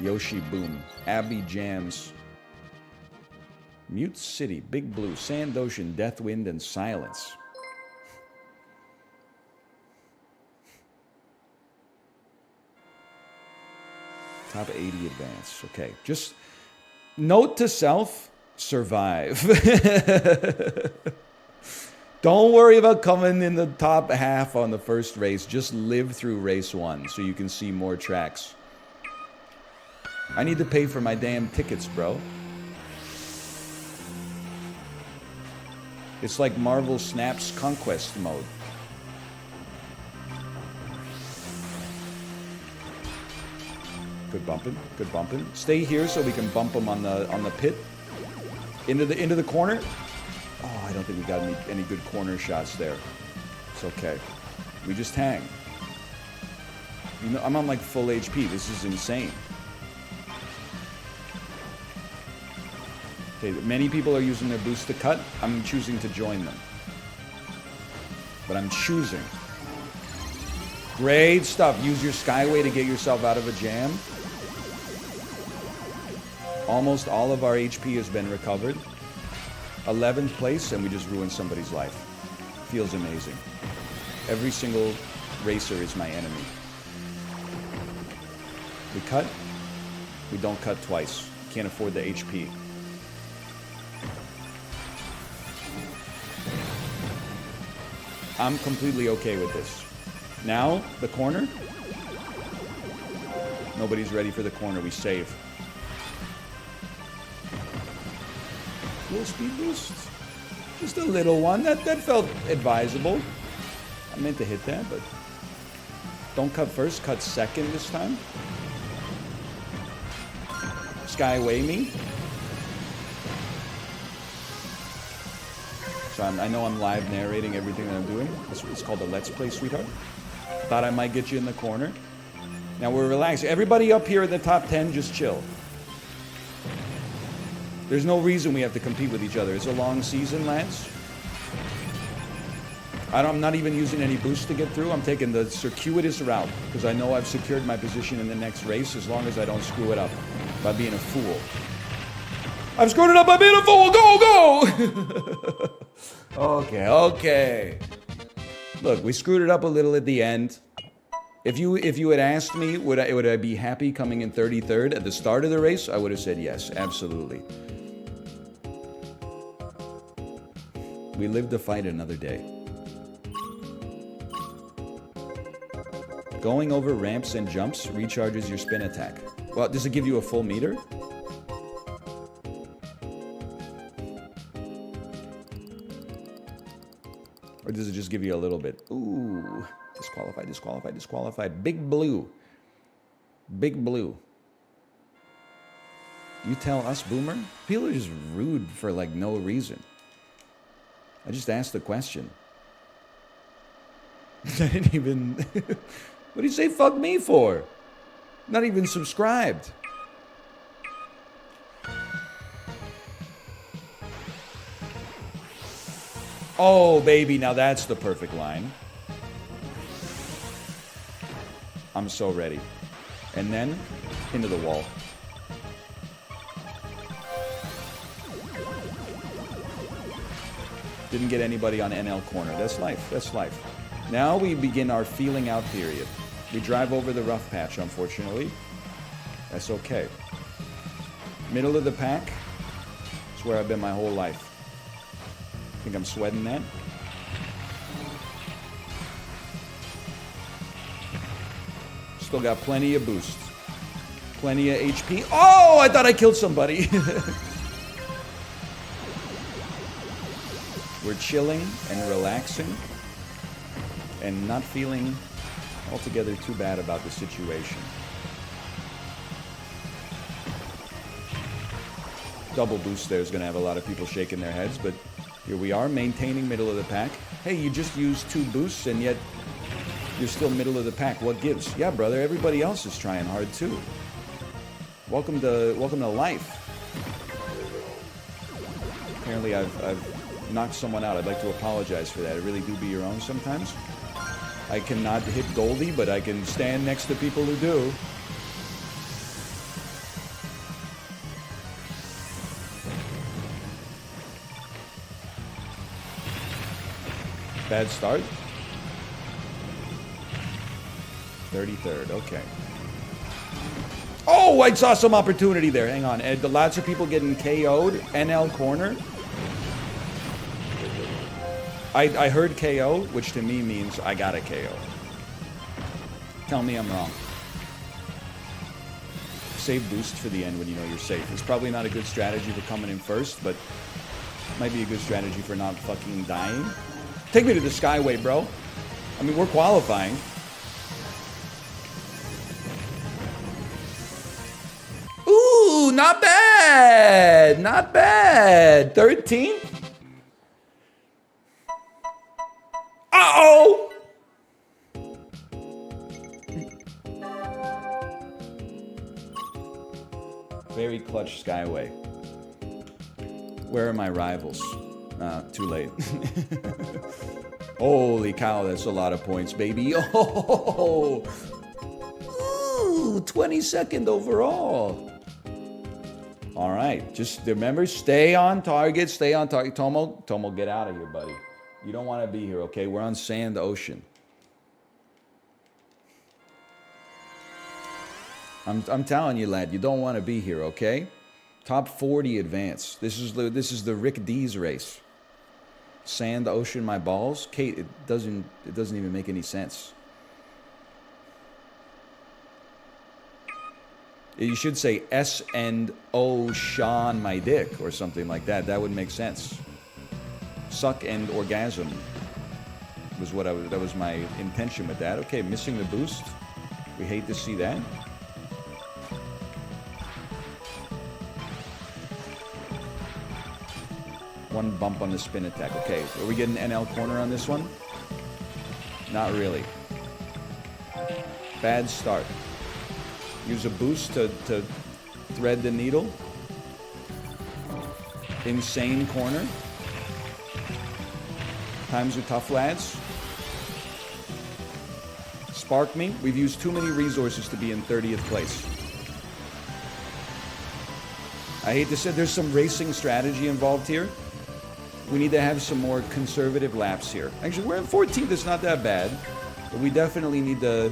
Yoshi Boom, Abby Jams, Mute City, Big Blue, Sand Ocean, Deathwind, and Silence. Top 80 advance. Okay, just note to self, survive. Don't worry about coming in the top half on the first race. Just live through race 1 so you can see more tracks. I need to pay for my damn tickets, bro. It's like Marvel Snap's Conquest mode. Good bumping, good bumping. Stay here so we can bump them on the pit. Into the corner. Oh, I don't think we got any good corner shots there. It's okay. We just hang. You know, I'm on like full HP. This is insane. Okay, many people are using their boost to cut. I'm choosing to join them. But I'm choosing. Great stuff. Use your Skyway to get yourself out of a jam. Almost all of our HP has been recovered. 11th place, and we just ruined somebody's life. Feels amazing. Every single racer is my enemy. We cut. We don't cut twice. Can't afford the HP. I'm completely okay with this. Now, the corner. Nobody's ready for the corner. We save. Little speed boost. Just a little one. That felt advisable. I meant to hit that, but don't cut first. Cut second this time. Skyway me. So I know I'm live narrating everything that I'm doing. It's called a Let's Play, sweetheart. Thought I might get you in the corner. Now we're relaxed. Everybody up here in the top 10, just chill. There's no reason we have to compete with each other. It's a long season, lads. I'm not even using any boost to get through. I'm taking the circuitous route because I know I've secured my position in the next race as long as I don't screw it up by being a fool. I've screwed it up by being a fool. Go, go! Okay. Look, we screwed it up a little at the end. If you had asked me, would I be happy coming in 33rd at the start of the race, I would have said yes, absolutely. We live to fight another day. Going over ramps and jumps recharges your spin attack. Well, does it give you a full meter? Or does it just give you a little bit? Ooh, disqualified, disqualified, disqualified. Big blue. Big blue. You tell us, Boomer? People are just rude for like no reason. I just asked the question. I didn't even... What do you say fuck me for? Not even subscribed. Oh, baby, now that's the perfect line. I'm so ready. And then, into the wall. Didn't get anybody on NL corner. That's life. That's life. Now we begin our feeling out period. We drive over the rough patch, unfortunately. That's okay. Middle of the pack is where I've been my whole life. Think I'm sweating that? Still got plenty of boost. Plenty of HP. Oh, I thought I killed somebody. We're chilling and relaxing and not feeling altogether too bad about the situation. Double boost there is going to have a lot of people shaking their heads, but here we are, maintaining middle of the pack. Hey, you just used 2 boosts and yet you're still middle of the pack. What gives? Yeah, brother, everybody else is trying hard too. Welcome to life. Apparently I've knocked someone out. I'd like to apologize for that. I really do be your own sometimes. I cannot hit Goldie, but I can stand next to people who do. Bad start. 33rd, okay. Oh, I saw some opportunity there. Hang on. Lots of people getting KO'd. NL corner. I heard KO, which to me means I got a KO. Tell me I'm wrong. Save boost for the end when you know you're safe. It's probably not a good strategy for coming in first, but might be a good strategy for not fucking dying. Take me to the Skyway, bro. I mean, we're qualifying. Ooh, not bad. Not bad. 13th? Uh-oh! Very clutch Skyway. Where are my rivals? Too late. Holy cow, that's a lot of points, baby. Oh! Ooh, 22nd overall. All right, just remember, stay on target, stay on target. Tomo, get out of here, buddy. You don't want to be here, okay? We're on Sand Ocean. I'm telling you, lad, you don't want to be here, okay? Top 40 advance. This is the Rick D's race. Sand Ocean, my balls. Kate, it doesn't even make any sense. You should say S and O Sean my dick or something like that. That would make sense. Suck and orgasm was that was my intention with that. Okay, missing the boost. We hate to see that. One bump on the spin attack. Okay, are we getting NL corner on this one? Not really. Bad start. Use a boost to thread the needle. Insane corner. Times are tough, lads. Spark me. We've used too many resources to be in 30th place. I hate to say there's some racing strategy involved here. We need to have some more conservative laps here. Actually, we're in 14th. It's not that bad. But we definitely need to...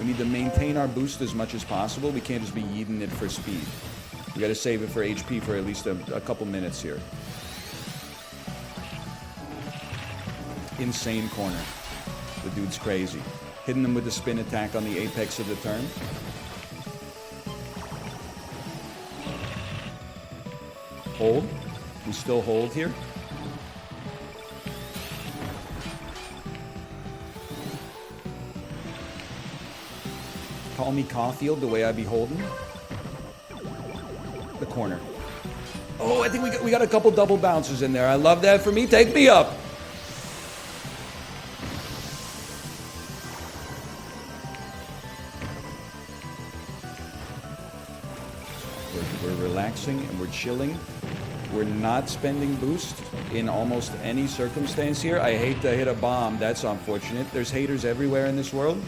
We need to maintain our boost as much as possible. We can't just be yeeting it for speed. We got to save it for HP for at least a couple minutes here. Insane corner. The dude's crazy. Hitting them with the spin attack on the apex of the turn. Hold. We still hold here. Call me Caulfield, the way I behold him. The corner. Oh, I think we got a couple double bounces in there. I love that for me. Take me up. We're relaxing and we're chilling. We're not spending boost in almost any circumstance here. I hate to hit a bomb. That's unfortunate. There's haters everywhere in this world.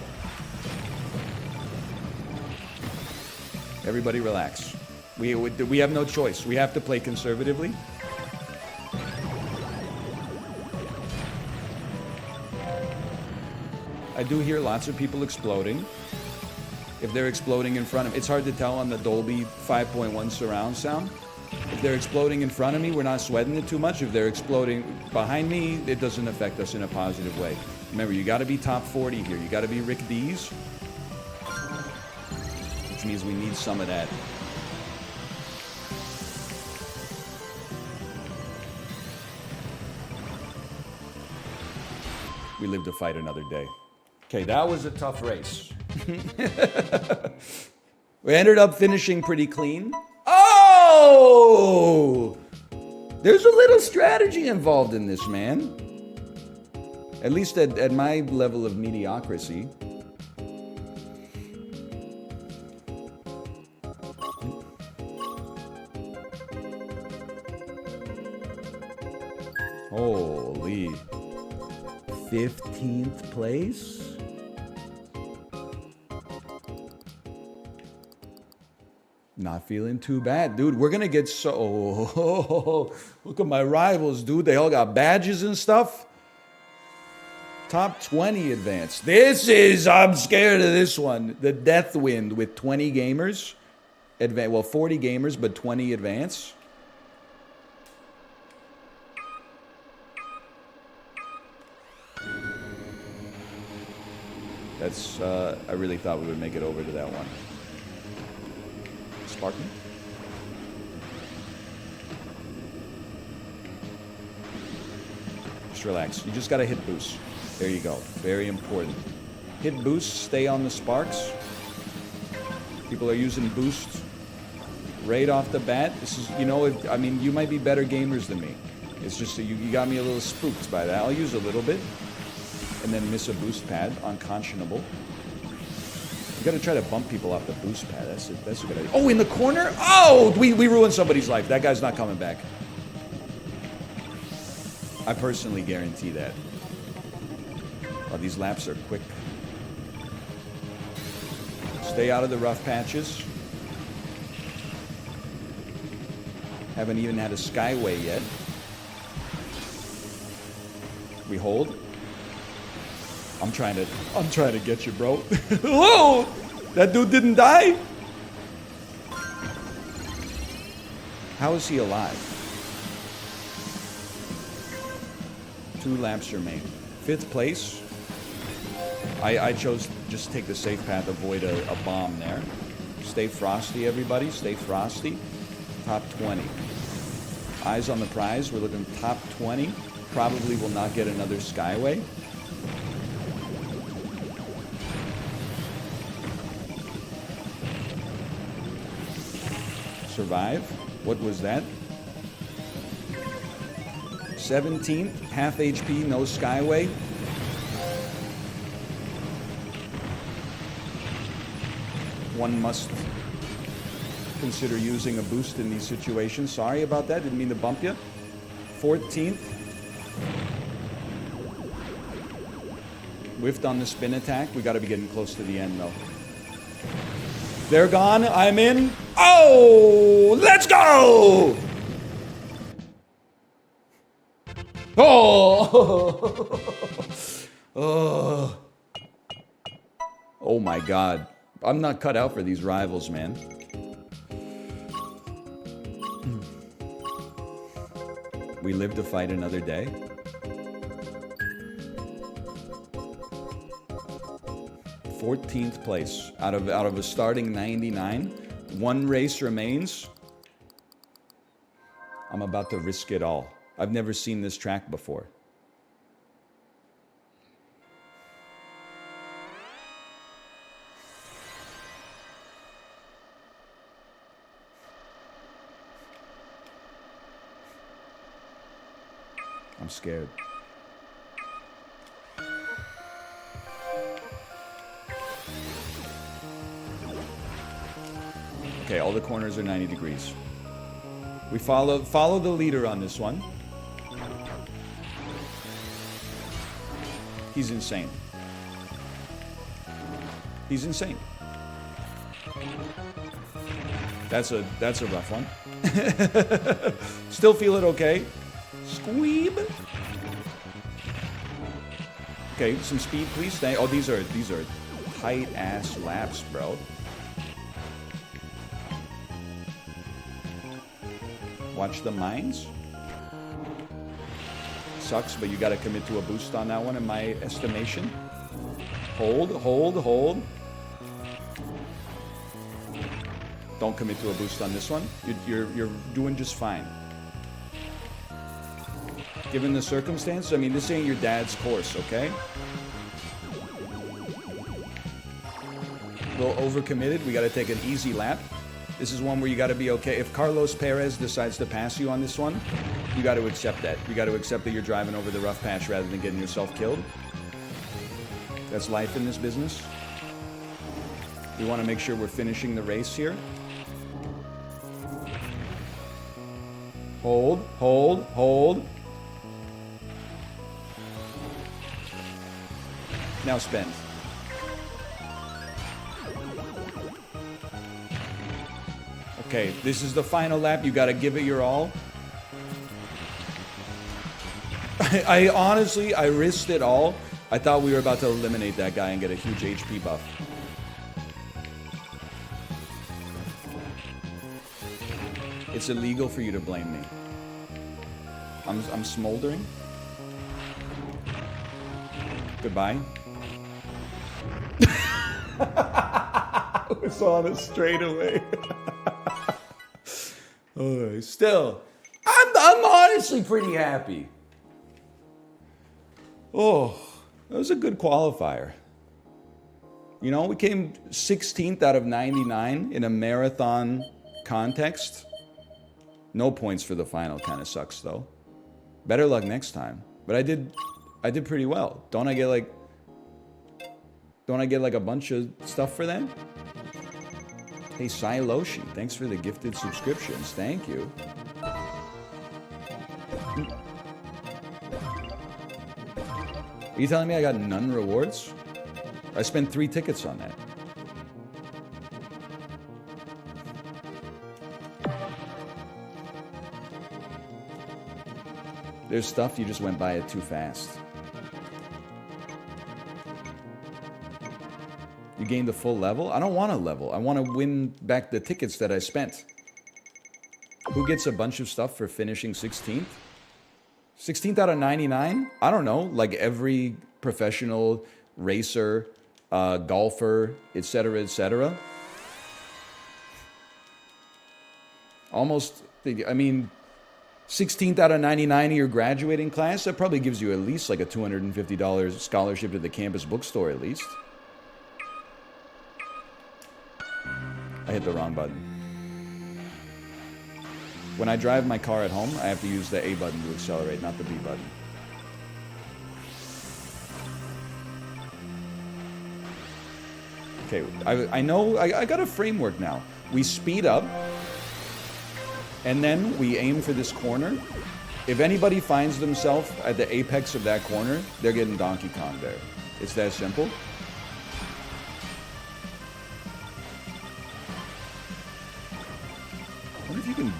Everybody relax. We have no choice. We have to play conservatively. I do hear lots of people exploding. If they're exploding in front of me, it's hard to tell on the Dolby 5.1 surround sound. If they're exploding in front of me, we're not sweating it too much. If they're exploding behind me, it doesn't affect us in a positive way. Remember, you got to be top 40 here. You got to be Rick D's, which means we need some of that. We live to fight another day. Okay, that was a tough race. We ended up finishing pretty clean. Oh! There's a little strategy involved in this, man. At least at my level of mediocrity. Holy. 15th place? Not feeling too bad. Dude, we're gonna get so... Oh, look at my rivals, dude. They all got badges and stuff. Top 20 advance. This is... I'm scared of this one. The Death Wind with 20 gamers. Well, 40 gamers, but 20 advance. That's... I really thought we would make it over to that one. Spartan. Just relax. You just gotta hit boost. There you go. Very important. Hit boost, stay on the sparks. People are using boost right off the bat. This is, you know, I mean, you might be better gamers than me. It's just that you got me a little spooked by that. I'll use a little bit. And then miss a boost pad. Unconscionable. You gotta try to bump people off the boost pad. That's a good idea. Oh, in the corner? Oh, we ruined somebody's life. That guy's not coming back. I personally guarantee that. Oh, these laps are quick. Stay out of the rough patches. Haven't even had a skyway yet. We hold. I'm trying to get you, bro. Whoa! That dude didn't die? How is he alive? 2 laps remain. 5th place. I chose just take the safe path, avoid a bomb there. Stay frosty, everybody. Stay frosty. Top 20. Eyes on the prize. We're looking top 20. Probably will not get another skyway. Survive. What was that? 17th, half HP, no skyway. One must consider using a boost in these situations. Sorry about that, didn't mean to bump you. 14th. Whiffed on the spin attack. We got to be getting close to the end though. They're gone. I'm in. Oh, let's go! Oh! Oh! Oh my God. I'm not cut out for these rivals, man. We live to fight another day. Fourteenth place out of a starting 99. 1 race remains. I'm about to risk it all. I've never seen this track before. I'm scared. Okay, all the corners are 90 degrees. We follow the leader on this one. He's insane. He's insane. That's a rough one. Still feel it okay. Squeeb. Okay, some speed, please. Oh, these are tight ass laps, bro. Watch the mines. Sucks, but you got to commit to a boost on that one, in my estimation. Hold, hold, hold. Don't commit to a boost on this one. You're doing just fine. Given the circumstances, I mean, this ain't your dad's course, okay? A little overcommitted. We got to take an easy lap. This is one where you got to be okay. If Carlos Perez decides to pass you on this one, you got to accept that. You got to accept that you're driving over the rough patch rather than getting yourself killed. That's life in this business. We want to make sure we're finishing the race here. Hold, hold, hold. Now spend. Okay, this is the final lap. You got to give it your all. I honestly, I risked it all. I thought we were about to eliminate that guy and get a huge HP buff. It's illegal for you to blame me. I'm smoldering. Goodbye. It's on a straightaway. Still, I'm honestly pretty happy. Oh, that was a good qualifier. You know, we came 16th out of 99 in a marathon context. No points for the final. Kind of sucks though. Better luck next time. But I did pretty well. Don't I get like a bunch of stuff for that? Hey, Sai Loshi, thanks for the gifted subscriptions. Thank you. Are you telling me I got none rewards? I spent 3 tickets on that. There's stuff, you just went by it too fast. You gained a full level? I don't want a level. I want to win back the tickets that I spent. Who gets a bunch of stuff for finishing 16th? 16th out of 99? I don't know. Like every professional racer, golfer, etc., etc. Almost, I mean, 16th out of 99 of your graduating class, that probably gives you at least like a $250 scholarship to the campus bookstore at least. I hit the wrong button. When I drive my car at home, I have to use the A button to accelerate, not the B button. Okay, I know, I got a framework now. We speed up, and then we aim for this corner. If anybody finds themselves at the apex of that corner, they're getting Donkey Kong there. It's that simple. I wonder if you can,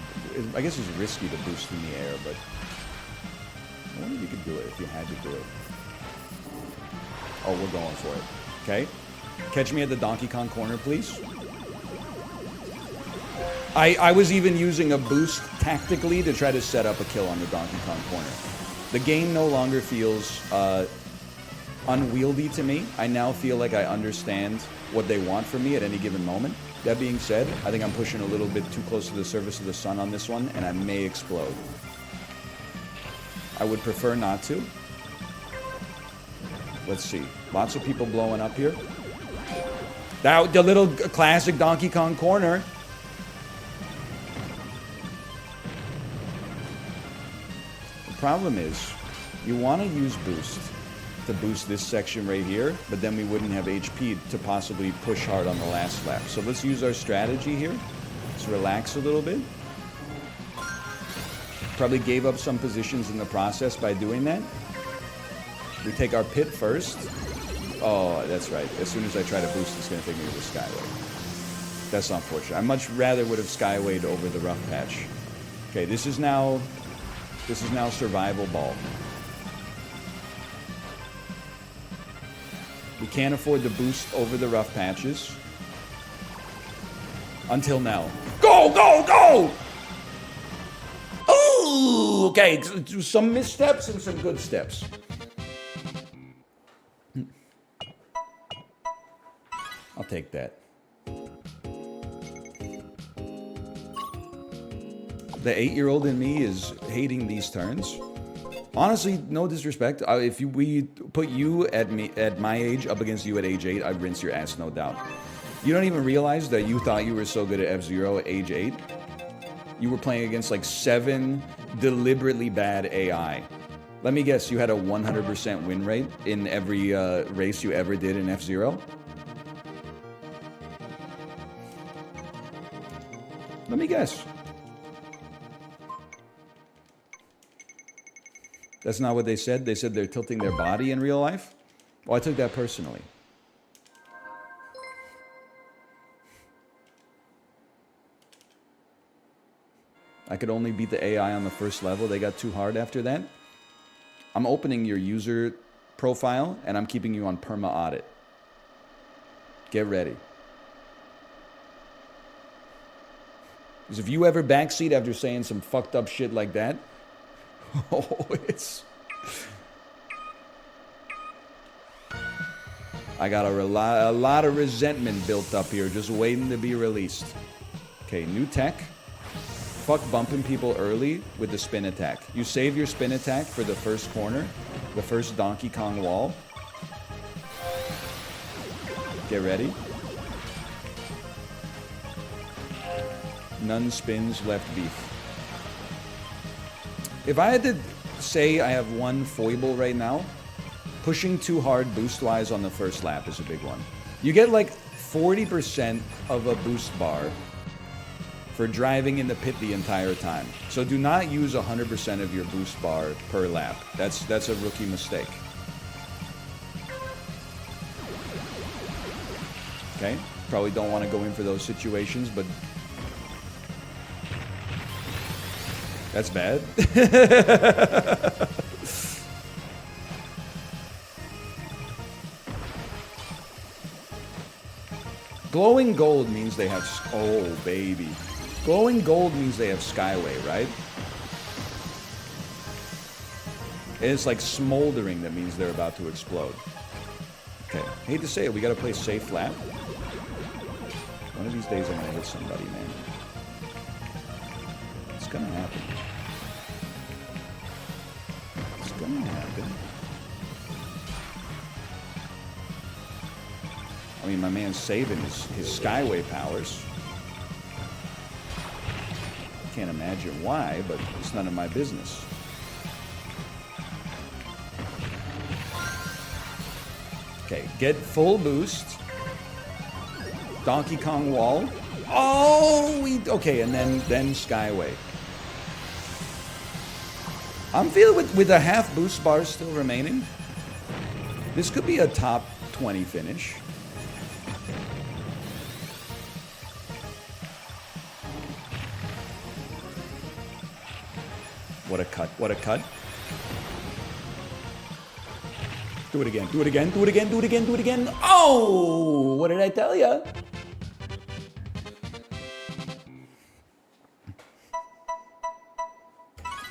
I guess it's risky to boost in the air, but I wonder if you could do it if you had to do it. Oh, we're going for it. Okay. Catch me at the Donkey Kong corner, please. I was even using a boost tactically to try to set up a kill on the Donkey Kong corner. The game no longer feels unwieldy to me. I now feel like I understand what they want from me at any given moment. That being said, I think I'm pushing a little bit too close to the surface of the sun on this one, and I may explode. I would prefer not to. Let's see. Lots of people blowing up here. That, the little classic Donkey Kong corner. The problem is, You want to use boost to boost this section right here, but then we wouldn't have HP to possibly push hard on the last lap. So let's use our strategy here. Let's relax a little bit. Probably gave up some positions in the process by doing that. We take our pit first. Oh, that's right. As soon as I try to boost, it's going to take me to the Skyway. That's unfortunate. I much rather would have Skywayed over the rough patch. Okay, this is now survival ball. We can't afford to boost over the rough patches. Until now. Go, go, go! Oh, okay. Some missteps and some good steps. I'll take that. The 8-year-old in me is hating these turns. Honestly, no disrespect. If we put you at my age up against you at age 8, I'd rinse your ass, no doubt. You don't even realize that you thought you were so good at F-Zero at age 8. You were playing against like 7 deliberately bad AI. Let me guess, you had a 100% win rate in every race you ever did in F-Zero? Let me guess. That's not what they said. They said they're tilting their body in real life. Well, I took that personally. I could only beat the AI on the first level. They got too hard after that. I'm opening your user profile, and I'm keeping you on perma audit. Get ready. Because if you ever backseat after saying some fucked up shit like that, oh, it's... I got a lot of resentment built up here, just waiting to be released. Okay, new tech. Fuck bumping people early with the spin attack. You save your spin attack for the first corner, the first Donkey Kong wall. Get ready. None spins, left beef. If I had to say I have one foible right now, pushing too hard boost-wise on the first lap is a big one. You get like 40% of a boost bar for driving in the pit the entire time. So do not use 100% of your boost bar per lap. That's a rookie mistake. Okay? Probably don't want to go in for those situations, but that's bad. Glowing gold means they have... Oh, baby. Glowing gold means they have Skyway, right? And it's like smoldering that means they're about to explode. Okay, hate to say it, we gotta play safe lap. One of these days I'm gonna hit somebody, man. It's gonna happen. It's gonna happen. I mean, my man's saving his Skyway powers. Can't imagine why, but it's none of my business. Okay, get full boost. Donkey Kong wall. Oh, okay, and then Skyway. I'm feeling with a half boost bar still remaining, this could be a top 20 finish. What a cut, what a cut. Do it again, do it again, do it again, do it again, do it again. Oh, what did I tell ya?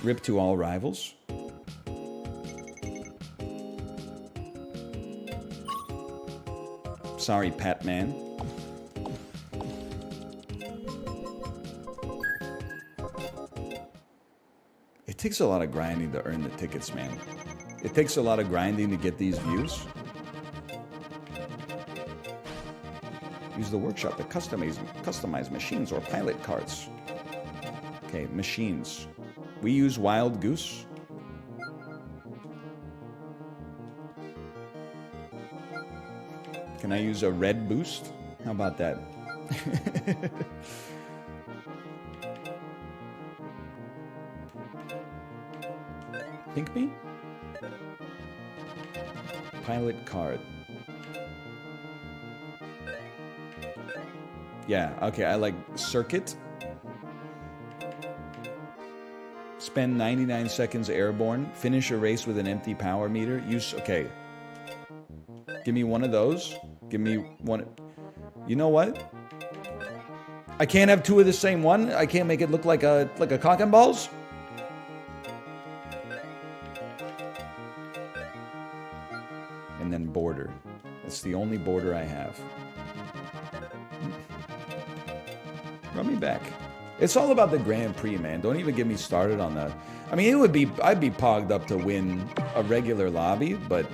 Rip to all rivals. Sorry, Pat Man. It takes a lot of grinding to earn the tickets, man. It takes a lot of grinding to get these views. Use the workshop to customize machines or pilot carts. Okay, machines. We use Wild Goose. Can I use a red boost? How about that? Pink me? Pilot card. Yeah, okay, I like circuit. Spend 99 seconds airborne. Finish a race with an empty power meter. Use, okay. Give me one of those. Give me one. You know what? I can't have two of the same one. I can't make it look like a cock and balls. And then border. That's the only border I have. Run me back. It's all about the Grand Prix, man. Don't even get me started on that. I mean, I'd be pogged up to win a regular lobby, but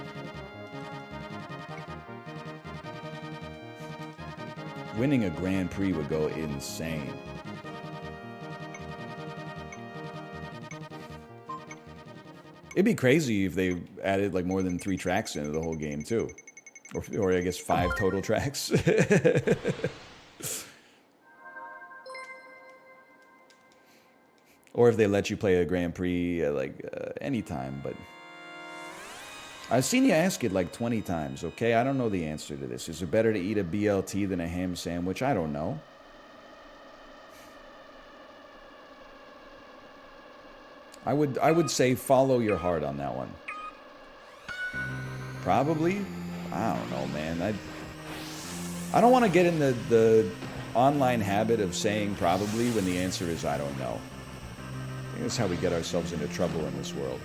winning a Grand Prix would go insane. It'd be crazy if they added like more than 3 tracks into the whole game too. Or I guess 5 total tracks. Or if they let you play a Grand Prix anytime, but I've seen you ask it like 20 times, okay? I don't know the answer to this. Is it better to eat a BLT than a ham sandwich? I don't know. I would say follow your heart on that one. Probably? I don't know, man. I don't want to get in the online habit of saying probably when the answer is I don't know. I think that's how we get ourselves into trouble in this world.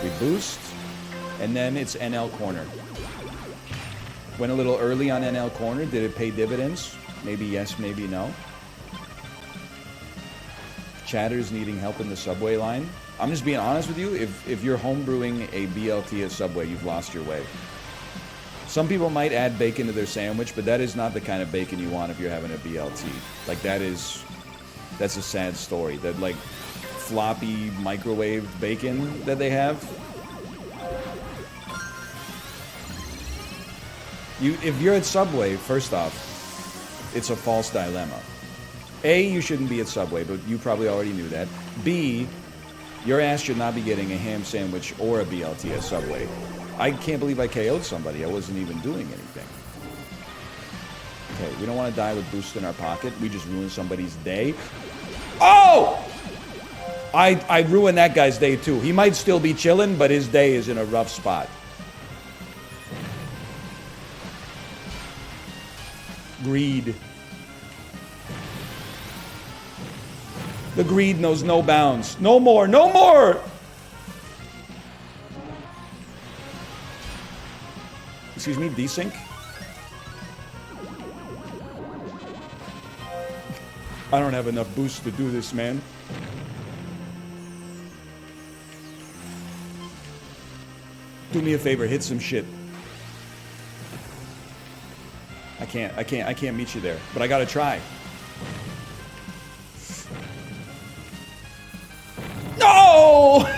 We boost, and then it's NL corner. Went a little early on NL corner. Did it pay dividends? Maybe yes, maybe no. Chatters needing help in the subway line. I'm just being honest with you. If you're homebrewing a BLT at Subway, you've lost your way. Some people might add bacon to their sandwich, but that is not the kind of bacon you want if you're having a BLT. Like that's a sad story. That like floppy microwave bacon that they have. If you're at Subway, first off, it's a false dilemma. A, you shouldn't be at Subway, but you probably already knew that. B, your ass should not be getting a ham sandwich or a BLT at Subway. I can't believe I KO'd somebody. I wasn't even doing anything. Okay, we don't want to die with boost in our pocket. We just ruined somebody's day. Oh! I ruined that guy's day too. He might still be chilling, but his day is in a rough spot. Greed. The greed knows no bounds. No more, no more! Excuse me, desync? I don't have enough boost to do this, man. Do me a favor, hit some shit. I can't meet you there, but I gotta try. No!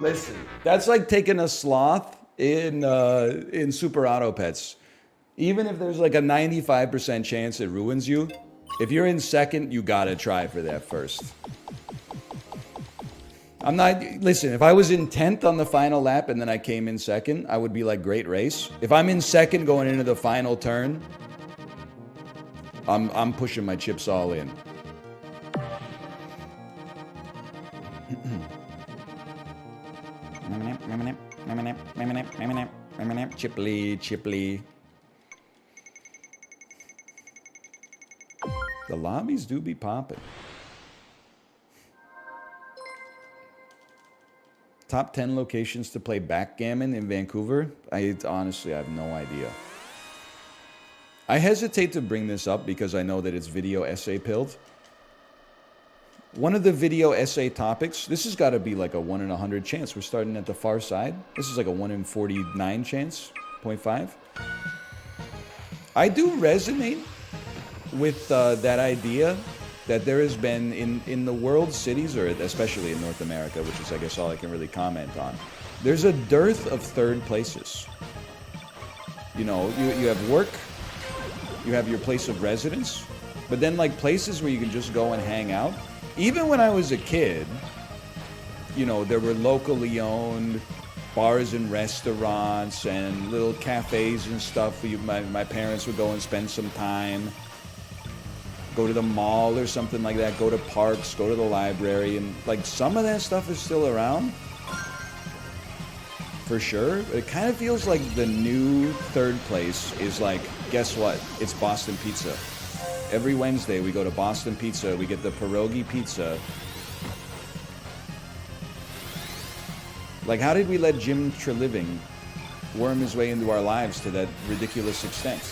Listen, that's like taking a sloth in Super Auto Pets. Even if there's like a 95% chance it ruins you, if you're in second, you gotta try for that first. Listen, if I was in 10th on the final lap and then I came in second, I would be like, great race. If I'm in second going into the final turn, I'm pushing my chips all in. Chipley. The lobbies do be popping. Top 10 locations to play backgammon in Vancouver? Honestly, I have no idea. I hesitate to bring this up because I know that it's video essay pilled. One of the video essay topics, this has got to be like a 1 in 100 chance. We're starting at the far side. This is like a 1 in 49 chance, 0.5. I do resonate with that idea that there has been in the world cities, or especially in North America, which is I guess all I can really comment on, there's a dearth of third places. You know, you have work, you have your place of residence, but then like places where you can just go and hang out. Even when I was a kid, you know, there were locally owned bars and restaurants and little cafes and stuff. My parents would go and spend some time, go to the mall or something like that, go to parks, go to the library, and like some of that stuff is still around, for sure. But it kind of feels like the new third place is like, guess what? It's Boston Pizza. Every Wednesday we go to Boston Pizza, we get the pierogi pizza. Like, how did we let Jim Treliving worm his way into our lives to that ridiculous extent?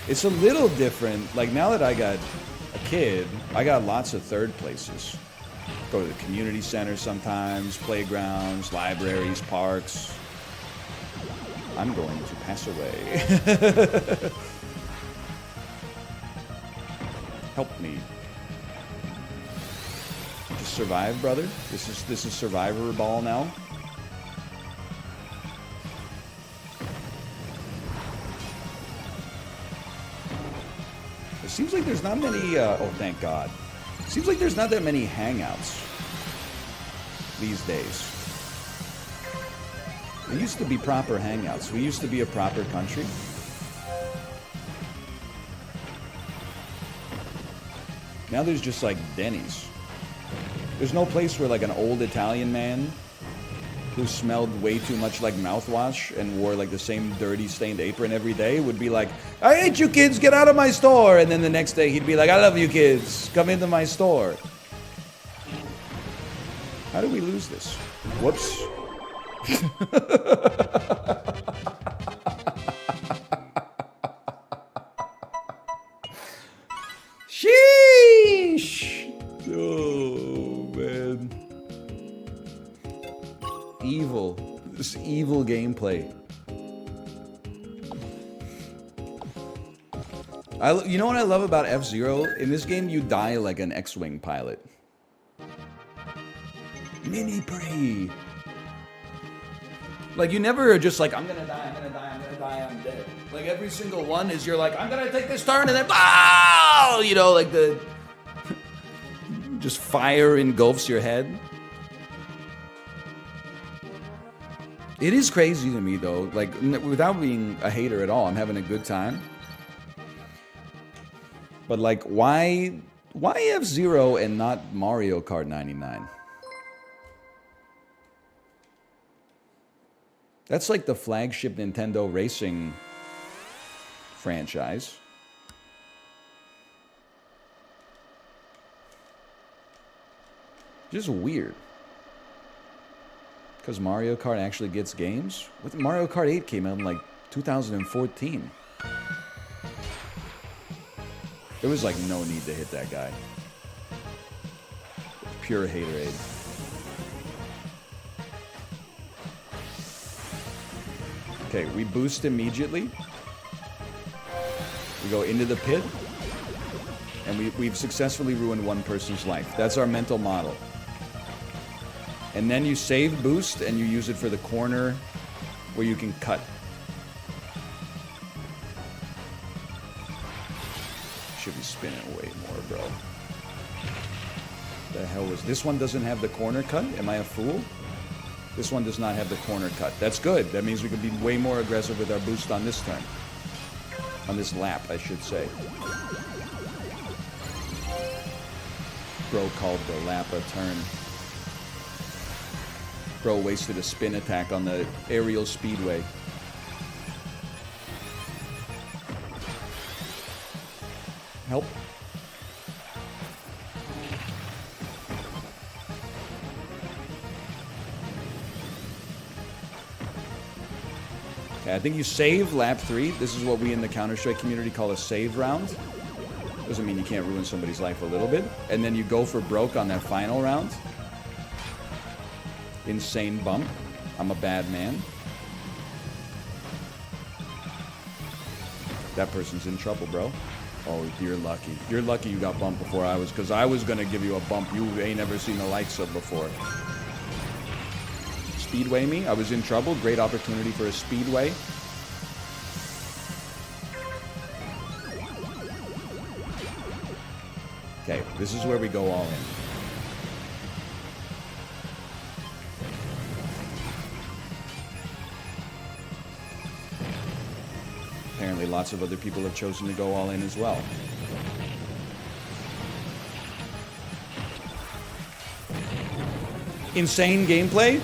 It's a little different. Like, now that I got a kid, I got lots of third places. Go to the community center sometimes, playgrounds, libraries, parks. I'm going to pass away. Help me. Just survive, brother. This is survivor ball now. It seems like there's not many. Oh, thank God. Seems like there's not that many hangouts these days. There used to be proper hangouts. We used to be a proper country. Now there's just like Denny's. There's no place where like an old Italian man who smelled way too much like mouthwash and wore like the same dirty stained apron every day would be like, I hate you kids, get out of my store. And then the next day he'd be like, I love you kids, come into my store. How did we lose this? Whoops. Sheesh. Oh, man. Evil. This evil gameplay. You know what I love about F-Zero? In this game, you die like an X-Wing pilot. Mini pre. Like, you never are just like, I'm gonna die, I'm gonna die, I'm gonna die, I'm dead. Like, every single one is you're like, I'm gonna take this turn, and then, oh! You know, like the... just fire engulfs your head. It is crazy to me, though. Like, without being a hater at all, I'm having a good time. But, like, why F-Zero and not Mario Kart 99? That's like the flagship Nintendo racing franchise. Just weird. Because Mario Kart actually gets games? Mario Kart 8 came out in like 2014. There was like no need to hit that guy. Pure haterade. Okay, we boost immediately. We go into the pit. And we've successfully ruined one person's life. That's our mental model. And then you save boost and you use it for the corner where you can cut. Should be spinning way more, bro. The hell was this one? Doesn't have the corner cut? Am I a fool? This one does not have the corner cut. That's good. That means we can be way more aggressive with our boost on this turn. On this lap, I should say. Bro called the lap a turn. Bro wasted a spin attack on the aerial speedway. Help. Okay, I think you save lap 3. This is what we in the Counter-Strike community call a save round. Doesn't mean you can't ruin somebody's life a little bit. And then you go for broke on that final round. Insane bump. I'm a bad man. That person's in trouble, bro. Oh, you're lucky. You're lucky you got bumped before I was, because I was going to give you a bump you ain't never seen the likes of before. Speedway me? I was in trouble. Great opportunity for a speedway. Okay, this is where we go all in. Apparently lots of other people have chosen to go all in as well. Insane gameplay.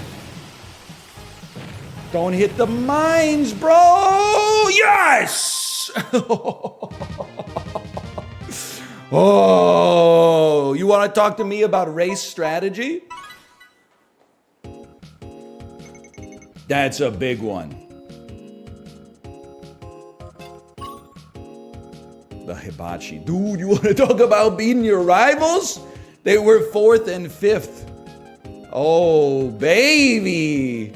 Don't hit the mines, bro! Yes! Oh, you want to talk to me about race strategy? That's a big one. The hibachi. Dude, you want to talk about beating your rivals? They were 4th and 5th. Oh, baby.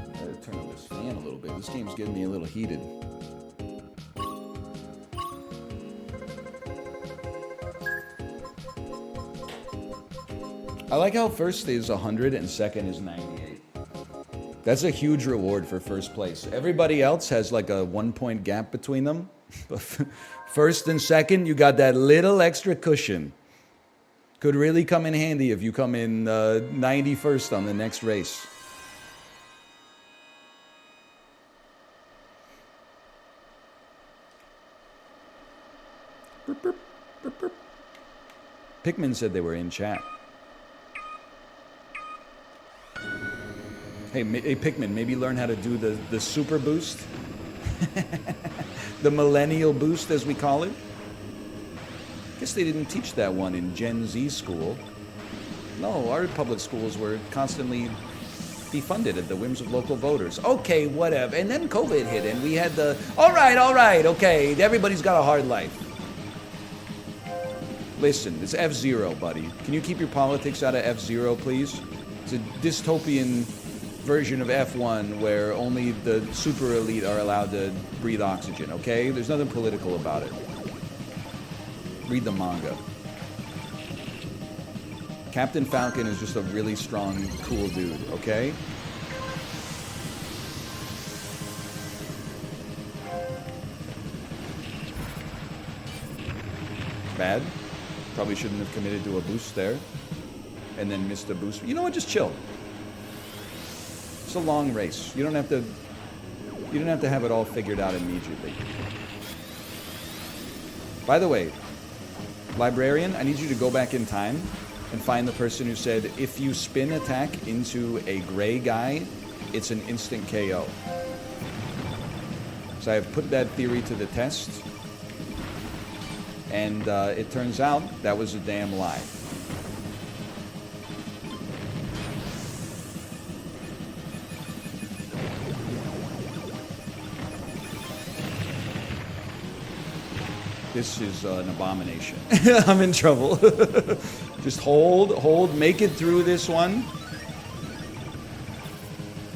I gotta turn on this fan a little bit. This game's getting me a little heated. I like how first is 100 and second is 98. That's a huge reward for first place. Everybody else has like a 1-point gap between them. But first and second, you got that little extra cushion. Could really come in handy if you come in 91st on the next race. Pikmin said they were in chat. Hey, Pikmin, maybe learn how to do the super boost. The millennial boost, as we call it. Guess they didn't teach that one in Gen Z school. No, our public schools were constantly defunded at the whims of local voters. Okay, whatever. And then COVID hit, and we had the, all right, okay, everybody's got a hard life. Listen, it's F-Zero, buddy. Can you keep your politics out of F-Zero, please? It's a dystopian version of F1 where only the super elite are allowed to breathe oxygen, okay? There's nothing political about it. Read the manga. Captain Falcon is just a really strong, cool dude, okay? Bad. Probably shouldn't have committed to a boost there. And then missed a boost. You know what? Just chill. It's a long race. You don't have to have it all figured out immediately. By the way, Librarian, I need you to go back in time and find the person who said, if you spin attack into a gray guy, it's an instant KO. So I have put that theory to the test, and it turns out that was a damn lie. This is an abomination. I'm in trouble. Just hold, make it through this one.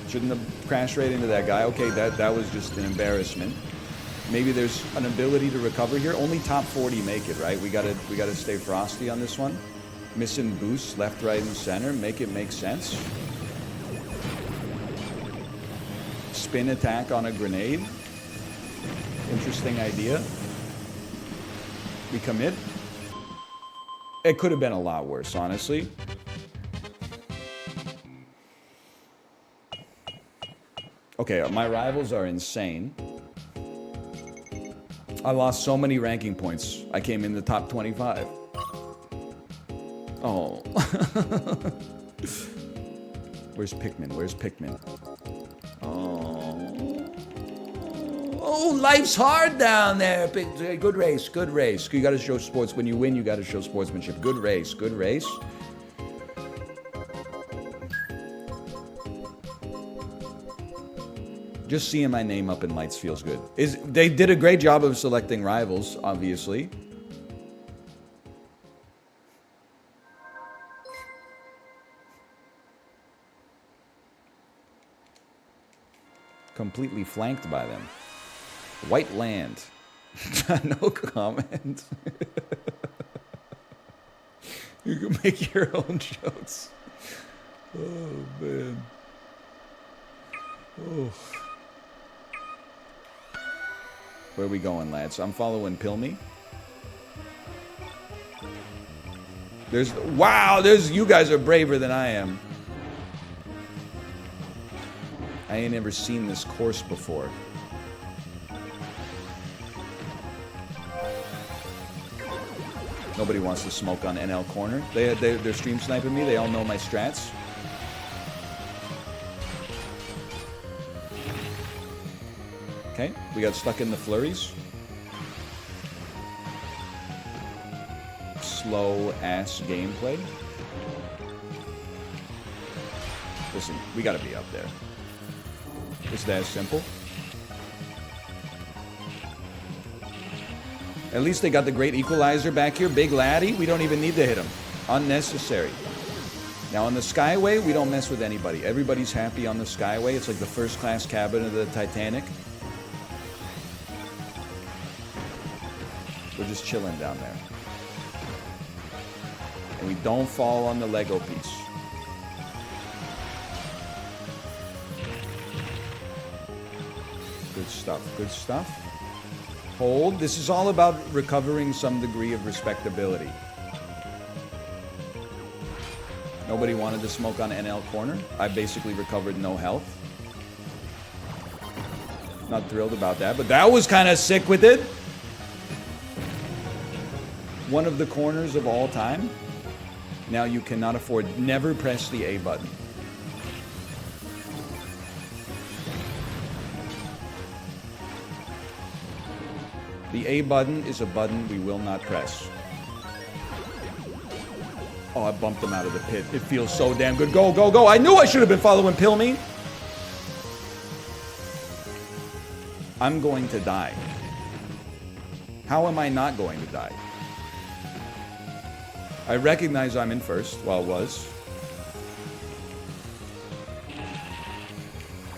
Shouldn't have crashed right into that guy. Okay, that was just an embarrassment. Maybe there's an ability to recover here. Only top 40 make it, right? We gotta stay frosty on this one. Missing boosts left, right, and center. Make it make sense. Spin attack on a grenade. Interesting idea. We commit. It could have been a lot worse, honestly. Okay, my rivals are insane. I lost so many ranking points. I came in the top 25. Oh. Where's Pikmin? Where's Pikmin? Oh, life's hard down there. Good race, good race. You gotta show sports. When you win, you gotta show sportsmanship. Good race, good race. Just seeing my name up in lights feels good. They did a great job of selecting rivals, obviously. completely flanked by them. White land. No comment. You can make your own jokes. Oh, man. Oh. Where are we going, lads? I'm following Pilmy. There's you guys are braver than I am. I ain't ever seen this course before. Nobody wants to smoke on NL corner. They're stream sniping me. They all know my strats. Okay, we got stuck in the flurries. Slow ass gameplay. Listen, we gotta be up there. It's that simple. At least they got the great equalizer back here. Big laddie, we don't even need to hit him. Unnecessary. Now on the Skyway, we don't mess with anybody. Everybody's happy on the Skyway. It's like the first class cabin of the Titanic. We're just chilling down there. And we don't fall on the Lego piece. Good stuff, good stuff. Hold. This is all about recovering some degree of respectability. Nobody wanted to smoke on NL corner. I basically recovered no health. Not thrilled about that, but that was kind of sick with it. One of the corners of all time. Now you cannot afford. Never press the A button. The A button is a button we will not press. Oh, I bumped him out of the pit. It feels so damn good. Go, go, go. I knew I should have been following Pilmy. I'm going to die. How am I not going to die? I recognize I'm in first. Well, was.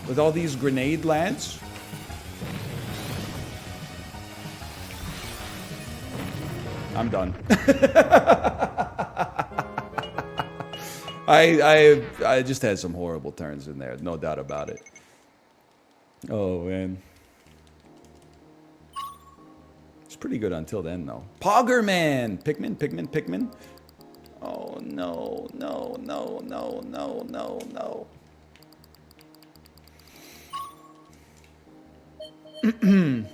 With all these grenade lads. I'm done. I just had some horrible turns in there, no doubt about it. Oh man. It's pretty good until then though. Poggerman! Pikmin. Oh no, no, no, no, no, no, no.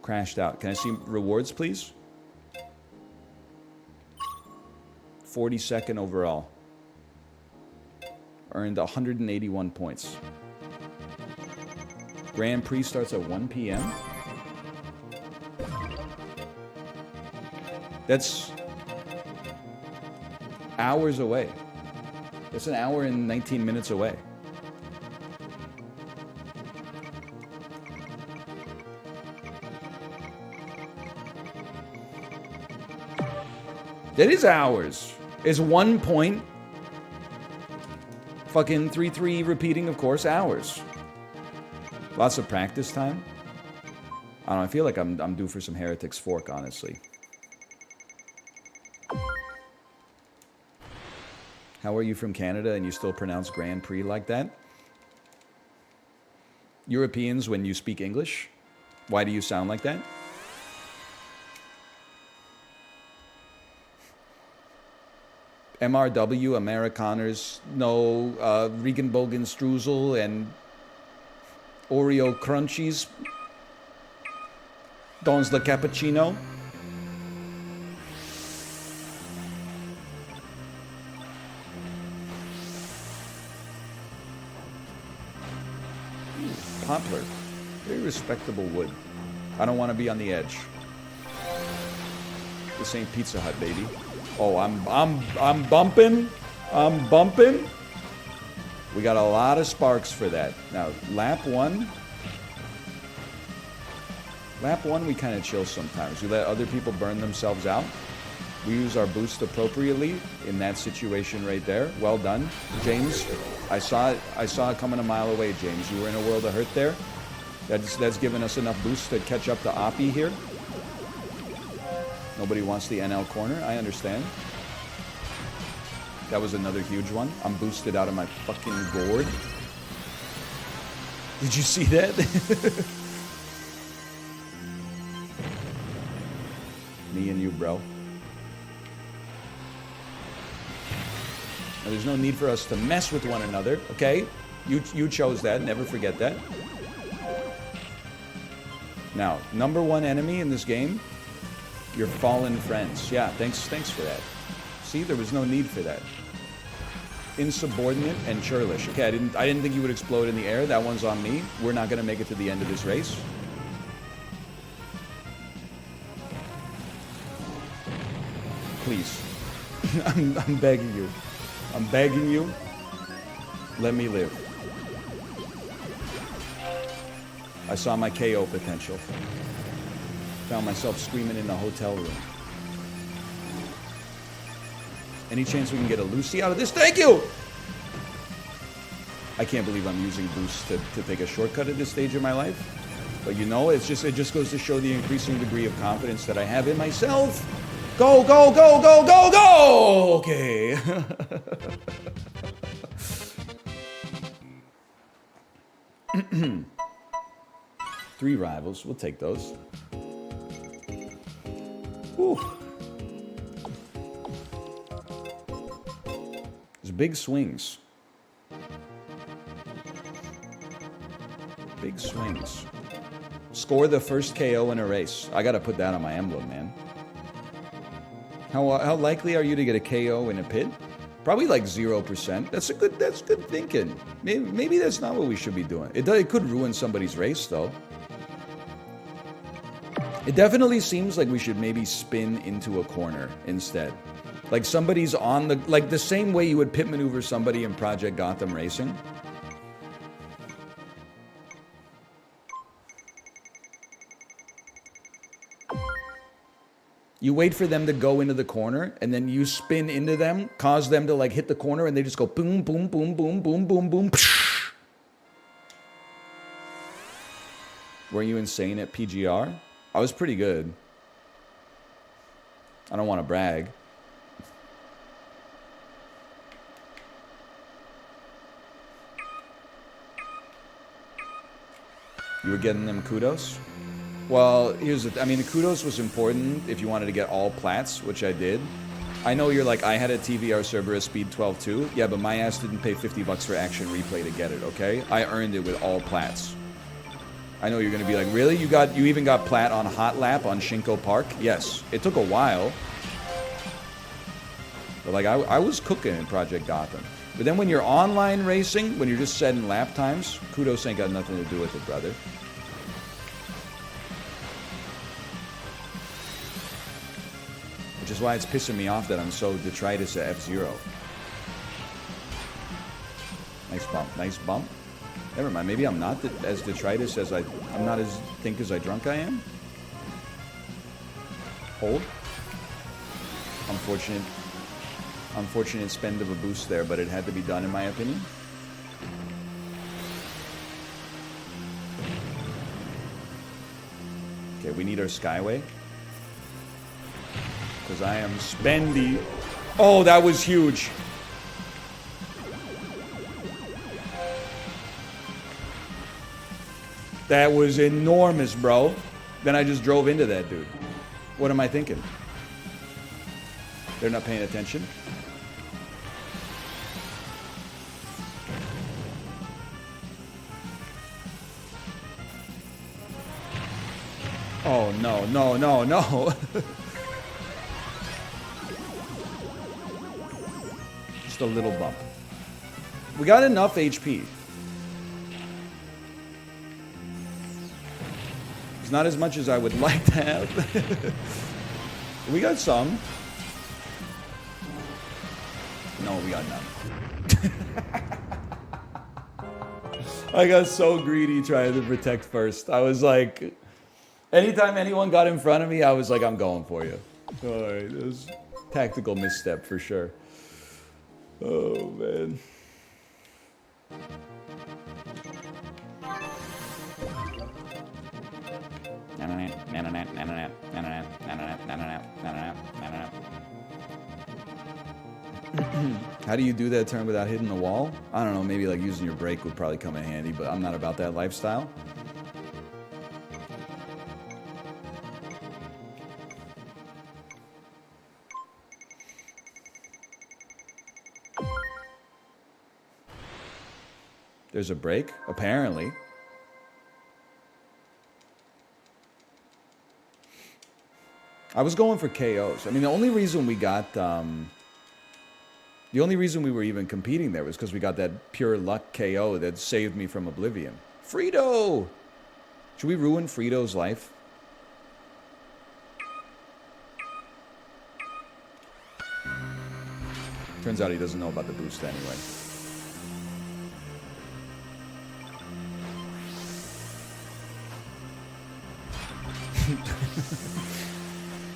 Crashed out. Can I see rewards, please? 42nd overall. Earned 181 points. Grand Prix starts at 1 p.m. That's hours away. That's an hour and 19 minutes away. That is hours. Is 1 point. Fucking 3-3 repeating, of course, hours. Lots of practice time. I don't know, I feel like I'm due for some Heretic's Fork, honestly. How are you from Canada and you still pronounce Grand Prix like that? Europeans, when you speak English, why do you sound like that? MRW, Amerikaners, no Regenbogen Streusel and Oreo Crunchies. Dons the Cappuccino. Poplar. Very respectable wood. I don't want to be on the edge. This ain't Pizza Hut, baby. Oh, I'm bumping. I'm bumping. We got a lot of sparks for that. Now, lap one. Lap one, we kind of chill sometimes. We let other people burn themselves out. We use our boost appropriately in that situation right there. Well done, James. I saw it coming a mile away, James. You were in a world of hurt there. That's given us enough boost to catch up to Oppie here. Nobody wants the NL corner. I understand. That was another huge one. I'm boosted out of my fucking gourd. Did you see that? Me and you, bro. Now, there's no need for us to mess with one another, okay? You chose that. Never forget that. Now, number one enemy in this game, your fallen friends. Yeah, thanks for that. See, there was no need for that. Insubordinate and churlish. Okay, I didn't think you would explode in the air. That one's on me. We're not gonna make it to the end of this race. Please. I'm begging you. I'm begging you. Let me live. I saw my KO potential. Found myself screaming in the hotel room. Any chance we can get a Lucy out of this? Thank you! I can't believe I'm using boost to take a shortcut at this stage of my life. But you know, it just goes to show the increasing degree of confidence that I have in myself. Go, go, go, go, go, go! Okay. 3 rivals. We'll take those. Whew. There's big swings. Big swings. Score the first KO in a race. I gotta put that on my emblem, man. How likely are you to get a KO in a pit? Probably like 0%. That's good thinking. Maybe that's not what we should be doing. It could ruin somebody's race, though. It definitely seems like we should maybe spin into a corner instead. Like somebody's on the... Like the same way you would pit maneuver somebody in Project Gotham Racing. You wait for them to go into the corner, and then you spin into them, cause them to like hit the corner, and they just go boom, boom, boom, boom, boom, boom, boom. Were you insane at PGR? I was pretty good. I don't want to brag. You were getting them kudos? Well, here's the... I mean, the kudos was important if you wanted to get all plats, which I did. I know you're like, I had a TVR Cerberus speed 12 too. Yeah, but my ass didn't pay $50 for action replay to get it, okay? I earned it with all plats. I know you're going to be like, really? You even got plat on Hot Lap on Shinko Park? Yes. It took a while. But like, I was cooking in Project Gotham. But then when you're online racing, when you're just setting lap times, kudos ain't got nothing to do with it, brother. Which is why it's pissing me off that I'm so detritus at F-Zero. Nice bump, nice bump. Never mind, maybe I'm not as detritus as I'm not as think as I drunk I am. Hold. Unfortunate spend of a boost there, but it had to be done in my opinion. Okay, we need our Skyway. Because I am spendy. Oh, that was huge. That was enormous, bro. Then I just drove into that dude. What am I thinking? They're not paying attention. Oh, no, no, no, no. Just a little bump. We got enough HP. It's not as much as I would like to have. We got some. No, we got none. I got so greedy trying to protect first. I was like, anytime anyone got in front of me, I was like, I'm going for you. All right, Tactical misstep for sure. Oh, man. How do you do that turn without hitting the wall? I don't know, maybe like using your brake would probably come in handy, but I'm not about that lifestyle. There's a break, apparently. I was going for KOs. I mean, the only reason we got, the only reason we were even competing there was because we got that pure luck KO that saved me from oblivion. Frito! Should we ruin Frito's life? Turns out he doesn't know about the boost anyway.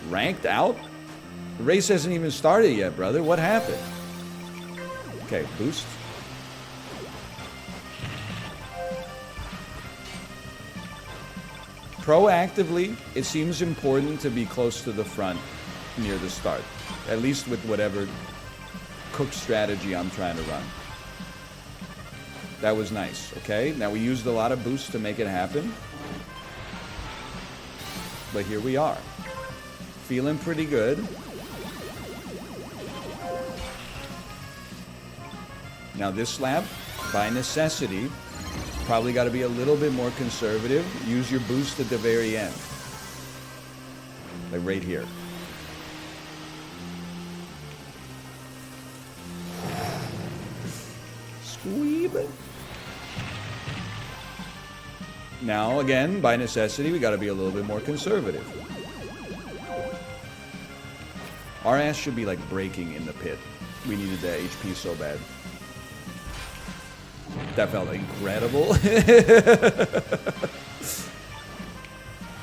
Ranked out? The race hasn't even started yet, brother. What happened? Okay, boost. Proactively, it seems important to be close to the front near the start. At least with whatever cooked strategy I'm trying to run. That was nice, okay? Now we used a lot of boost to make it happen. But here we are. Feeling pretty good. Now this lap, by necessity, probably got to be a little bit more conservative. Use your boost at the very end. Like right here. Squeeb. Now, again, by necessity, we got to be a little bit more conservative. Our ass should be like breaking in the pit. We needed that HP so bad. That felt incredible.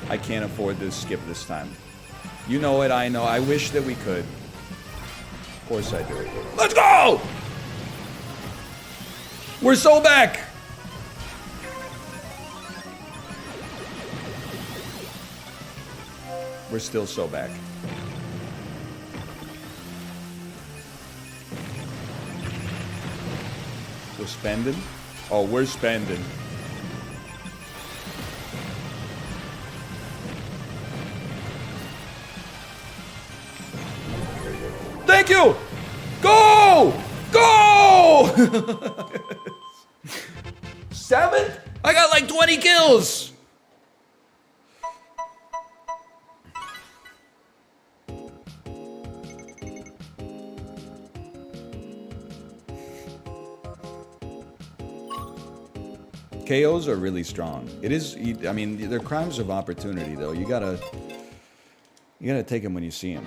I can't afford to skip this time. You know it, I know. I wish that we could. Of course I do. Let's go! We're so back! We're still so back. We're spending? Oh, we're spending. Thank you! Go! Go! 7? I got like 20 kills! KOs are really strong. It is, I mean, they're crimes of opportunity, though. You gotta take them when you see them.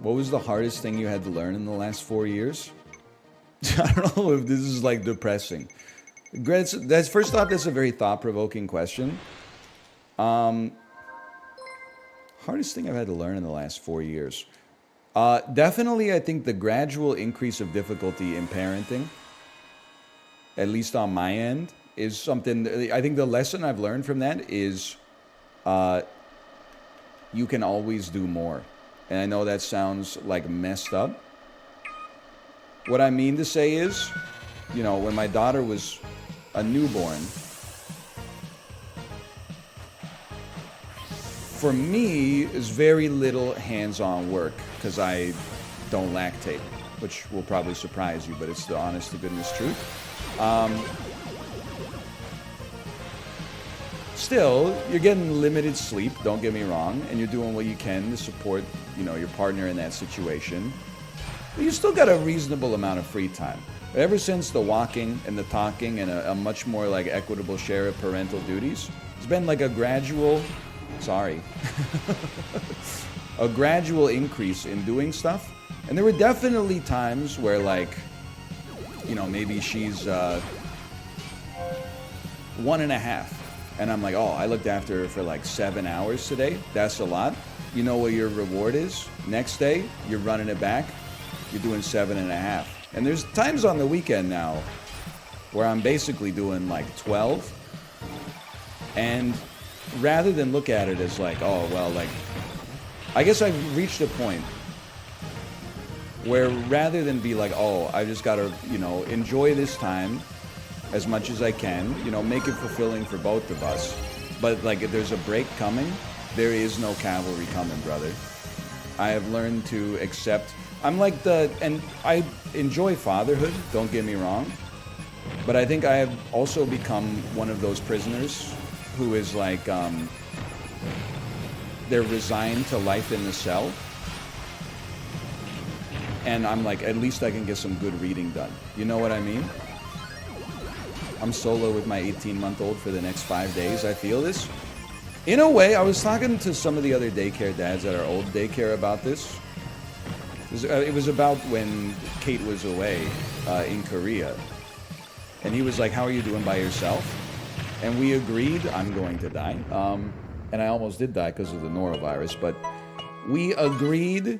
What was the hardest thing you had to learn in the last 4 years? I don't know if this is like depressing. That's first off, that's a very thought-provoking question. Hardest thing I've had to learn in the last 4 years. Definitely, I think the gradual increase of difficulty in parenting, at least on my end, is something. I think the lesson I've learned from that is you can always do more. And I know that sounds like messed up. What I mean to say is, you know, when my daughter was a newborn, for me, is very little hands-on work because I don't lactate, which will probably surprise you, but it's the honest to goodness truth. Still, you're getting limited sleep, don't get me wrong, and you're doing what you can to support, you know, your partner in that situation. But you still got a reasonable amount of free time. But ever since the walking and the talking and a much more like equitable share of parental duties, it's been like a gradual, a gradual increase in doing stuff. And there were definitely times where, like, you know, maybe she's 1.5. And I'm like, oh, I looked after her for like 7 hours today. That's a lot. You know what your reward is? Next day, you're running it back. You're doing 7.5. And there's times on the weekend now where I'm basically doing like 12. And rather than look at it as like, oh, well, like, I guess I've reached a point where rather than be like, oh, I just gotta, you know, enjoy this time as much as I can, you know, make it fulfilling for both of us. But like, if there's a break coming, there is no cavalry coming, brother. I have learned to accept. I'm like and I enjoy fatherhood, don't get me wrong. But I think I have also become one of those prisoners who is like, they're resigned to life in the cell. And I'm like, at least I can get some good reading done. You know what I mean? I'm solo with my 18-month-old for the next 5 days. I feel this. In a way, I was talking to some of the other daycare dads at our old daycare about this. It was about when Kate was away in Korea. And he was like, how are you doing by yourself? And we agreed, I'm going to die. And I almost did die because of the norovirus. But we agreed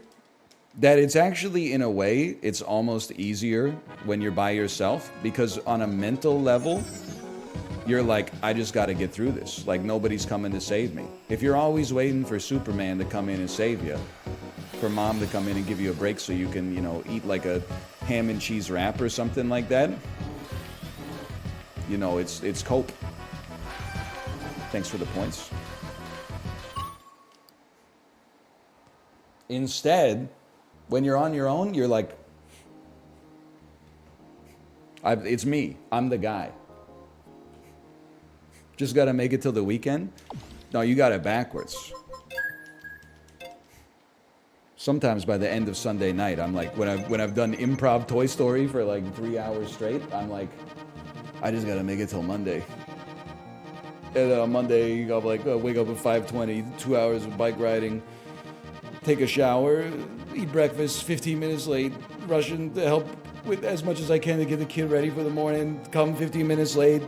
that it's actually, in a way, it's almost easier when you're by yourself, because on a mental level, you're like, I just got to get through this. Like, nobody's coming to save me. If you're always waiting for Superman to come in and save you, for mom to come in and give you a break so you can, you know, eat like a ham and cheese wrap or something like that, you know, it's cope. Thanks for the points. Instead, when you're on your own, you're like, it's me. I'm the guy. Just got to make it till the weekend? No, you got it backwards. Sometimes by the end of Sunday night, I'm like, when I've done improv Toy Story for like 3 hours straight, I'm like, I just got to make it till Monday. And then on Monday, I'll like, wake up at 5:20, 2 hours of bike riding, take a shower, eat breakfast, 15 minutes late, rushing to help with as much as I can to get the kid ready for the morning, come 15 minutes late.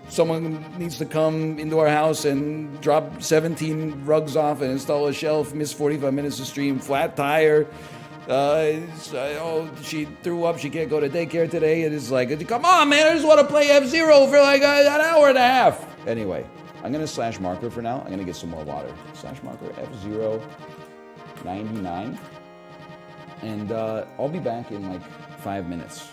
Someone needs to come into our house and drop 17 rugs off and install a shelf, miss 45 minutes of stream, flat tire. She threw up, she can't go to daycare today. And it's like, come on, man, I just want to play F-Zero for like an hour and a half. Anyway, I'm going to slash marker for now. I'm going to get some more water. Slash marker F-Zero 99. And I'll be back in like 5 minutes.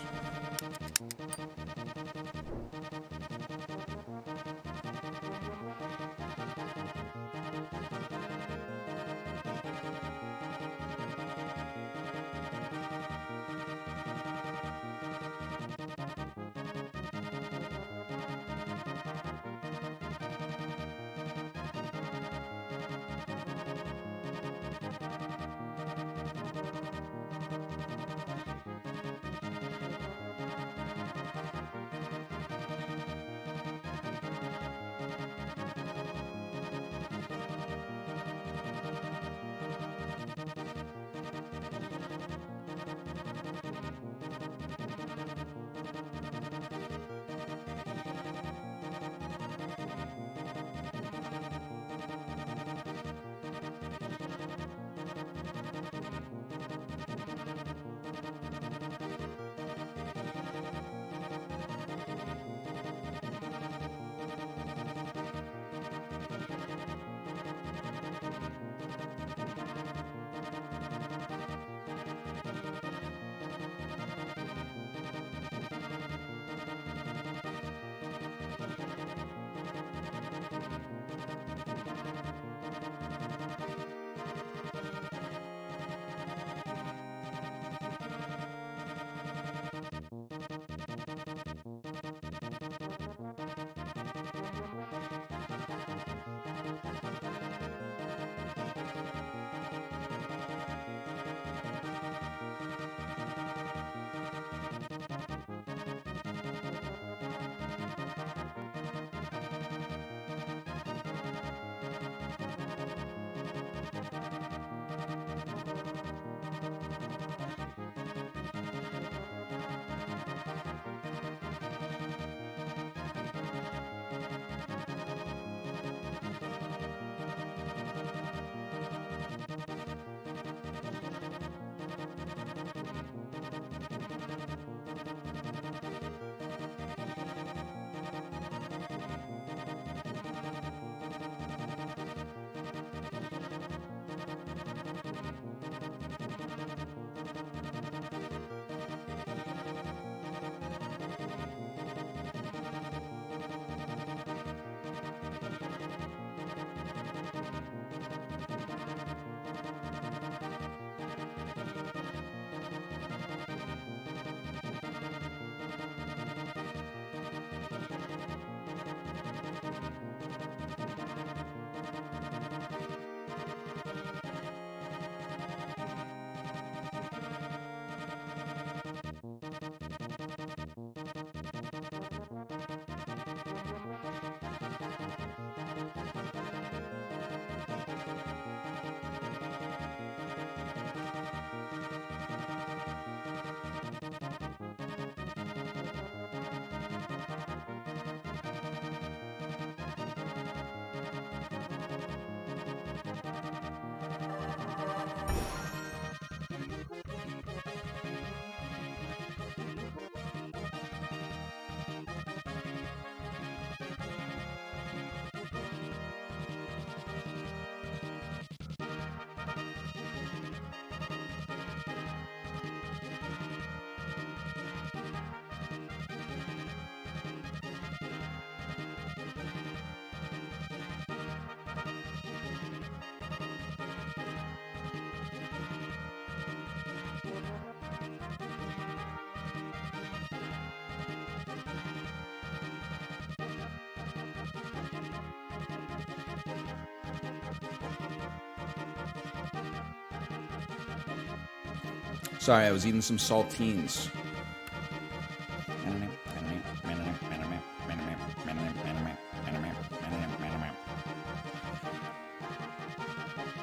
Sorry, I was eating some saltines.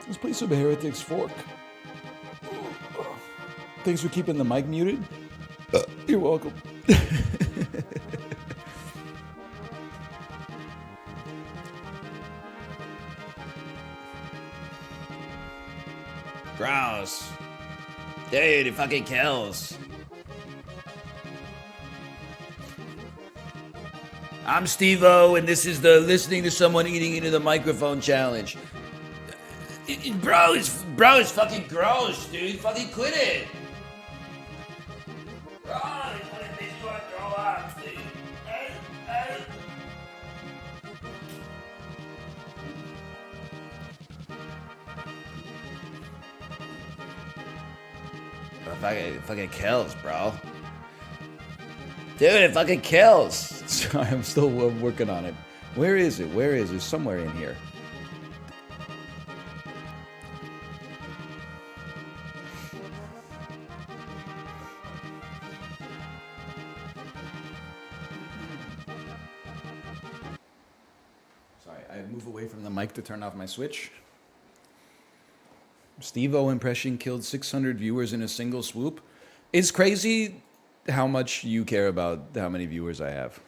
Let's play some Heretic's Fork. Thanks for keeping the mic muted. You're welcome. Gross. Dude, it fucking kills. I'm Steve-O, and this is the listening to someone eating into the microphone challenge. Bro, it's fucking gross, dude. Fucking quit it. Bro, it fucking makes you want to throw up, dude. It fucking kills, bro. Dude, it fucking kills. Sorry, I'm still working on it. Where is it? Where is it? Somewhere in here. Sorry, I move away from the mic to turn off my switch. Steve-O impression killed 600 viewers in a single swoop. It's crazy how much you care about how many viewers I have.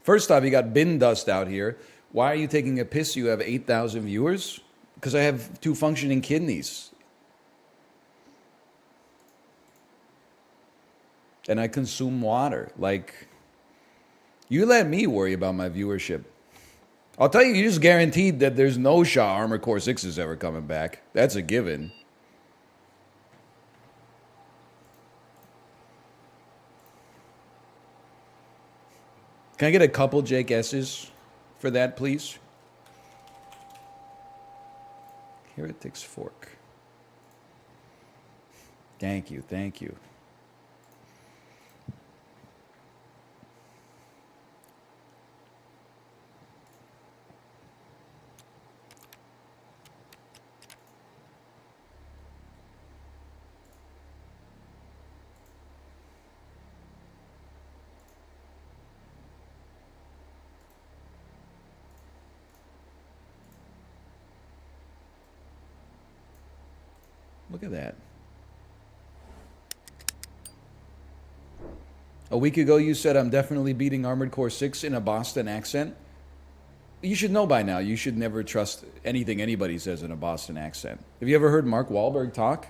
First off, you got bin dust out here. Why are you taking a piss? You have 8,000 viewers? Because I have 2 functioning kidneys. And I consume water. Like, you let me worry about my viewership. I'll tell you, you just guaranteed that there's no shot Armored Core 6 is ever coming back. That's a given. Can I get a couple Jake S's for that, please? Heretic's Fork. Thank you, thank you. Look at that. A week ago, you said I'm definitely beating Armored Core 6 in a Boston accent. You should know by now, you should never trust anything anybody says in a Boston accent. Have you ever heard Mark Wahlberg talk?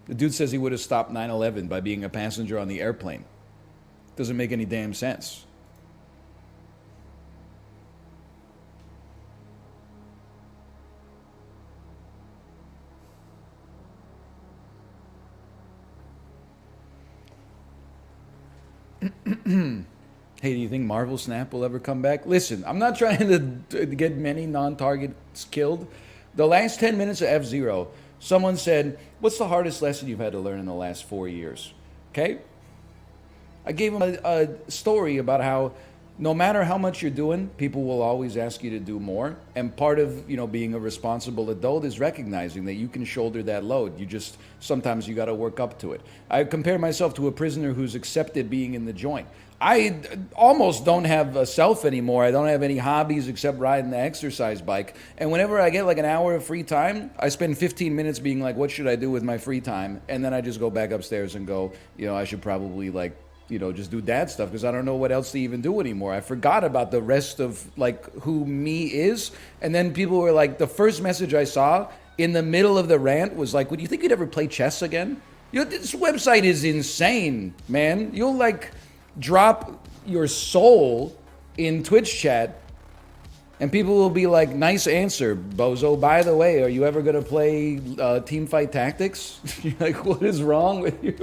The dude says he would have stopped 9/11 by being a passenger on the airplane. Doesn't make any damn sense. Hey, do you think Marvel Snap will ever come back? Listen, I'm not trying to get many non-targets killed. The last 10 minutes of F-Zero, someone said, what's the hardest lesson you've had to learn in the last 4 years? Okay? I gave him a story about how no matter how much you're doing, people will always ask you to do more. And part of, being a responsible adult is recognizing that you can shoulder that load. Sometimes you got to work up to it. I compare myself to a prisoner who's accepted being in the joint. I almost don't have a self anymore. I don't have any hobbies except riding the exercise bike. And whenever I get like an hour of free time, I spend 15 minutes being like, what should I do with my free time? And then I just go back upstairs and go, I should probably just do dad stuff because I don't know what else to even do anymore. I forgot about the rest of who me is. And then people were like, the first message I saw in the middle of the rant was like, would you think you'd ever play chess again? This website is insane, man. You'll drop your soul in Twitch chat and people will be like, nice answer, bozo. By the way, are you ever going to play Teamfight Tactics? You're like, what is wrong with you?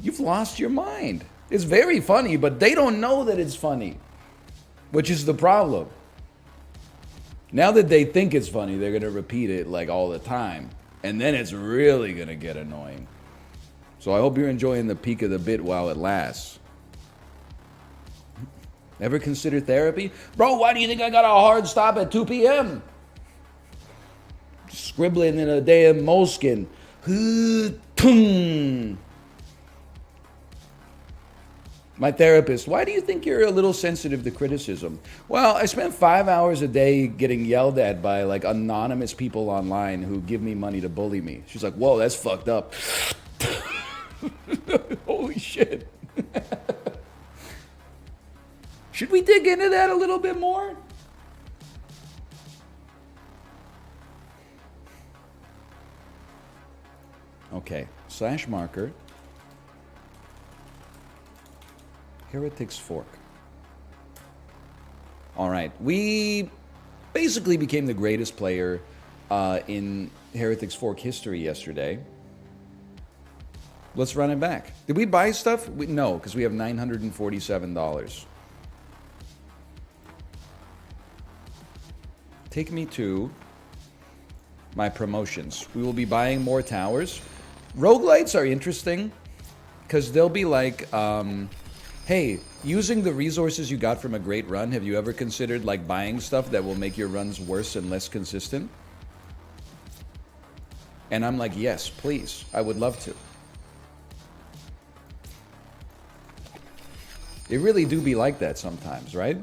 You've lost your mind. It's very funny, but they don't know that it's funny, which is the problem. Now that they think it's funny, they're going to repeat it all the time. And then it's really going to get annoying. So I hope you're enjoying the peak of the bit while it lasts. Ever consider therapy? Bro, why do you think I got a hard stop at 2 p.m.? scribbling in a damn moleskin. My therapist, why do you think you're a little sensitive to criticism? Well, I spend 5 hours a day getting yelled at by like anonymous people online who give me money to bully me. She's like, whoa, that's fucked up. Holy shit. Should we dig into that a little bit more? Okay, slash marker. Heretic's Fork. All right, we basically became the greatest player in Heretic's Fork history yesterday. Let's run it back. Did we buy stuff? No, because we have $947. Take me to my promotions. We will be buying more towers. Roguelites are interesting because they'll be like, hey, using the resources you got from a great run, have you ever considered like buying stuff that will make your runs worse and less consistent? And I'm like, yes, please. I would love to. They really do be like that sometimes, right?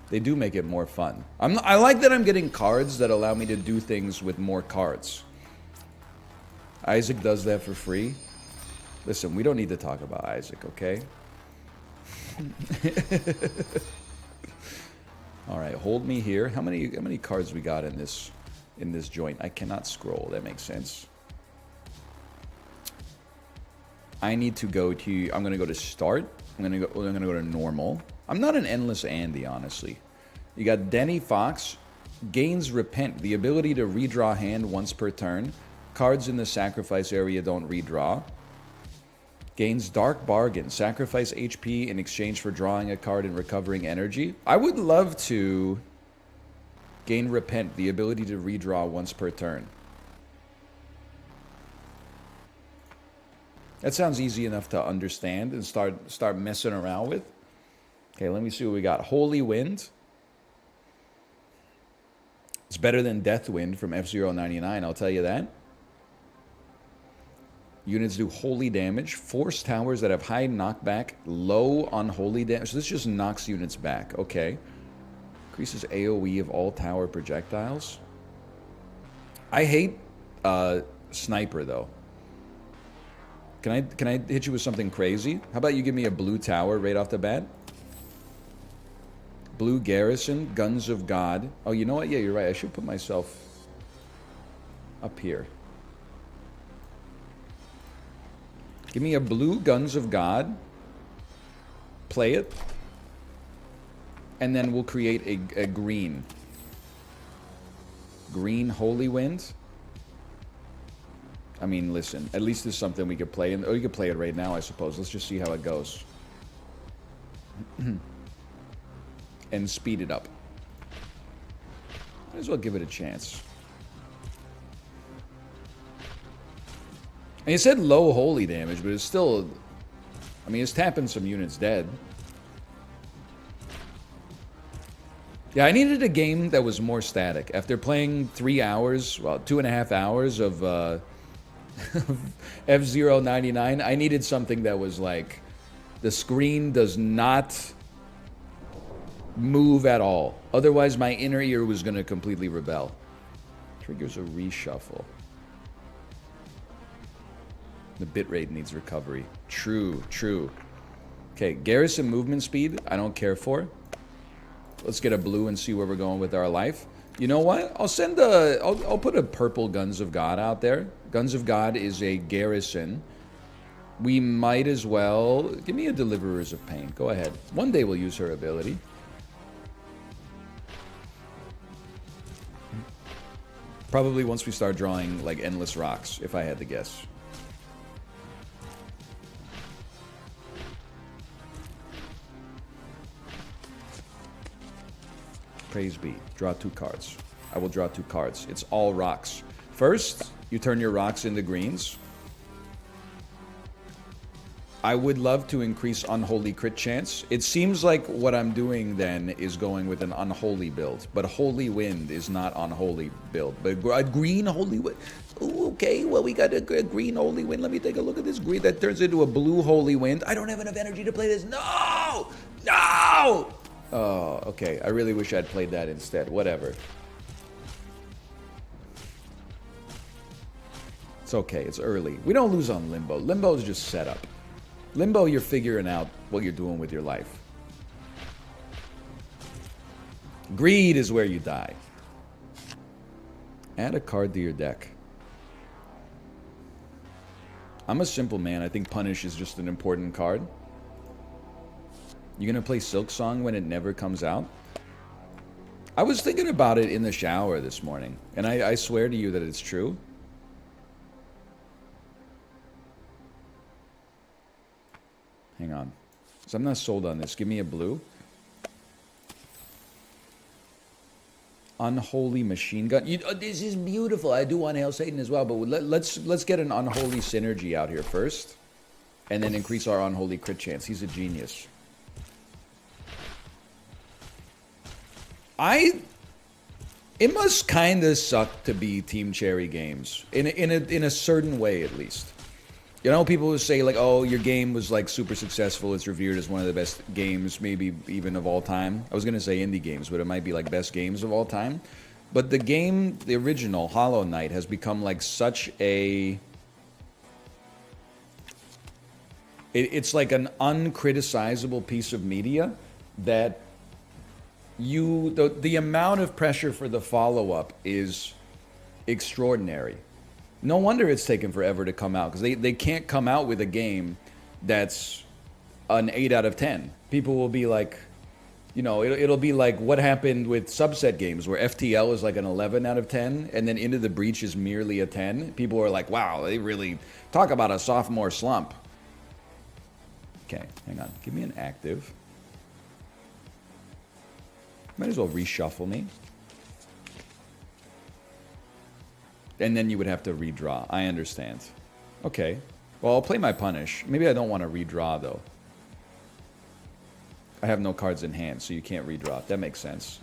They do make it more fun. I like that I'm getting cards that allow me to do things with more cards. Isaac does that for free. Listen, we don't need to talk about Isaac, okay? All right, hold me here. How many cards we got in this joint? I cannot scroll. That makes sense. I need to go to. I'm gonna go to start. I'm gonna go to normal. I'm not an endless Andy, honestly. You got Denny Fox, gains Repent, the ability to redraw hand once per turn. Cards in the sacrifice area don't redraw. Gains Dark Bargain, sacrifice HP in exchange for drawing a card and recovering energy. I would love to gain Repent, the ability to redraw once per turn. That sounds easy enough to understand and start messing around with. Okay, let me see what we got. Holy Wind. It's better than Death Wind from F-099, I'll tell you that. Units do holy damage. Force towers that have high knockback, low unholy damage. So this just knocks units back. Okay. Increases AoE of all tower projectiles. I hate Sniper, though. Can I hit you with something crazy? How about you give me a blue tower right off the bat? Blue Garrison, Guns of God. Oh, you know what? Yeah, you're right. I should put myself up here. Give me a blue Guns of God. Play it. And then we'll create a green. Green Holy Wind. I mean, listen. At least there's something we could play. Oh, you could play it right now, I suppose. Let's just see how it goes. And speed it up. Might as well give it a chance. And he said low holy damage, but it's still... I mean, it's tapping some units dead. Yeah, I needed a game that was more static. After playing 3 hours, well, 2.5 hours of F-099, I needed something that was like... The screen does not move at all. Otherwise, my inner ear was going to completely rebel. Triggers a reshuffle. The bitrate needs recovery. True, true. Okay, Garrison movement speed, I don't care for. Let's get a blue and see where we're going with our life. You know what? I'll put a purple Guns of God out there. Guns of God is a garrison. We might as well... Give me a Deliverers of Pain. Go ahead. One day we'll use her ability. Probably once we start drawing, like, endless rocks, if I had to guess. Praise be. Draw 2 cards. I will draw 2 cards. It's all rocks. First, you turn your rocks into greens. I would love to increase unholy crit chance. It seems like what I'm doing then is going with an unholy build, but holy wind is not unholy build. But a green holy wind. Ooh, okay, well we got a green holy wind. Let me take a look at this green. That turns into a blue holy wind. I don't have enough energy to play this. No! No! Oh, okay. I really wish I'd played that instead. Whatever. It's okay. It's early. We don't lose on Limbo. Limbo is just set up. Limbo, you're figuring out what you're doing with your life. Greed is where you die. Add a card to your deck. I'm a simple man. I think Punish is just an important card. You gonna play Silk Song when it never comes out? I was thinking about it in the shower this morning, and I swear to you that it's true. Hang on. So I'm not sold on this. Give me a blue. Unholy Machine Gun. This is beautiful. I do want Hail Satan as well, but let's get an Unholy Synergy out here first, and then increase our Unholy Crit chance. He's a genius. It must kind of suck to be Team Cherry Games in a certain way, at least. You know, people will say like, "Oh, your game was like super successful. It's revered as one of the best games, maybe even of all time." I was gonna say indie games, but it might be like best games of all time. But the game, the original Hollow Knight, has become like such a. It's like an uncriticizable piece of media that the amount of pressure for the follow-up is extraordinary. No wonder it's taken forever to come out, because they can't come out with a game that's an 8 out of 10. People will be like, you know, it'll be like what happened with subset games where FTL is like an 11 out of 10 and then Into the Breach is merely a 10. People are like, wow, they really talk about a sophomore slump. Okay, hang on. Give me an active. Might as well reshuffle me. And then you would have to redraw. I understand. Okay. Well, I'll play my Punish. Maybe I don't want to redraw, though. I have no cards in hand, so you can't redraw. That makes sense.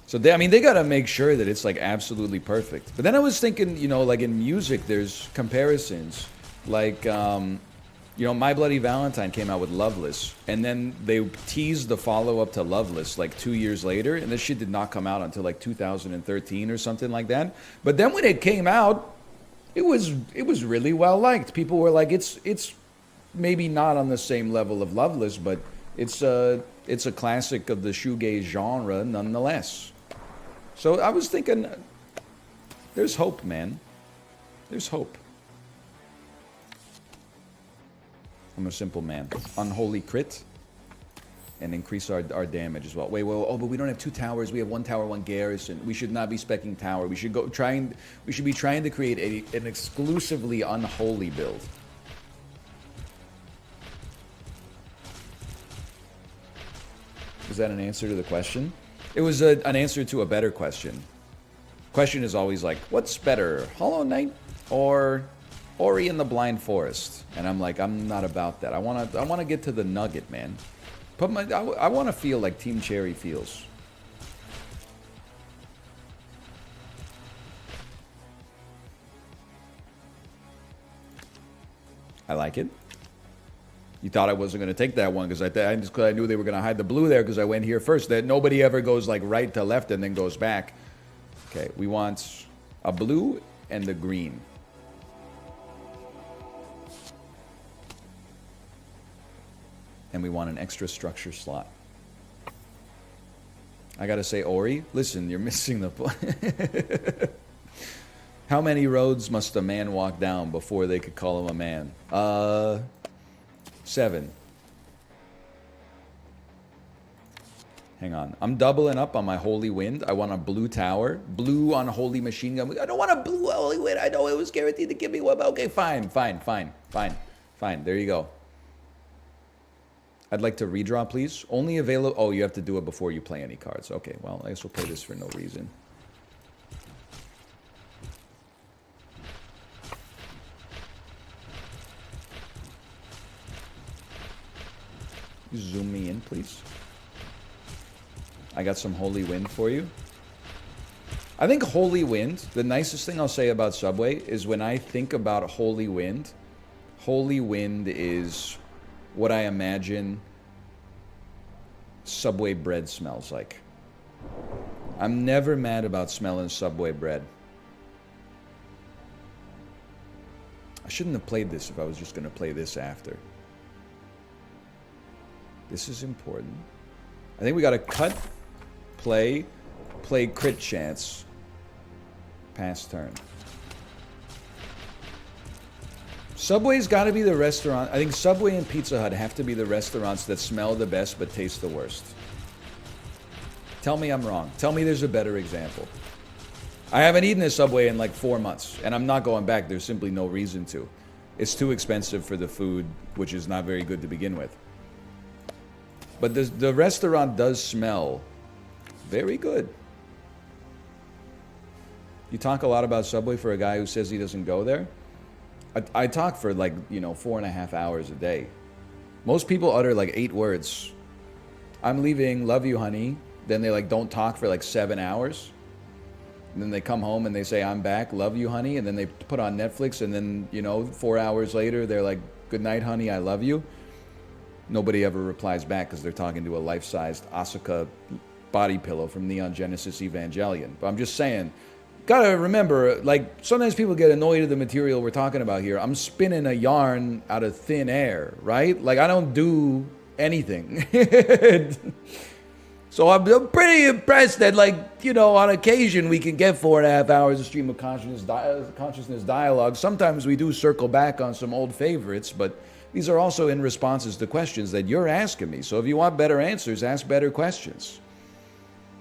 So, I mean, they got to make sure that it's, like, absolutely perfect. But then I was thinking, you know, like, in music, there's comparisons. Like, you know, My Bloody Valentine came out with Loveless, and then they teased the follow-up to Loveless like 2 years later, and this shit did not come out until like 2013 or something like that. But then when it came out, it was really well liked. People were like, it's maybe not on the same level of Loveless, but it's a classic of the shoegaze genre nonetheless. So I was thinking, there's hope, man. There's hope. I'm a simple man. Unholy crit. And increase our damage as well. Wait, oh, but we don't have 2 towers. We have 1 tower, 1 garrison. We should not be specking tower. We should be trying to create an exclusively unholy build. Is that an answer to the question? It was an answer to a better question. Question is always like, what's better, Hollow Knight or Ori and the Blind Forest? And I'm like, I'm not about that. I want to get to the nugget, man. I want to feel like Team Cherry feels. I like it. You thought I wasn't going to take that one because I knew they were going to hide the blue there because I went here first. That nobody ever goes like right to left and then goes back. Okay, we want a blue and the green. And we want an extra structure slot. I gotta say, Ori, listen, you're missing the point. How many roads must a man walk down before they could call him a man? 7. Hang on. I'm doubling up on my Holy Wind. I want a blue tower. Blue on Holy Machine Gun. I don't want a blue Holy Wind. I know it was guaranteed to give me one. Okay, fine. There you go. I'd like to redraw, please. Only available... Oh, you have to do it before you play any cards. Okay, well, I guess we'll play this for no reason. Zoom me in, please. I got some holy wind for you. I think holy wind, the nicest thing I'll say about Subway is when I think about holy wind is what I imagine Subway bread smells like. I'm never mad about smelling Subway bread. I shouldn't have played this if I was just going to play this after. This is important. I think we got to cut, play crit chance, pass turn. Subway's got to be the restaurant. I think Subway and Pizza Hut have to be the restaurants that smell the best but taste the worst. Tell me I'm wrong. Tell me there's a better example. I haven't eaten a Subway in like 4 months, and I'm not going back. There's simply no reason to. It's too expensive for the food, which is not very good to begin with. But the restaurant does smell very good. You talk a lot about Subway for a guy who says he doesn't go there. I talk for like, 4.5 hours a day. Most people utter like 8 words. I'm leaving, love you, honey. Then they like don't talk for like 7 hours. And then they come home and they say, I'm back, love you, honey. And then they put on Netflix and then, 4 hours later, they're like, good night, honey, I love you. Nobody ever replies back because they're talking to a life-sized Asuka body pillow from Neon Genesis Evangelion. But I'm just saying, gotta remember, like, sometimes people get annoyed at the material we're talking about here. I'm spinning a yarn out of thin air, right? Like, I don't do anything. So I'm pretty impressed that, like, on occasion we can get 4.5 hours of stream of consciousness dialogue. Sometimes we do circle back on some old favorites, but these are also in responses to questions that you're asking me. So if you want better answers, ask better questions.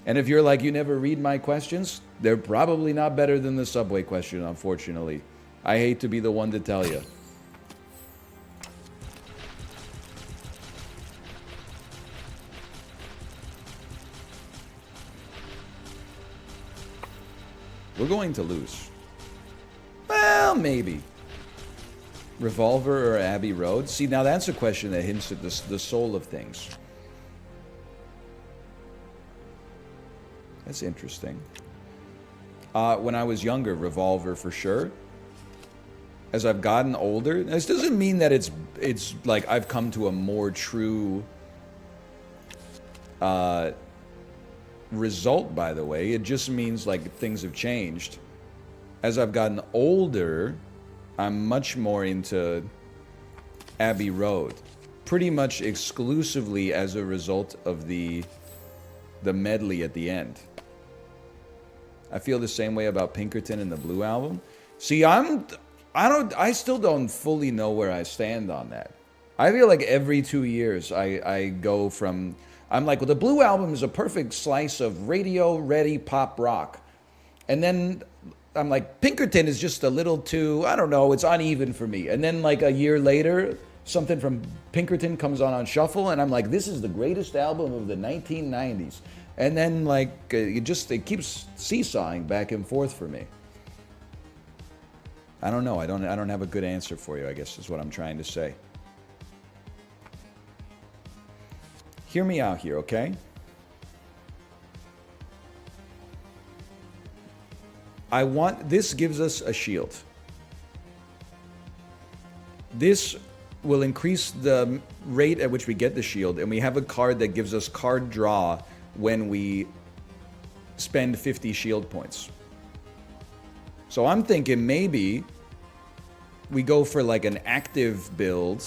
And if you're like, you never read my questions, they're probably not better than the Subway question, unfortunately. I hate to be the one to tell you. We're going to lose. Well, maybe. Revolver or Abbey Road? See, now that's a question that hints at the soul of things. That's interesting. When I was younger, Revolver for sure. As I've gotten older, this doesn't mean that it's like I've come to a more true result, by the way. It just means like things have changed. As I've gotten older, I'm much more into Abbey Road, pretty much exclusively as a result of the medley at the end. I feel the same way about Pinkerton and the Blue Album. See, I still don't fully know where I stand on that. I feel like every 2 years I go from, I'm like, well, the Blue Album is a perfect slice of radio-ready pop rock. And then I'm like, Pinkerton is just a little too, I don't know, it's uneven for me. And then like a year later, something from Pinkerton comes on shuffle, and I'm like, this is the greatest album of the 1990s. And then like, it keeps seesawing back and forth for me. I don't know, I don't have a good answer for you, I guess is what I'm trying to say. Hear me out here, okay? This gives us a shield. This will increase the rate at which we get the shield, and we have a card that gives us card draw when we spend 50 shield points. So I'm thinking maybe we go for like an active build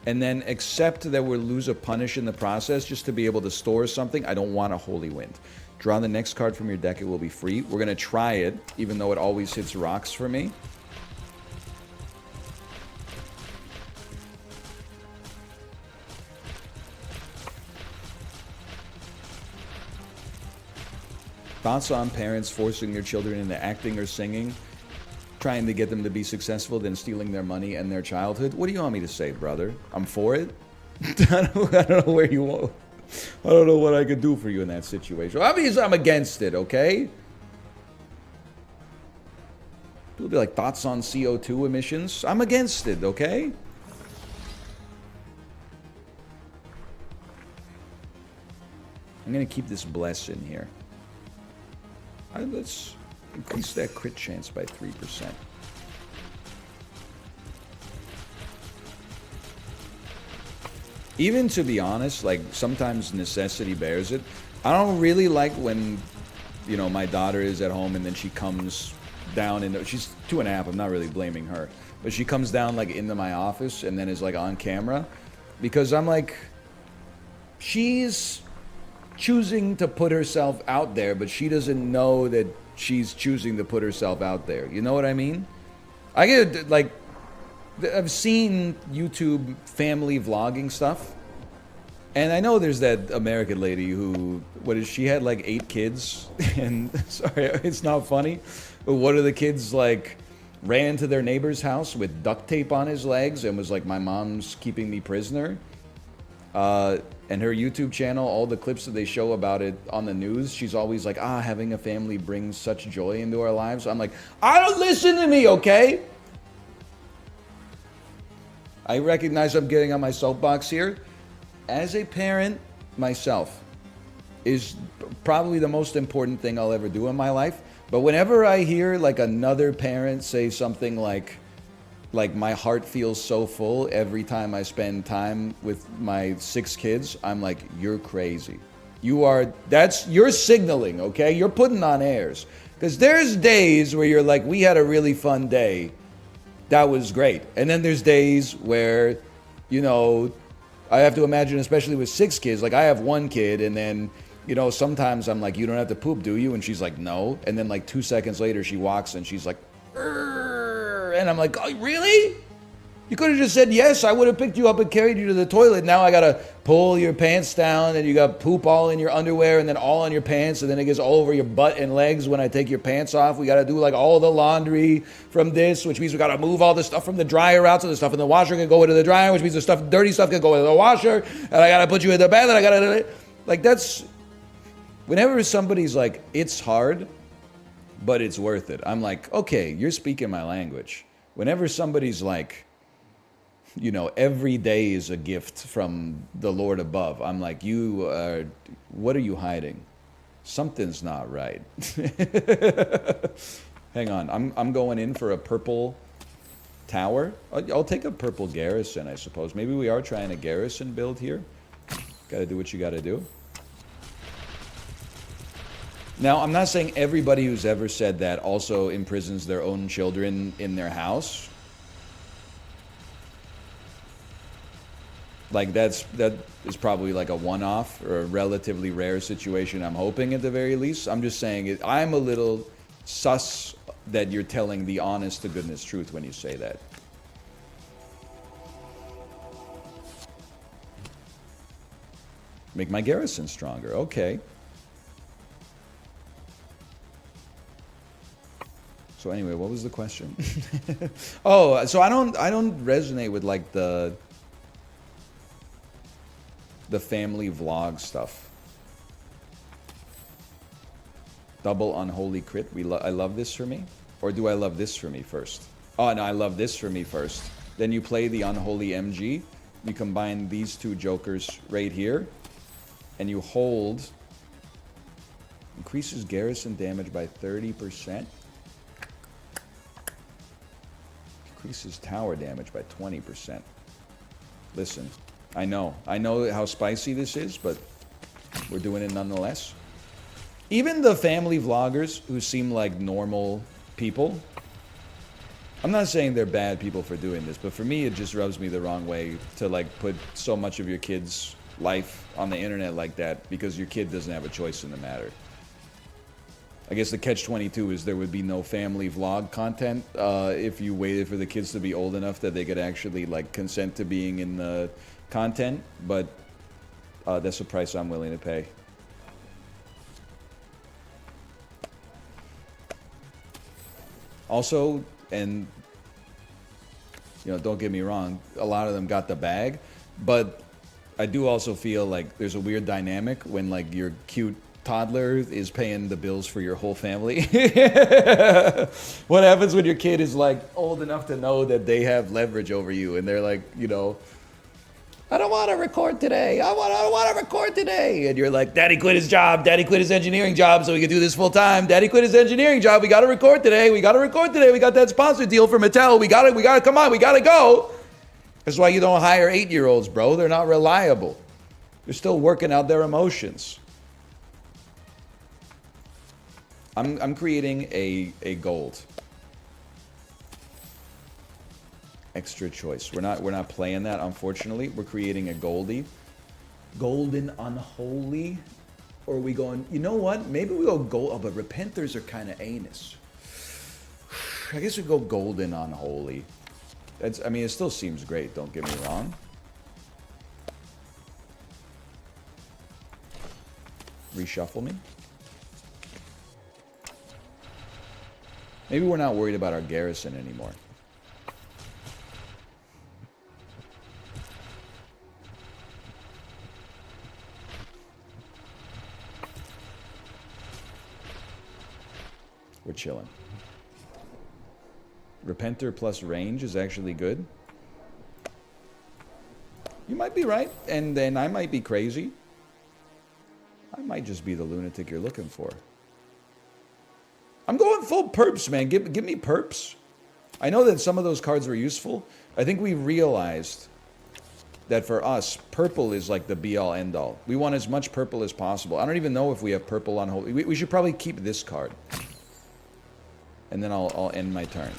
and then accept that we'll lose a punish in the process just to be able to store something. I don't want a Holy Wind. Draw the next card from your deck, it will be free. We're going to try it, even though it always hits rocks for me. Thoughts on parents forcing their children into acting or singing, trying to get them to be successful, then stealing their money and their childhood? What do you want me to say, brother? I'm for it? I don't know where you want. I don't know what I could do for you in that situation. Obviously, I'm against it, okay? People be like, thoughts on CO2 emissions? I'm against it, okay? I'm gonna keep this bless in here. Let's increase that crit chance by 3%. Even to be honest, like sometimes necessity bears it. I don't really like when, you know, my daughter is at home and then she comes down into, she's 2.5, I'm not really blaming her, but she comes down like into my office and then is like on camera, because I'm like, she's choosing to put herself out there, but she doesn't know that she's choosing to put herself out there. You know what I mean? I get like, I've seen YouTube family vlogging stuff, and I know there's that American lady who, she had like 8 kids, and sorry, it's not funny, but one of the kids like ran to their neighbor's house with duct tape on his legs and was like, my mom's keeping me prisoner. And her YouTube channel, all the clips that they show about it on the news, she's always like, having a family brings such joy into our lives. I'm like, I don't listen to me, okay? I recognize I'm getting on my soapbox here. As a parent myself is probably the most important thing I'll ever do in my life. But whenever I hear like another parent say something like my heart feels so full every time I spend time with my 6 kids, I'm like, you're crazy. You're signaling, okay? You're putting on airs. Because there's days where you're like, we had a really fun day. That was great. And then there's days where, you know, I have to imagine, especially with 6 kids, like I have 1 kid, and then, you know, sometimes I'm like, you don't have to poop, do you? And she's like, no. And then like 2 seconds later, she walks and she's like, "Urgh." And I'm like, oh, really? You could have just said yes. I would have picked you up and carried you to the toilet. Now I got to pull your pants down, and you got poop all in your underwear and then all on your pants, and then it gets all over your butt and legs when I take your pants off. We got to do like all the laundry from this, which means we got to move all the stuff from the dryer out, so the stuff in the washer can go into the dryer, which means the stuff, dirty stuff can go into the washer, and I got to put you in the bed, and I got to, like, that's, whenever somebody's like, it's hard, but it's worth it, I'm like, okay, you're speaking my language. Whenever somebody's like, you know, every day is a gift from the Lord above, I'm like, what are you hiding? Something's not right. Hang on, I'm going in for a purple tower. I'll take a purple garrison, I suppose. Maybe we are trying a garrison build here. Gotta do what you gotta do. Now, I'm not saying everybody who's ever said that also imprisons their own children in their house. Like that is probably like a one-off or a relatively rare situation, I'm hoping at the very least. I'm just saying I'm a little sus that you're telling the honest to goodness truth when you say that. Make my garrison stronger. Okay. So anyway, what was the question? Oh, so I don't resonate with like the family vlog stuff. Double unholy crit. I love this for me? Or do I love this for me first? Oh, no, I love this for me first. Then you play the unholy MG. You combine these 2 jokers right here. And you hold. Increases garrison damage by 30%. Increases tower damage by 20%. Listen. I know how spicy this is, but we're doing it nonetheless. Even the family vloggers who seem like normal people, I'm not saying they're bad people for doing this, but for me it just rubs me the wrong way to like put so much of your kid's life on the internet like that because your kid doesn't have a choice in the matter. I guess the catch-22 is there would be no family vlog content if you waited for the kids to be old enough that they could actually like consent to being in the content, but that's the price I'm willing to pay. Also, and you know, don't get me wrong, a lot of them got the bag, but I do also feel like there's a weird dynamic when like your cute toddler is paying the bills for your whole family. What happens when your kid is like old enough to know that they have leverage over you and they're like, you know, I don't want to record today. I don't want to record today. And you're like, Daddy quit his job. Daddy quit his engineering job so we can do this full time. Daddy quit his engineering job. We got to record today. We got to record today. We got that sponsor deal for Mattel. We got to, come on. We got to go. That's why you don't hire 8-year-olds, bro. They're not reliable. They're still working out their emotions. I'm creating a gold. Extra choice. We're not playing that, unfortunately. We're creating a goldie. Golden unholy. Or are we going, you know what? Maybe we go gold. Oh, but repenters are kind of anus. I guess we go golden unholy. I mean, it still seems great, don't get me wrong. Reshuffle me. Maybe we're not worried about our garrison anymore. We're chilling. Repenter plus range is actually good. You might be right, and then I might be crazy. I might just be the lunatic you're looking for. I'm going full perps, man. Give me perps. I know that some of those cards were useful. I think we realized that for us, purple is like the be-all, end-all. We want as much purple as possible. I don't even know if we have purple on hold. We should probably keep this card. And then I'll end my turn.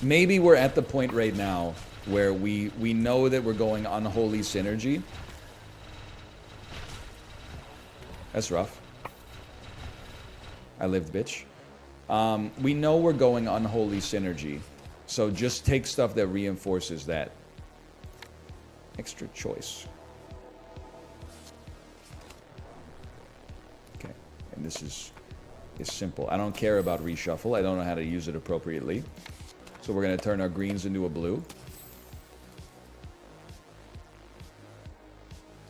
Maybe we're at the point right now where we know that we're going unholy synergy. That's rough. I lived, bitch. We know we're going unholy synergy. So just take stuff that reinforces that. Extra choice. Okay. And this is simple. I don't care about reshuffle. I don't know how to use it appropriately. So we're going to turn our greens into a blue.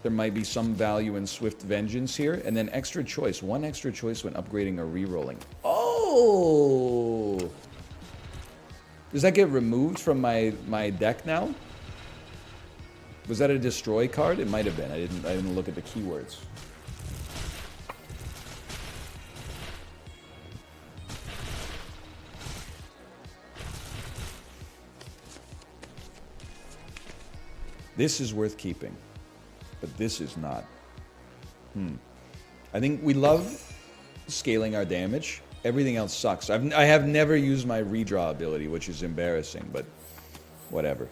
There might be some value in Swift Vengeance here. And then extra choice. One extra choice when upgrading or re-rolling. Oh! Does that get removed from my deck now? Was that a destroy card? It might have been. I didn't look at the keywords. This is worth keeping, but this is not. I think we love scaling our damage. Everything else sucks. I have never used my redraw ability, which is embarrassing, but whatever.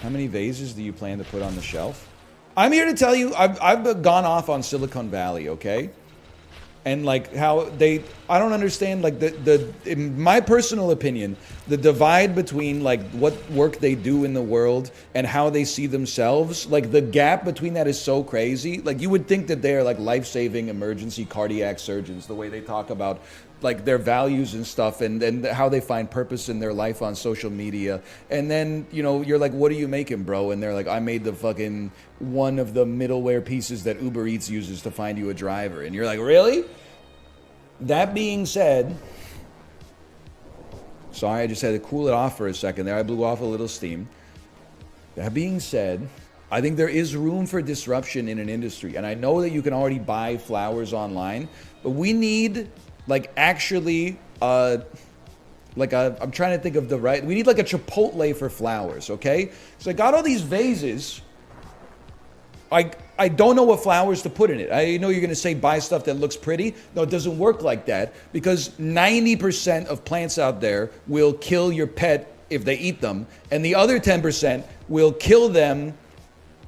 How many vases do you plan to put on the shelf? I'm here to tell you, I've gone off on Silicon Valley, okay? And like how I don't understand, like in my personal opinion, the divide between like what work they do in the world and how they see themselves, like the gap between that is so crazy. Like you would think that they're like life-saving emergency cardiac surgeons, the way they talk about like their values and stuff and how they find purpose in their life on social media. And then, you know, you're like, what are you making, bro? And they're like, I made the fucking one of the middleware pieces that Uber Eats uses to find you a driver. And you're like, really? That being said, sorry, I just had to cool it off for a second there. I blew off a little steam. That being said, I think there is room for disruption in an industry. And I know that you can already buy flowers online, but we need like actually I'm trying to think of the right, we need like a Chipotle for flowers, okay? So I got all these vases. I don't know what flowers to put in it. I know you're going to say buy stuff that looks pretty. No, it doesn't work like that because 90% of plants out there will kill your pet if they eat them, and the other 10% will kill them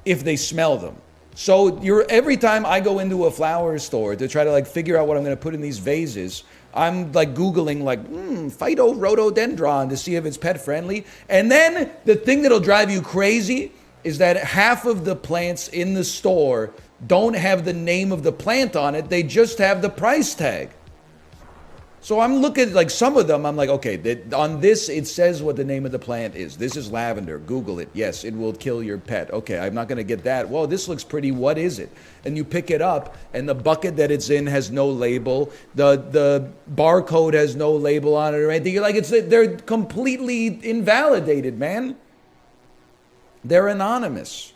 if they smell them. So every time I go into a flower store to try to like figure out what I'm going to put in these vases, I'm like Googling like phytorhododendron to see if it's pet friendly. And then the thing that'll drive you crazy is that half of the plants in the store don't have the name of the plant on it. They just have the price tag. So I'm looking at like some of them, I'm like, okay, on this, it says what the name of the plant is. This is lavender. Google it. Yes, it will kill your pet. Okay, I'm not going to get that. Well, this looks pretty. What is it? And you pick it up, and the bucket that it's in has no label. The barcode has no label on it or anything. You're like, they're completely invalidated, man. They're anonymous.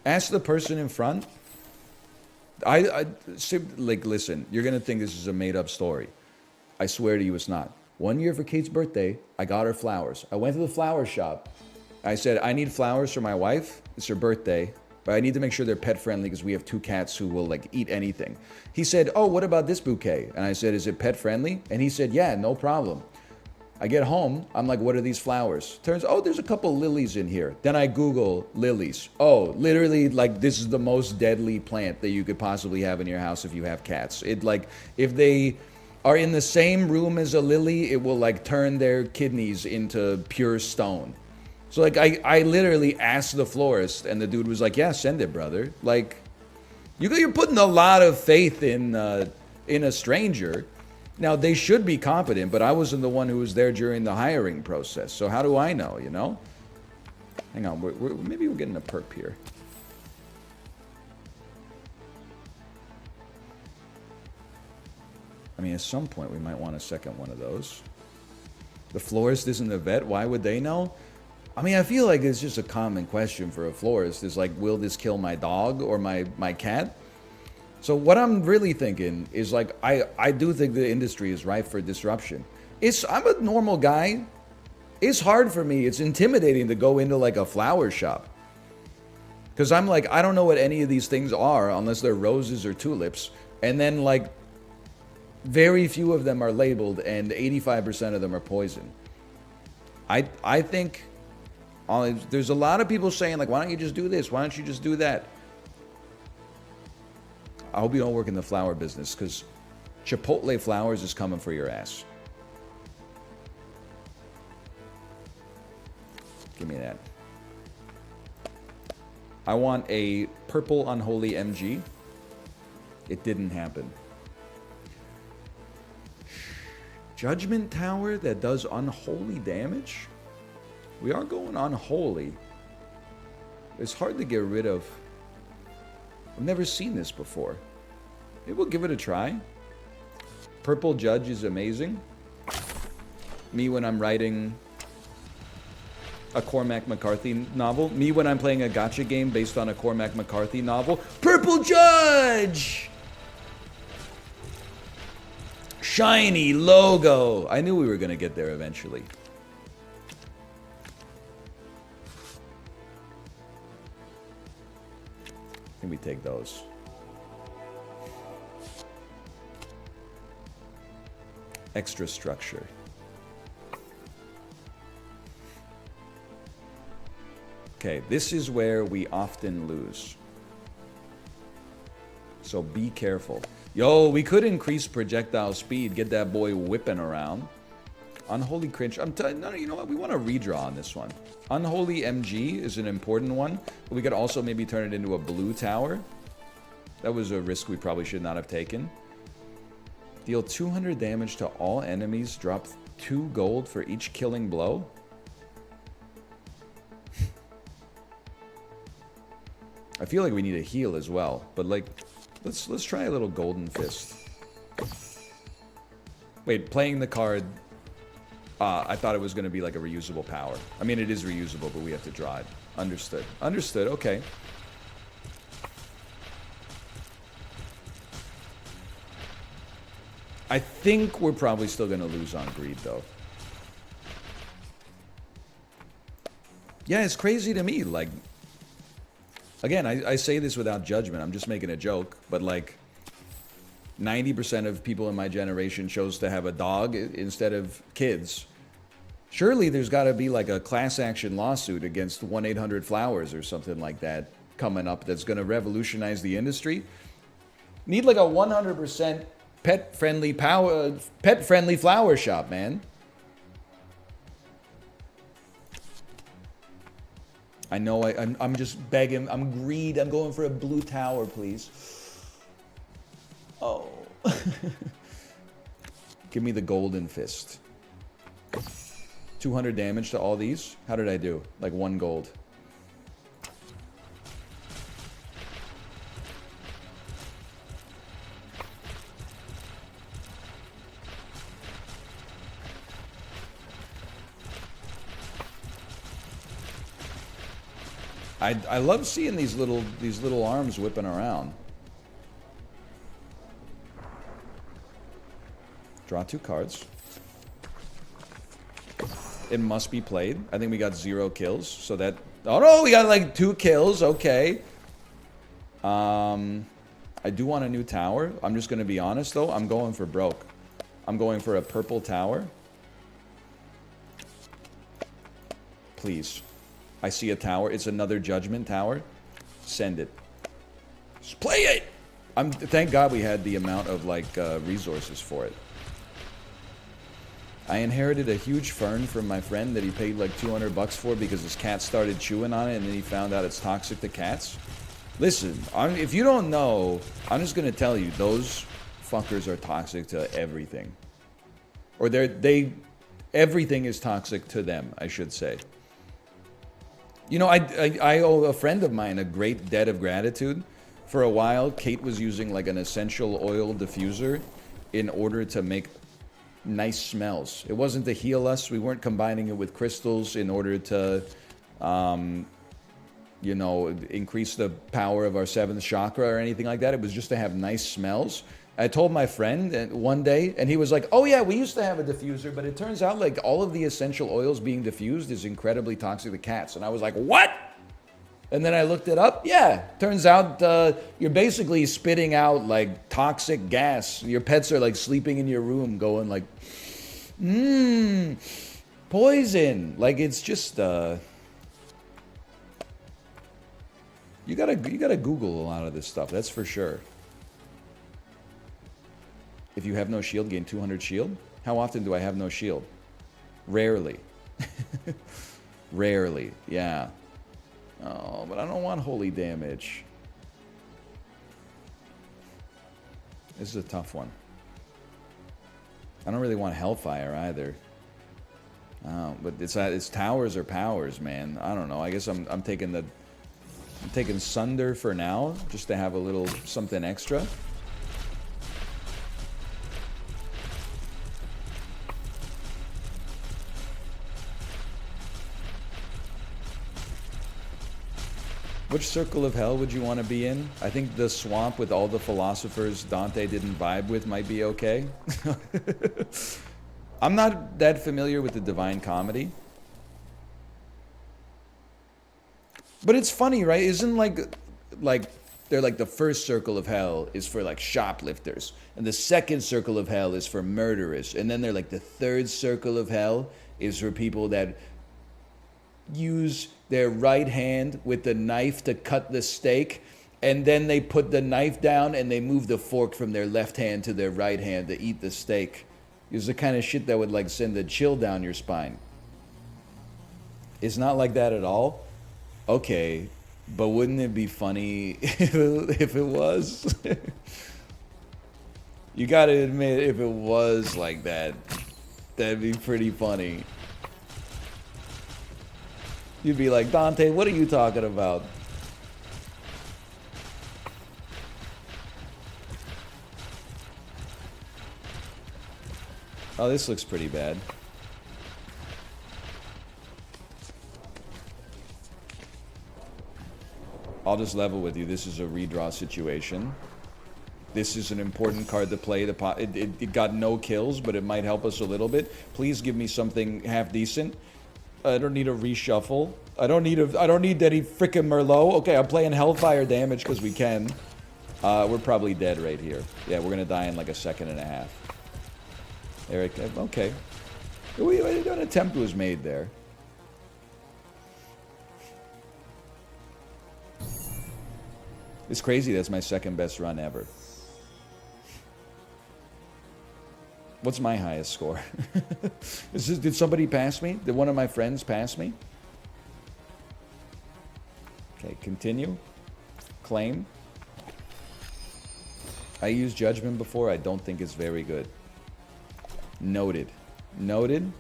Ask the person in front. Like, listen, you're going to think this is a made-up story. I swear to you it's not. One year for Kate's birthday, I got her flowers. I went to the flower shop. I said, I need flowers for my wife. It's her birthday. But I need to make sure they're pet-friendly because we have 2 cats who will, like, eat anything. He said, oh, what about this bouquet? And I said, is it pet-friendly? And he said, yeah, no problem. I get home, I'm like, what are these flowers? Turns, oh, there's a couple lilies in here. Then I Google lilies. Oh, literally, like, this is the most deadly plant that you could possibly have in your house if you have cats. It, like, if they are in the same room as a lily, it will, like, turn their kidneys into pure stone. So, like, I literally asked the florist, and the dude was like, yeah, send it, brother. Like, you're putting a lot of faith in a stranger. Now, they should be competent, but I wasn't the one who was there during the hiring process. So how do I know, you know? Hang on, maybe we're getting a perp here. I mean, at some point, we might want a second one of those. The florist isn't a vet. Why would they know? I mean, I feel like it's just a common question for a florist. Is like, will this kill my dog or my cat? So what I'm really thinking is like, I do think the industry is ripe for disruption. I'm a normal guy. It's hard for me. It's intimidating to go into like a flower shop. Because I'm like, I don't know what any of these things are unless they're roses or tulips. And then like, very few of them are labeled and 85% of them are poison. I think there's a lot of people saying like, why don't you just do this? Why don't you just do that? I hope you don't work in the flower business because Chipotle Flowers is coming for your ass. Give me that. I want a purple unholy MG. It didn't happen. Judgment Tower that does unholy damage? We are going unholy. It's hard to get rid of. I've never seen this before. Maybe we'll give it a try. Purple Judge is amazing. Me when I'm writing a Cormac McCarthy novel. Me when I'm playing a gacha game based on a Cormac McCarthy novel. Purple Judge! Shiny logo. I knew we were going to get there eventually. I think we take those. Extra structure. Okay, this is where we often lose. So be careful. Yo, we could increase projectile speed, get that boy whipping around. Unholy Cringe. No, you know what? We want to redraw on this one. Unholy MG is an important one. But we could also maybe turn it into a blue tower. That was a risk we probably should not have taken. Deal 200 damage to all enemies. Drop 2 gold for each killing blow. I feel like we need a heal as well. But like, let's try a little Golden Fist. Wait, playing the card... I thought it was going to be like a reusable power. I mean, it is reusable, but we have to draw it. Understood. Understood, okay. I think we're probably still going to lose on greed, though. Yeah, it's crazy to me. Like, again, I say this without judgment. I'm just making a joke. But, like, 90% of people in my generation chose to have a dog instead of kids. Surely there's got to be like a class action lawsuit against 1-800-Flowers or something like that coming up that's going to revolutionize the industry. Need like a 100% pet-friendly flower shop, man. I know I'm just begging. I'm greed. I'm going for a blue tower, please. Oh. Give me the Golden Fist. 200 damage to all these. How did I do? Like 1 gold. I love seeing these little arms whipping around. Draw 2 cards. It must be played. I think we got 0 kills, so that... Oh no, we got like 2 kills, okay. I do want a new tower. I'm just gonna be honest though, I'm going for broke. I'm going for a purple tower. Please. I see a tower. It's another judgment tower. Send it. Just play it! Thank God we had the amount of like resources for it. I inherited a huge fern from my friend that he paid like 200 bucks for because his cat started chewing on it and then he found out it's toxic to cats. Listen, if you don't know, I'm just gonna tell you, those fuckers are toxic to everything. Or everything is toxic to them, I should say. You know, I owe a friend of mine a great debt of gratitude. For a while, Kate was using like an essential oil diffuser in order to make nice smells. It wasn't to heal us. We weren't combining it with crystals in order to, you know, increase the power of our 7th chakra or anything like that. It was just to have nice smells. I told my friend one day, and he was like, oh yeah, we used to have a diffuser, but it turns out like all of the essential oils being diffused is incredibly toxic to cats. And I was like, what? And then I looked it up. Yeah, turns out you're basically spitting out like toxic gas. Your pets are like sleeping in your room going like, poison. Like it's just, you gotta Google a lot of this stuff, that's for sure. If you have no shield, gain 200 shield. How often do I have no shield? Rarely. Rarely, yeah. Oh, but I don't want holy damage. This is a tough one. I don't really want hellfire either. Oh, but it's towers or powers, man. I don't know. I guess I'm taking Sunder for now, just to have a little something extra. Which circle of hell would you want to be in? I think the swamp with all the philosophers Dante didn't vibe with might be okay. I'm not that familiar with the Divine Comedy. But it's funny, right? Isn't like they're like the first circle of hell is for like shoplifters, and the second circle of hell is for murderers, and then they're like the third circle of hell is for people that use their right hand with the knife to cut the steak, and then they put the knife down and they move the fork from their left hand to their right hand to eat the steak. It's the kind of shit that would like send a chill down your spine. It's not like that at all. Okay, but wouldn't it be funny if it was? You gotta admit, if it was like that, that'd be pretty funny. You'd be like, Dante, what are you talking about? Oh, this looks pretty bad. I'll just level with you. This is a redraw situation. This is an important card to play. It got no kills, but it might help us a little bit. Please give me something half decent. I don't need a reshuffle. I don't need any frickin' Merlot. Okay, I'm playing Hellfire damage because we can. We're probably dead right here. Yeah, we're gonna die in like a second and a half. Eric, okay. An attempt was made there. It's crazy. That's my second best run ever. What's my highest score? Did somebody pass me? Did one of my friends pass me? Okay, continue. Claim. I used Judgment before. I don't think it's very good. Noted. Noted.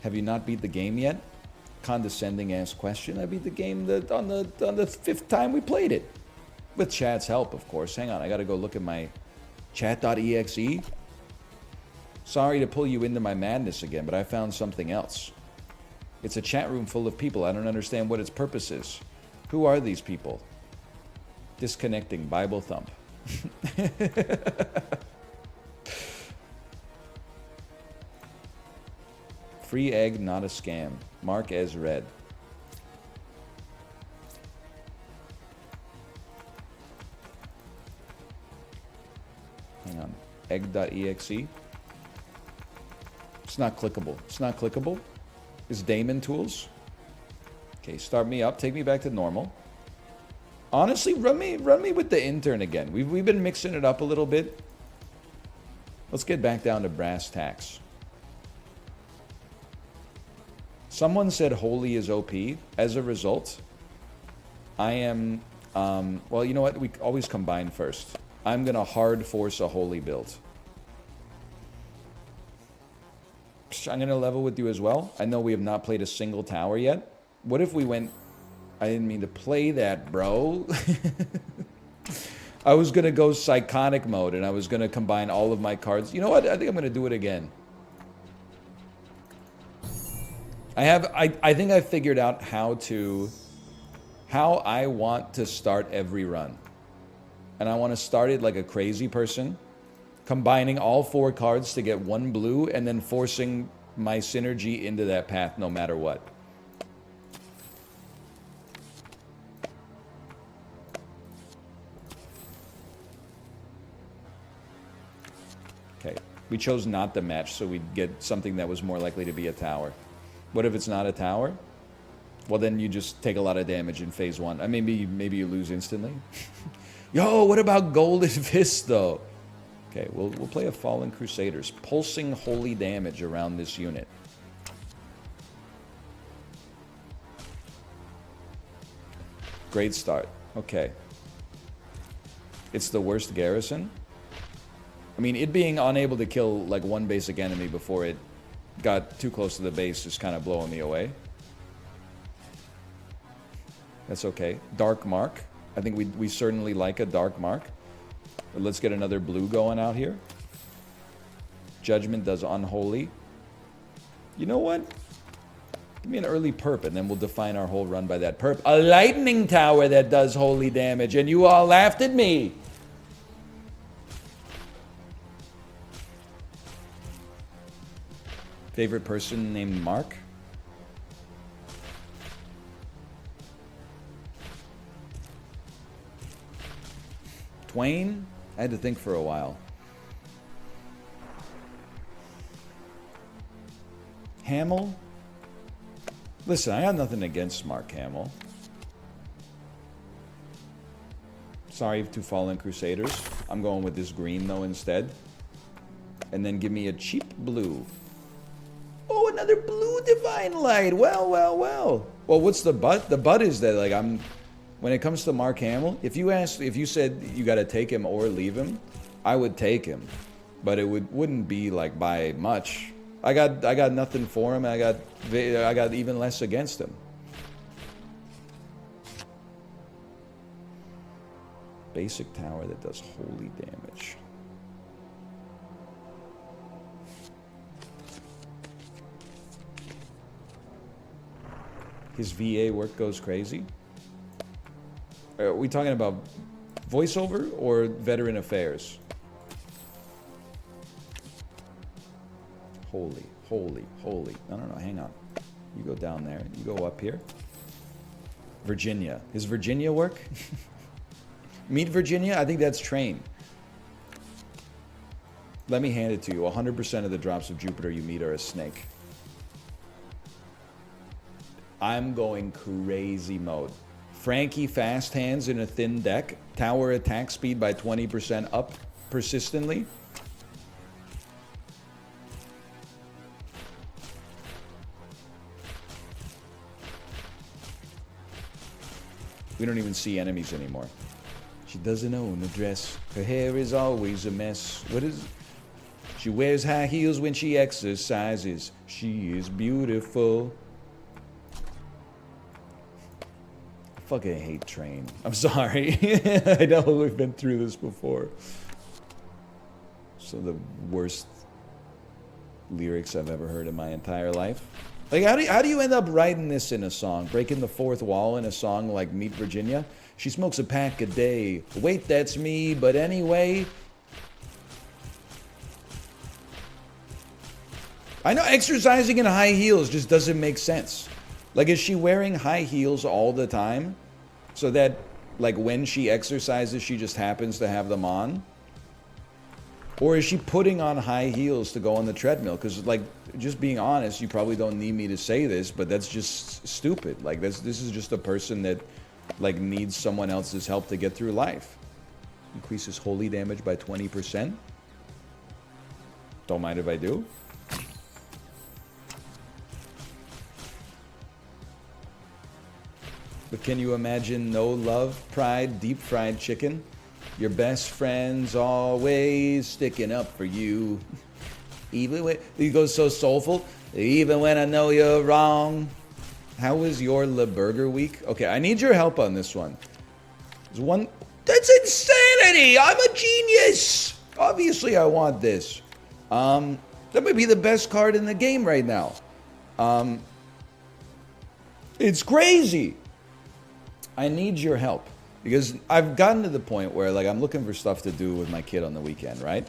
Have you not beat the game yet? Condescending ass question. I beat the game on the 5th time we played it. With chat's help, of course. Hang on, I gotta go look at my chat.exe. Sorry to pull you into my madness again, but I found something else. It's a chat room full of people. I don't understand what its purpose is. Who are these people? Disconnecting. Bible thump. Free egg, not a scam. Mark as read. Hang on. Egg.exe. It's not clickable. It's not clickable. Is Daemon tools? Okay, start me up. Take me back to normal. Honestly, run me with the intern again. We've been mixing it up a little bit. Let's get back down to brass tacks. Someone said holy is OP. As a result, I am... well, you know what? We always combine first. I'm going to hard force a holy build. I'm going to level with you as well. I know we have not played a single tower yet. What if we went... I didn't mean to play that, bro. I was going to go psychotic mode, and I was going to combine all of my cards. You know what? I think I'm going to do it again. I think I figured out how I want to start every run. And I want to start it like a crazy person, combining all 4 cards to get 1 blue, and then forcing my synergy into that path no matter what. Okay, we chose not to match, so we'd get something that was more likely to be a tower. What if it's not a tower? Well, then you just take a lot of damage in phase 1. I mean, maybe you lose instantly. Yo, what about Golden Fist, though? Okay, we'll play a Fallen Crusaders. Pulsing holy damage around this unit. Great start. Okay. It's the worst garrison. I mean, it being unable to kill, like, 1 basic enemy before it got too close to the base is kind of blowing me away. That's okay. Dark Mark. I think we certainly like a Dark Mark. But let's get another blue going out here. Judgment does Unholy. You know what? Give me an early perp, and then we'll define our whole run by that perp. A lightning tower that does holy damage, and you all laughed at me. Favorite person named Mark? Twain? I had to think for a while. Hamill? Listen, I got nothing against Mark Hamill. Sorry to Fallen Crusaders. I'm going with this green, though, instead. And then give me a cheap blue. Oh, another blue Divine Light. Well. Well, what's the but? The but is that, like, when it comes to Mark Hamill, if you said you got to take him or leave him, I would take him. But it wouldn't be, like, by much. I got nothing for him. I got even less against him. Basic tower that does holy damage. His VA work goes crazy. Are we talking about voiceover or veteran affairs? Holy. No, hang on. You go down there. You go up here. Virginia. Is Virginia work? Meet Virginia? I think that's train. Let me hand it to you. 100% of the drops of Jupiter you meet are a snake. I'm going crazy mode. Frankie fast hands in a thin deck. Tower attack speed by 20% up persistently. We don't even see enemies anymore. She doesn't own a dress. Her hair is always a mess. What is... She wears high heels when she exercises. She is beautiful. I fucking hate Train. I'm sorry. I know we've been through this before. So the worst lyrics I've ever heard in my entire life. Like, how do you end up writing this in a song? Breaking the fourth wall in a song like Meet Virginia? She smokes a pack a day. Wait, that's me, but anyway. I know exercising in high heels just doesn't make sense. Like, is she wearing high heels all the time? So that, like, when she exercises, she just happens to have them on? Or is she putting on high heels to go on the treadmill? Because, like, just being honest, you probably don't need me to say this, but that's just stupid. Like, this is just a person that, like, needs someone else's help to get through life. Increases holy damage by 20%. Don't mind if I do. But can you imagine no love, pride, deep fried chicken? Your best friend's always sticking up for you. Even when he goes so soulful. Even when I know you're wrong. How was your Le Burger week? Okay, I need your help on this one. There's one. That's insanity! I'm a genius! Obviously I want this. That might be the best card in the game right now. It's crazy. I need your help. Because I've gotten to the point where, like, I'm looking for stuff to do with my kid on the weekend, right?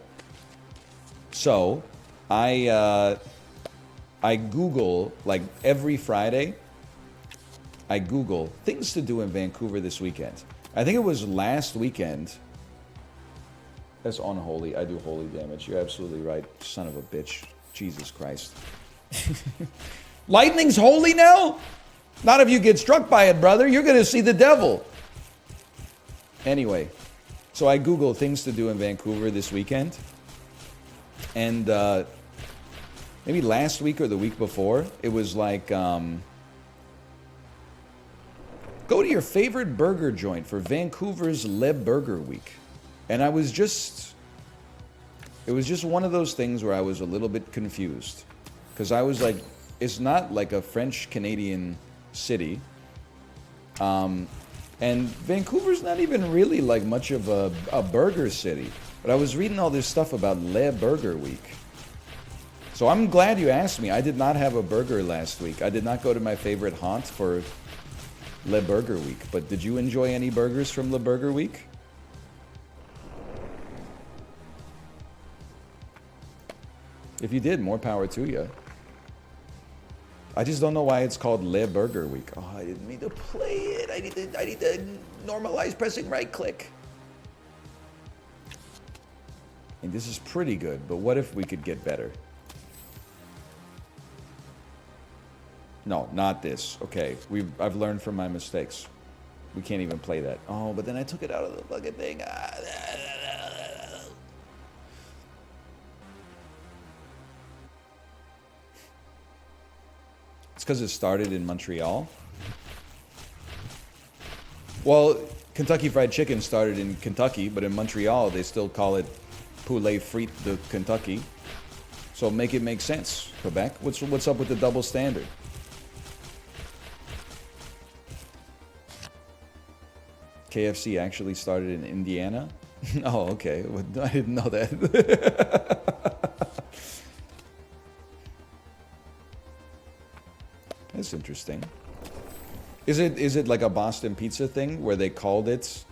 So, I Google, like, every Friday, I Google things to do in Vancouver this weekend. I think it was last weekend. That's unholy. I do holy damage. You're absolutely right. Son of a bitch. Jesus Christ. Lightning's holy now? Not if you get struck by it, brother. You're going to see the devil. Anyway, so I Googled things to do in Vancouver this weekend. And maybe last week or the week before, it was like, go to your favorite burger joint for Vancouver's Le Burger Week. And it was just one of those things where I was a little bit confused. Because I was like, it's not like a French-Canadian city. And Vancouver's not even really like much of a burger city. But I was reading all this stuff about Le Burger Week. So I'm glad you asked me. I did not have a burger last week. I did not go to my favorite haunt for Le Burger Week. But did you enjoy any burgers from Le Burger Week? If you did, more power to you. I just don't know why it's called Le Burger Week. Oh, I didn't mean to play it. I need to normalize pressing right click. And this is pretty good, but what if we could get better? No, not this. Okay, I've learned from my mistakes. We can't even play that. Oh, but then I took it out of the fucking thing. It's because it started in Montreal. Well, Kentucky Fried Chicken started in Kentucky, but in Montreal they still call it Poulet Frite de Kentucky. So make it make sense, Quebec. What's up with the double standard? KFC actually started in Indiana? Oh, okay. I didn't know that. That's interesting. Is it like a Boston pizza thing where they called it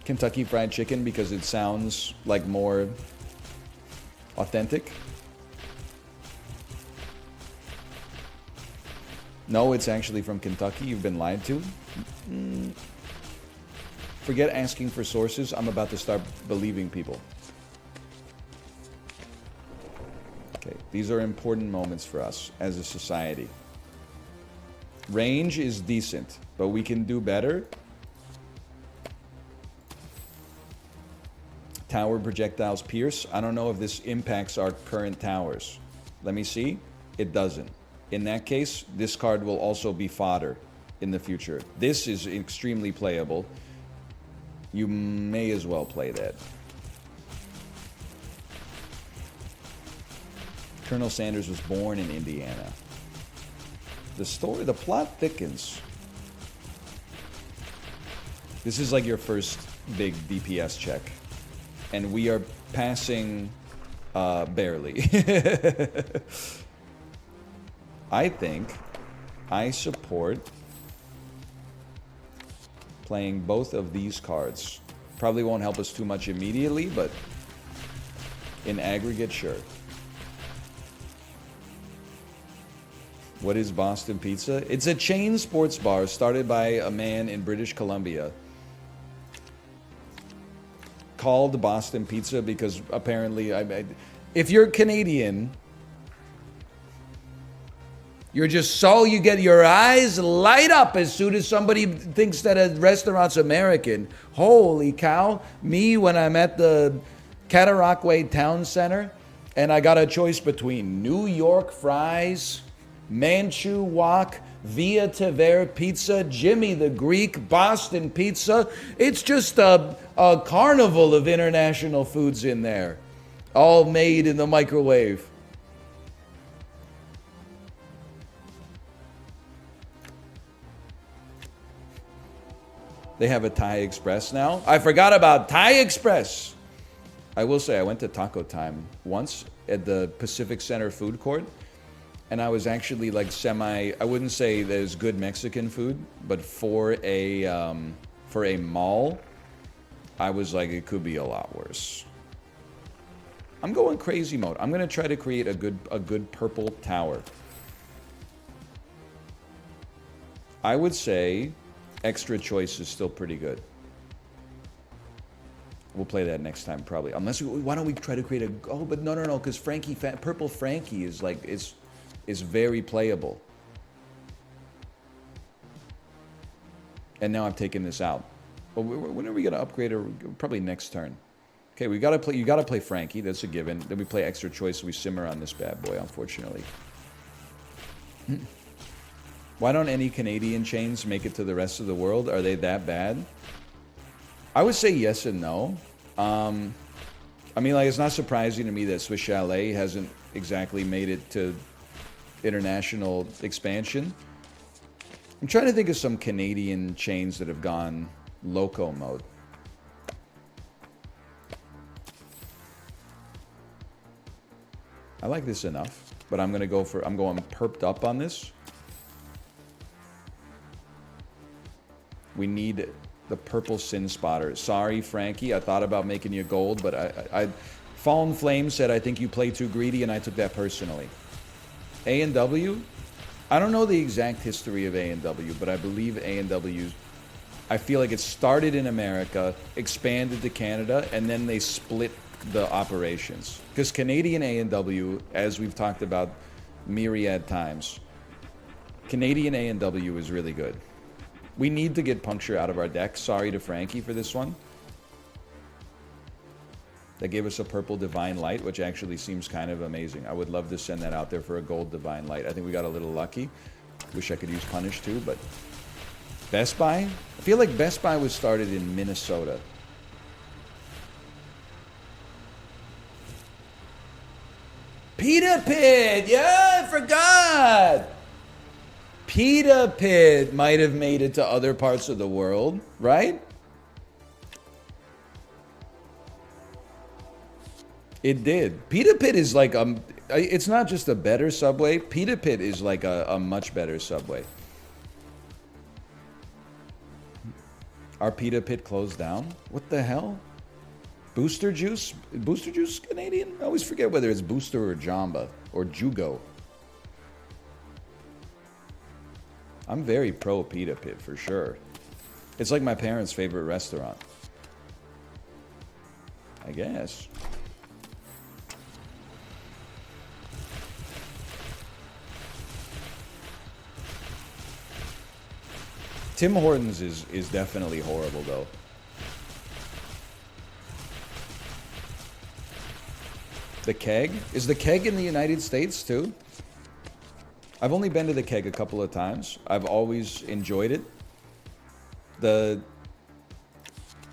Kentucky Fried Chicken because it sounds like more authentic? No, it's actually from Kentucky. You've been lied to. Forget asking for sources. I'm about to start believing people. Okay, these are important moments for us as a society. Range is decent, but we can do better. Tower projectiles pierce. I don't know if this impacts our current towers. Let me see. It doesn't. In that case, this card will also be fodder in the future. This is extremely playable. You may as well play that. Colonel Sanders was born in Indiana. The plot thickens. This is like your first big DPS check. And we are passing Barely. I think I support playing both of these cards. Probably won't help us too much immediately, but in aggregate, sure. What is Boston Pizza? It's a chain sports bar started by a man in British Columbia called Boston Pizza because apparently, if you're Canadian, you're just you get your eyes light up as soon as somebody thinks that a restaurant's American. Holy cow. Me, when I'm at the Cataraqui Town Center, and I got a choice between New York fries, Manchu Wok, Via Tavera Pizza, Jimmy the Greek, Boston Pizza. It's just a carnival of international foods in there, all made in the microwave. They have a Thai Express now. I forgot about Thai Express. I will say I went to Taco Time once at the Pacific Center food court, and I was actually like I wouldn't say there's good Mexican food, but for a mall, I was like, it could be a lot worse. I'm going crazy mode. I'm gonna try to create a good purple tower. I would say extra choice is still pretty good. We'll play that next time probably. Why don't we try to create but no, because Purple Frankie is like, is very playable. And now I've taken this out. Well, when are we gonna upgrade her? Probably next turn. Okay, you gotta play Frankie, that's a given. Then we play extra choice, so we simmer on this bad boy, unfortunately. Why don't any Canadian chains make it to the rest of the world? Are they that bad? I would say yes and no. I mean, like, it's not surprising to me that Swiss Chalet hasn't exactly made it to international expansion. I'm trying to think of some Canadian chains that have gone loco mode. I like this enough, but I'm going perped up on this. We need the purple sin spotter. Sorry, Frankie, I thought about making you gold, but I Fallen Flame said, I think you play too greedy, and I took that personally. A&W? I don't know the exact history of A&W, but I believe A&W, I feel like it started in America, expanded to Canada, and then they split the operations. Because Canadian A&W, as we've talked about myriad times, Canadian A&W is really good. We need to get Puncture out of our deck. Sorry to Frankie for this one. That gave us a purple Divine Light, which actually seems kind of amazing. I would love to send that out there for a gold Divine Light. I think we got a little lucky. Wish I could use Punish too, but... Best Buy? I feel like Best Buy was started in Minnesota. Pita Pit! Yeah, I forgot! Pita Pit might have made it to other parts of the world, right? It did. Pita Pit is like it's not just a better Subway. Pita Pit is like a much better Subway. Our Pita Pit closed down? What the hell? Booster Juice? Booster Juice Canadian? I always forget whether it's Booster or Jamba or Jugo. I'm very pro Pita Pit for sure. It's like my parents' favorite restaurant. I guess. Tim Hortons is definitely horrible though. The Keg? Is the Keg in the United States too? I've only been to the Keg a couple of times. I've always enjoyed it. The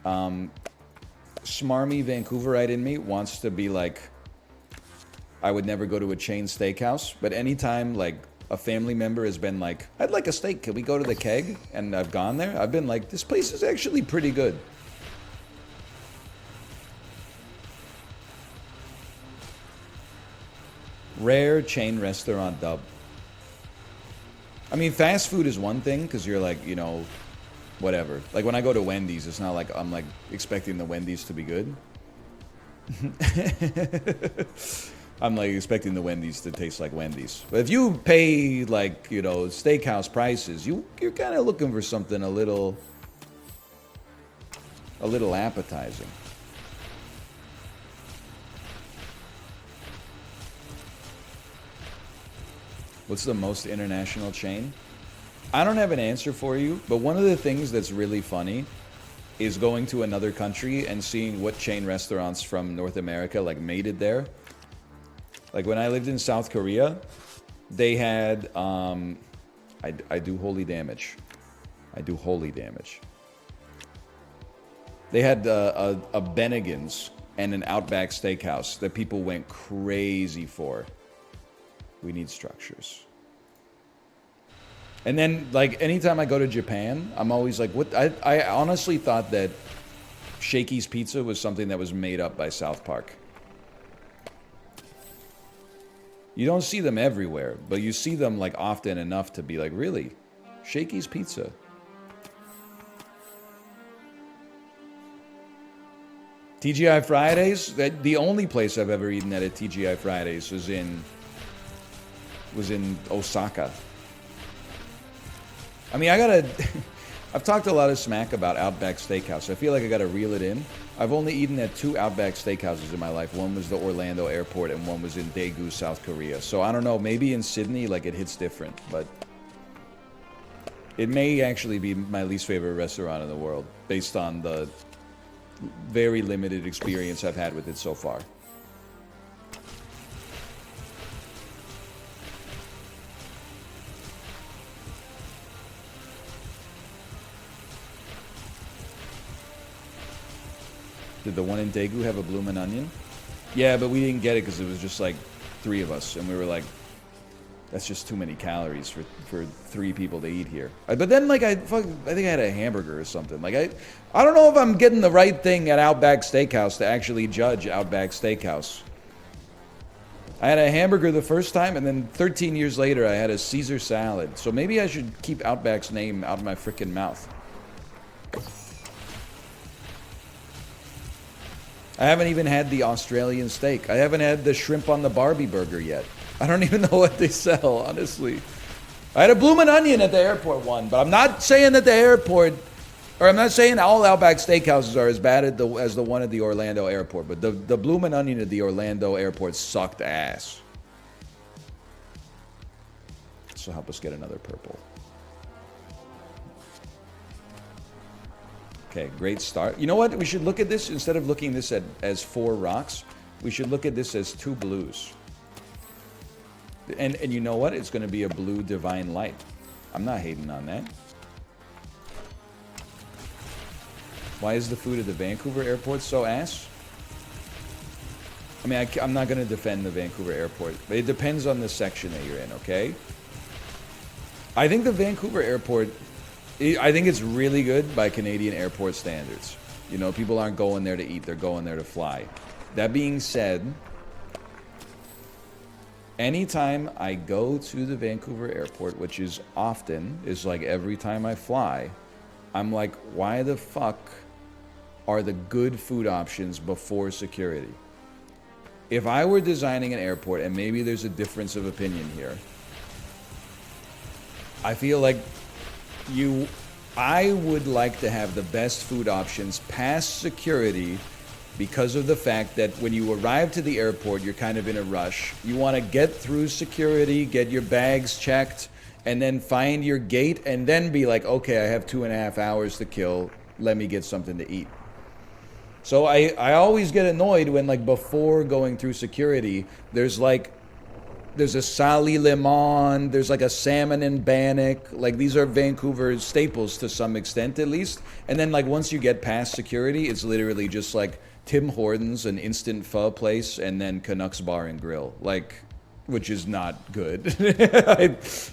smarmy Vancouverite in me wants to be like, I would never go to a chain steakhouse, but anytime like a family member has been like, I'd like a steak, can we go to the Keg? And I've gone there, I've been like, this place is actually pretty good. Rare chain restaurant dub. I mean, fast food is one thing because you're like, you know, whatever. Like when I go to Wendy's, it's not like I'm like expecting the Wendy's to be good. I'm like expecting the Wendy's to taste like Wendy's. But if you pay like, you know, steakhouse prices, you're kind of looking for something a little appetizing. What's the most international chain? I don't have an answer for you, but one of the things that's really funny is going to another country and seeing what chain restaurants from North America like made it there. Like when I lived in South Korea, they had I do holy damage. I do holy damage. They had a Bennigan's and an Outback Steakhouse that people went crazy for. We need structures. And then, like, anytime I go to Japan, I'm always like, what? I honestly thought that Shakey's Pizza was something that was made up by South Park. You don't see them everywhere, but you see them, like, often enough to be like, really? Shakey's Pizza? TGI Fridays? The only place I've ever eaten at a TGI Fridays was in Osaka. I mean, I've talked a lot of smack about Outback Steakhouse. I feel like I gotta reel it in. I've only eaten at 2 Outback Steakhouses in my life. One was the Orlando airport and one was in Daegu, South Korea. So I don't know, maybe in Sydney, like, it hits different, but it may actually be my least favorite restaurant in the world based on the very limited experience I've had with it so far. Did the one in Daegu have a bloomin' onion? Yeah, but we didn't get it because it was just like 3 of us, and we were like, that's just too many calories for 3 people to eat here. But then, like, I think I had a hamburger or something. Like, I don't know if I'm getting the right thing at Outback Steakhouse to actually judge Outback Steakhouse. I had a hamburger the first time, and then 13 years later, I had a Caesar salad. So maybe I should keep Outback's name out of my freaking mouth. I haven't even had the Australian steak. I haven't had the shrimp on the Barbie burger yet. I don't even know what they sell, honestly. I had a bloomin' onion at the airport one, but I'm not saying that the airport, or I'm not saying all Outback Steakhouses are as bad as the one at the Orlando airport, but the bloomin' onion at the Orlando airport sucked ass. This will help us get another purple. Okay, great start. You know what? We should look at this, instead of looking at this as 4 rocks, we should look at this as 2 blues. And you know what? It's going to be a blue divine light. I'm not hating on that. Why is the food at the Vancouver airport so ass? I mean, I'm not going to defend the Vancouver airport, but it depends on the section that you're in, okay? I think the Vancouver airport, I think it's really good by Canadian airport standards. You know, people aren't going there to eat, they're going there to fly. That being said, anytime I go to the Vancouver airport, which is often, is like every time I fly, I'm like, why the fuck are the good food options before security? If I were designing an airport, and maybe there's a difference of opinion here, I feel like I would like to have the best food options past security, because of the fact that when you arrive to the airport, you're kind of in a rush. You want to get through security, get your bags checked, and then find your gate, and then be like, okay, I have 2.5 hours to kill. Let me get something to eat. So I always get annoyed when, like, before going through security, there's a Sally Lemon, there's like a salmon and bannock. Like, these are Vancouver staples to some extent, at least. And then, like, once you get past security, it's literally just like Tim Hortons, an instant pho place, and then Canucks Bar and Grill, like, which is not good.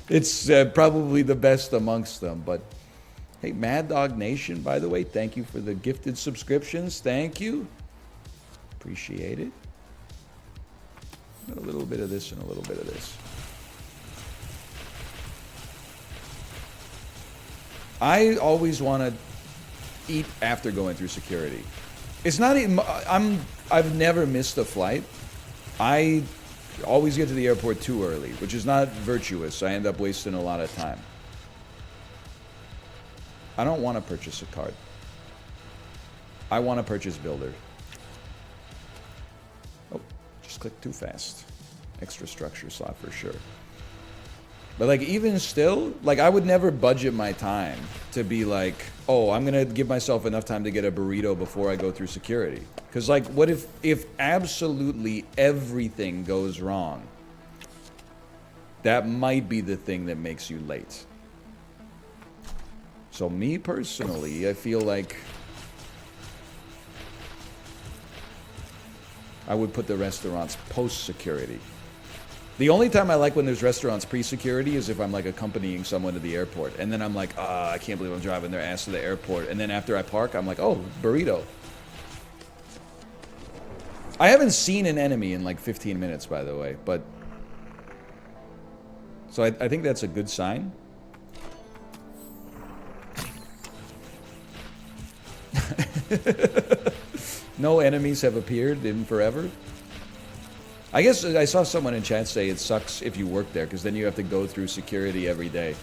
It's probably the best amongst them. But hey, Mad Dog Nation, by the way, thank you for the gifted subscriptions. Thank you. Appreciate it. A little bit of this and a little bit of this. I always want to eat after going through security. It's not even, I've never missed a flight. I always get to the airport too early, which is not virtuous. I end up wasting a lot of time. I don't want to purchase a card. I want to purchase Builder. Oh, just clicked too fast. Extra structure slot for sure. But like even still, like I would never budget my time to be like, oh, I'm gonna give myself enough time to get a burrito before I go through security. Because like, what if absolutely everything goes wrong? That might be the thing that makes you late. So me personally, I feel like I would put the restaurants post-security. The only time I like when there's restaurants pre-security is if I'm like accompanying someone to the airport. And then I'm like, I can't believe I'm driving their ass to the airport. And then after I park, I'm like, oh, burrito. I haven't seen an enemy in like 15 minutes, by the way. But so I think that's a good sign. No enemies have appeared in forever. I guess I saw someone in chat say it sucks if you work there because then you have to go through security every day.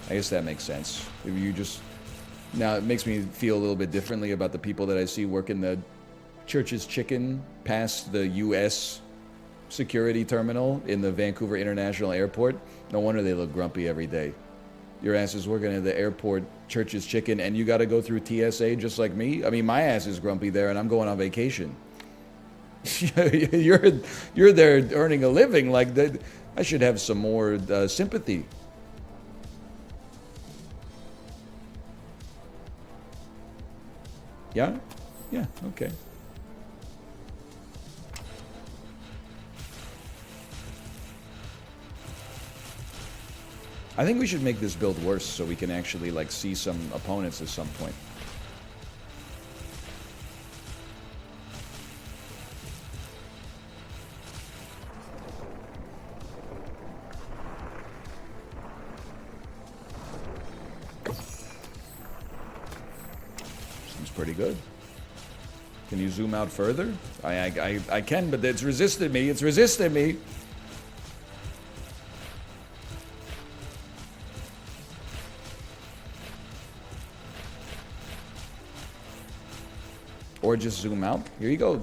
I guess that makes sense. If you just... Now it makes me feel a little bit differently about the people that I see working the Church's Chicken past the U.S. security terminal in the Vancouver International Airport. No wonder they look grumpy every day. Your ass is working at the airport, Church's Chicken, and you got to go through TSA just like me? I mean, my ass is grumpy there and I'm going on vacation. You're there earning a living. Like that, I should have some more sympathy. Yeah? Yeah, okay. I think we should make this build worse so we can actually like see some opponents at some point. Pretty good. Can you zoom out further? I can, but it's resisted me. It's resisted me. Or just zoom out. Here you go.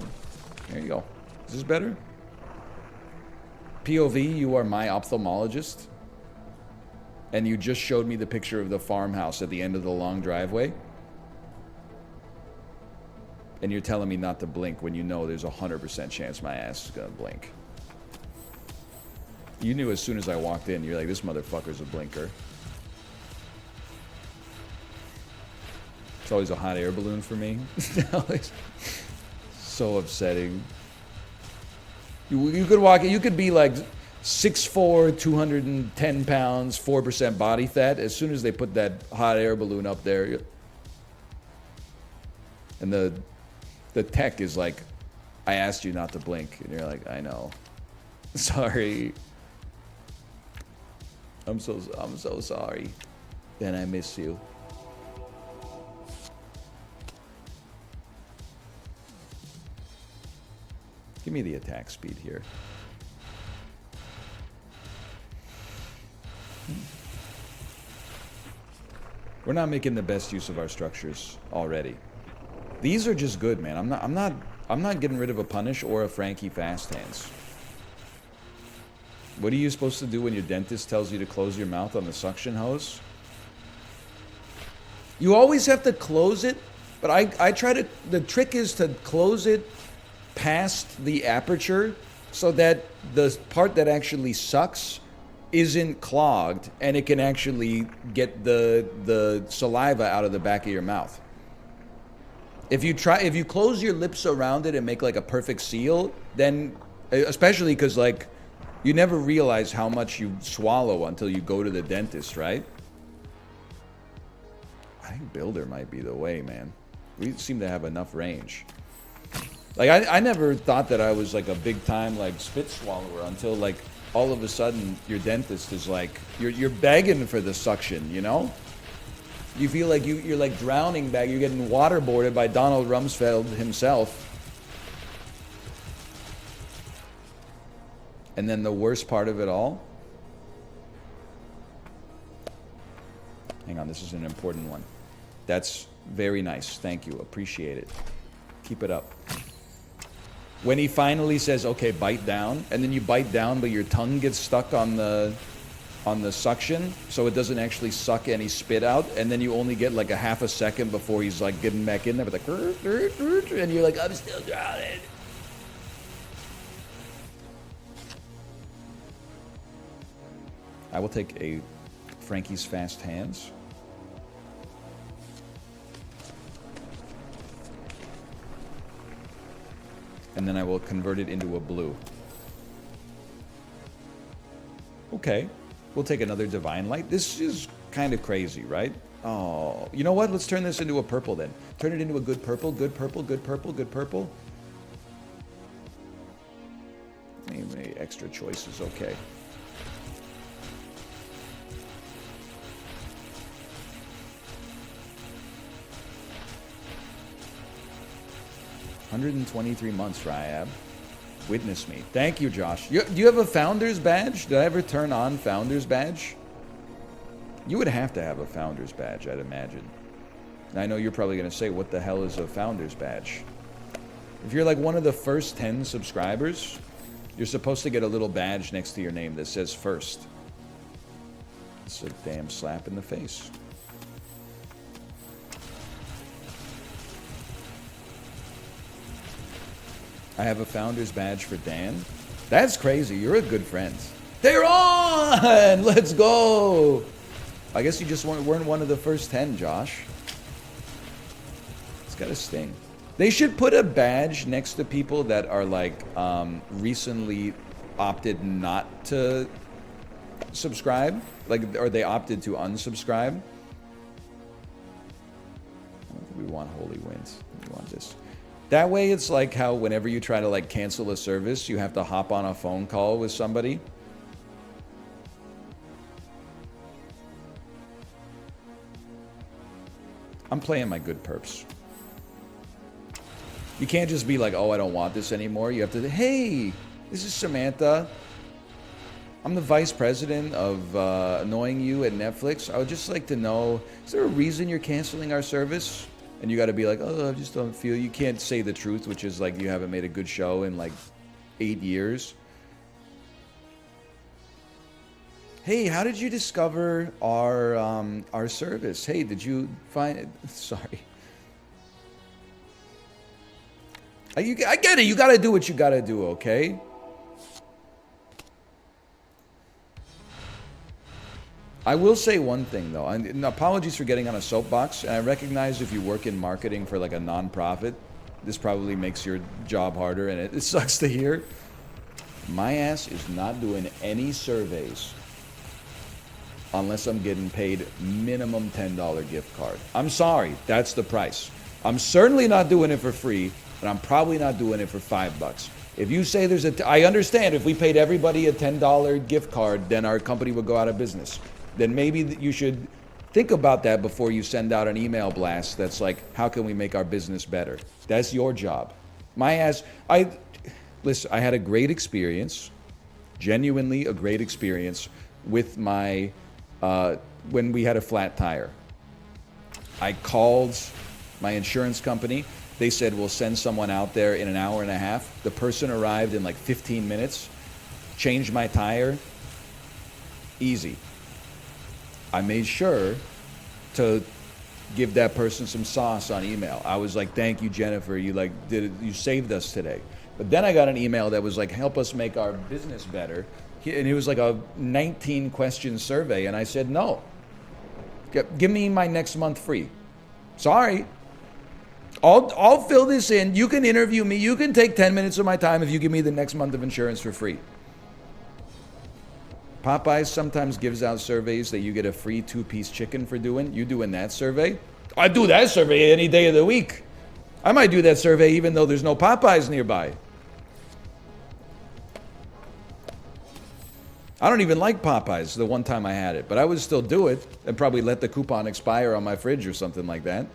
There you go. Is this better? POV, you are my ophthalmologist. And you just showed me the picture of the farmhouse at the end of the long driveway. And you're telling me not to blink when you know there's a 100% chance my ass is gonna blink. You knew as soon as I walked in, you're like, this motherfucker's a blinker. It's always a hot air balloon for me. So upsetting. You could walk, you could be like 6'4", 210 pounds, 4% body fat. As soon as they put that hot air balloon up there, and the tech is like, I asked you not to blink. And you're like, I know. Sorry. I'm so sorry. And I miss you. Give me the attack speed here. We're not making the best use of our structures already. These are just good, man. I'm not getting rid of a punish or a Frankie fast hands. What are you supposed to do when your dentist tells you to close your mouth on the suction hose? You always have to close it, but I try to, the trick is to close it past the aperture so that the part that actually sucks isn't clogged and it can actually get the saliva out of the back of your mouth. If you close your lips around it and make like a perfect seal, then, especially because like, you never realize how much you swallow until you go to the dentist, right? I think Builder might be the way, man. We seem to have enough range. Like I never thought that I was like a big time like spit swallower until like all of a sudden your dentist is like you're begging for the suction, you know? You feel like you're like drowning back. You're getting waterboarded by Donald Rumsfeld himself. And then the worst part of it all. Hang on, this is an important one. That's very nice. Thank you. Appreciate it. Keep it up. When he finally says, okay, bite down, and then you bite down, but your tongue gets stuck on the suction, so it doesn't actually suck any spit out, and then you only get like a half a second before he's like getting back in there, but like, and you're like, I'm still drowning. I will take a Frankie's Fast Hands. And then I will convert it into a blue. Okay. We'll take another Divine Light. This is kind of crazy, right? Oh, you know what? Let's turn this into a purple then. Turn it into a good purple, good purple, good purple, good purple. Maybe extra choices, okay. $123 months, Ryab. Witness me. Thank you, Josh. Do you have a Founder's Badge? Did I ever turn on Founder's Badge? You would have to have a Founder's Badge, I'd imagine. And I know you're probably going to say, what the hell is a Founder's Badge? If you're like one of the first 10 subscribers, you're supposed to get a little badge next to your name that says first. It's a damn slap in the face. I have a Founder's Badge for Dan. That's crazy. You're a good friend. They're on! Let's go! I guess you just weren't one of the first 10, Josh. It's got to sting. They should put a badge next to people that are like recently opted not to subscribe. Like, or they opted to unsubscribe. We want Holy Winds. We want this. That way it's like how whenever you try to like cancel a service, you have to hop on a phone call with somebody. I'm playing my good perps. You can't just be like, oh, I don't want this anymore. You have to, hey, this is Samantha. I'm the vice president of annoying you at Netflix. I would just like to know, is there a reason you're canceling our service? And you got to be like, oh, I just don't feel. You can't say the truth, which is like you haven't made a good show in like 8 years. Hey, how did you discover our service? Hey, did you find it? Sorry. I get it. You got to do what you got to do, okay? I will say one thing, though. And apologies for getting on a soapbox. And I recognize if you work in marketing for like a nonprofit, this probably makes your job harder, and it sucks to hear. My ass is not doing any surveys unless I'm getting paid minimum $10 gift card. I'm sorry, that's the price. I'm certainly not doing it for free, and I'm probably not doing it for $5. If you say there's I understand if we paid everybody a $10 gift card, then our company would go out of business. Then maybe you should think about that before you send out an email blast that's like, how can we make our business better? That's your job. My ass, listen, I had a great experience, genuinely a great experience with my, when we had a flat tire. I called my insurance company. They said, we'll send someone out there in an hour and a half. The person arrived in like 15 minutes, changed my tire, easy. I made sure to give that person some sauce on email. I was like, thank you, Jennifer. You like you saved us today. But then I got an email that was like, help us make our business better. And it was like a 19 question survey. And I said, no, give me my next month free. Sorry. I'll fill this in. You can interview me. You can take 10 minutes of my time if you give me the next month of insurance for free. Popeyes sometimes gives out surveys that you get a free 2-piece chicken for doing. You doing that survey? I do that survey any day of the week. I might do that survey even though there's no Popeyes nearby. I don't even like Popeyes the one time I had it, but I would still do it and probably let the coupon expire on my fridge or something like that.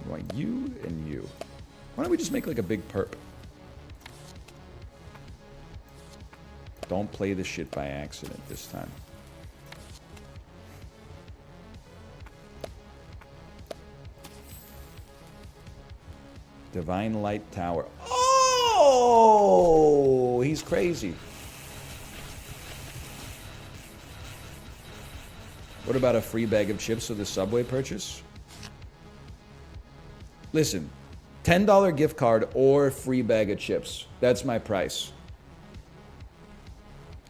I want you and you. Why don't we just make like a big perp? Don't play the shit by accident this time. Divine Light Tower. Oh, he's crazy. What about a free bag of chips with a Subway purchase? Listen, $10 gift card or free bag of chips. That's my price.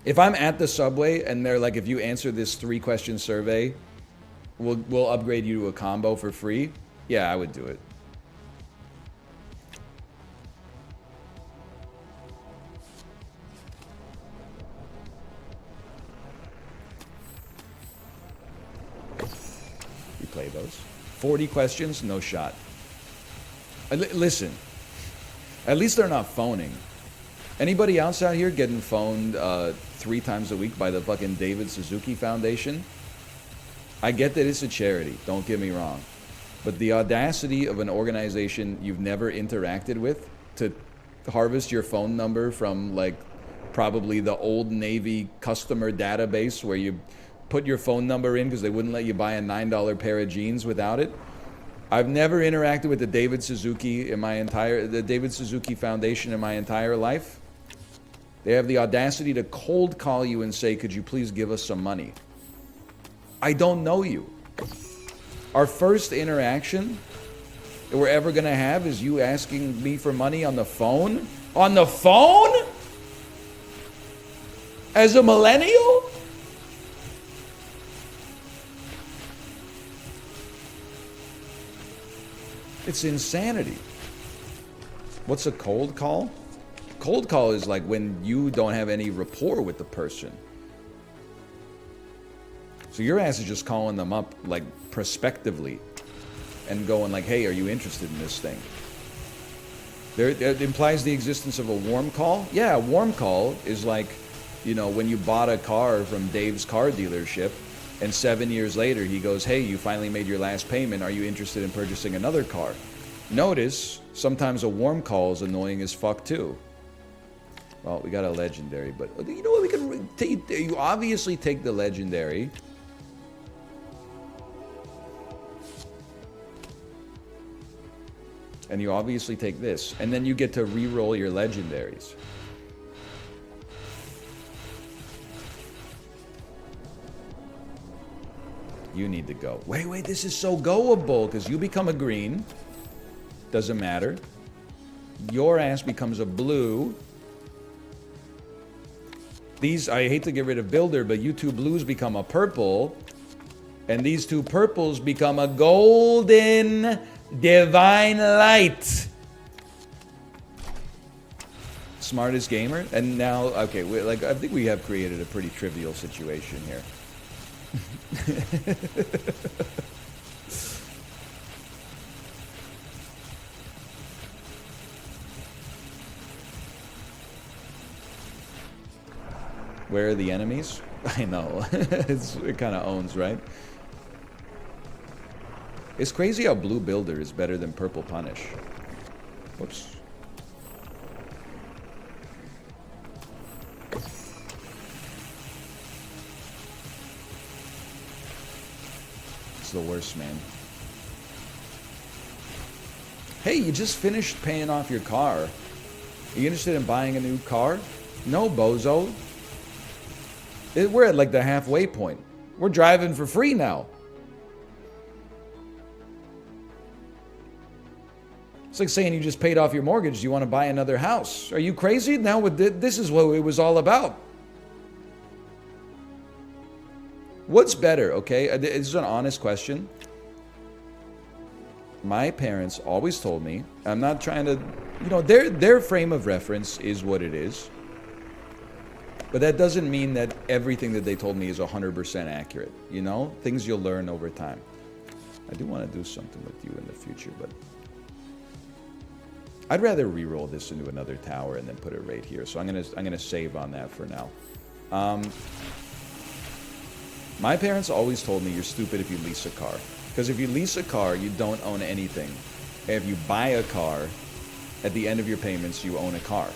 If I'm at the Subway and they're like, if you answer this 3-question survey, we'll upgrade you to a combo for free. Yeah, I would do it. Play those. 40 questions, no shot. Listen, at least they're not phoning. Anybody else out here getting phoned 3 times a week by the fucking David Suzuki Foundation? I get that it's a charity, don't get me wrong. But the audacity of an organization you've never interacted with to harvest your phone number from like probably the old Navy customer database where you put your phone number in because they wouldn't let you buy a $9 pair of jeans without it. I've never interacted with the David Suzuki Foundation in my entire life. They have the audacity to cold call you and say, could you please give us some money? I don't know you. Our first interaction that we're ever gonna have is you asking me for money on the phone? On the phone? As a millennial? It's insanity. What's a cold call? Cold call is like when you don't have any rapport with the person. So your ass is just calling them up like prospectively and going like, hey, are you interested in this thing? It implies the existence of a warm call. Yeah, a warm call is like, you know, when you bought a car from Dave's car dealership and 7 years later he goes, hey, you finally made your last payment. Are you interested in purchasing another car? Notice, sometimes a warm call is annoying as fuck too. Well, we got a legendary, but you know what, we can take, you obviously take the legendary. And you obviously take this, and then you get to re-roll your legendaries. You need to go. Wait, this is so goable, because you become a green. Doesn't matter. Your ass becomes a blue. These, I hate to get rid of Builder, but you two blues become a purple. And these two purples become a golden divine light. Smartest gamer. And now, okay, I think we have created a pretty trivial situation here. Where are the enemies? I know. It kind of owns, right? It's crazy how Blue Builder is better than Purple Punish. Whoops. It's the worst, man. Hey, you just finished paying off your car. Are you interested in buying a new car? No, bozo. We're at like the halfway point. We're driving for free now. It's like saying you just paid off your mortgage. Do you want to buy another house? Are you crazy? Now this is what it was all about. What's better, okay? This is an honest question. My parents always told me, I'm not trying to, you know, their frame of reference is what it is. But that doesn't mean that everything that they told me is 100% accurate. You know, things you'll learn over time. I do want to do something with you in the future, but I'd rather re-roll this into another tower and then put it right here. So I'm gonna save on that for now. My parents always told me you're stupid if you lease a car. Because if you lease a car, you don't own anything. And if you buy a car, at the end of your payments, you own a car.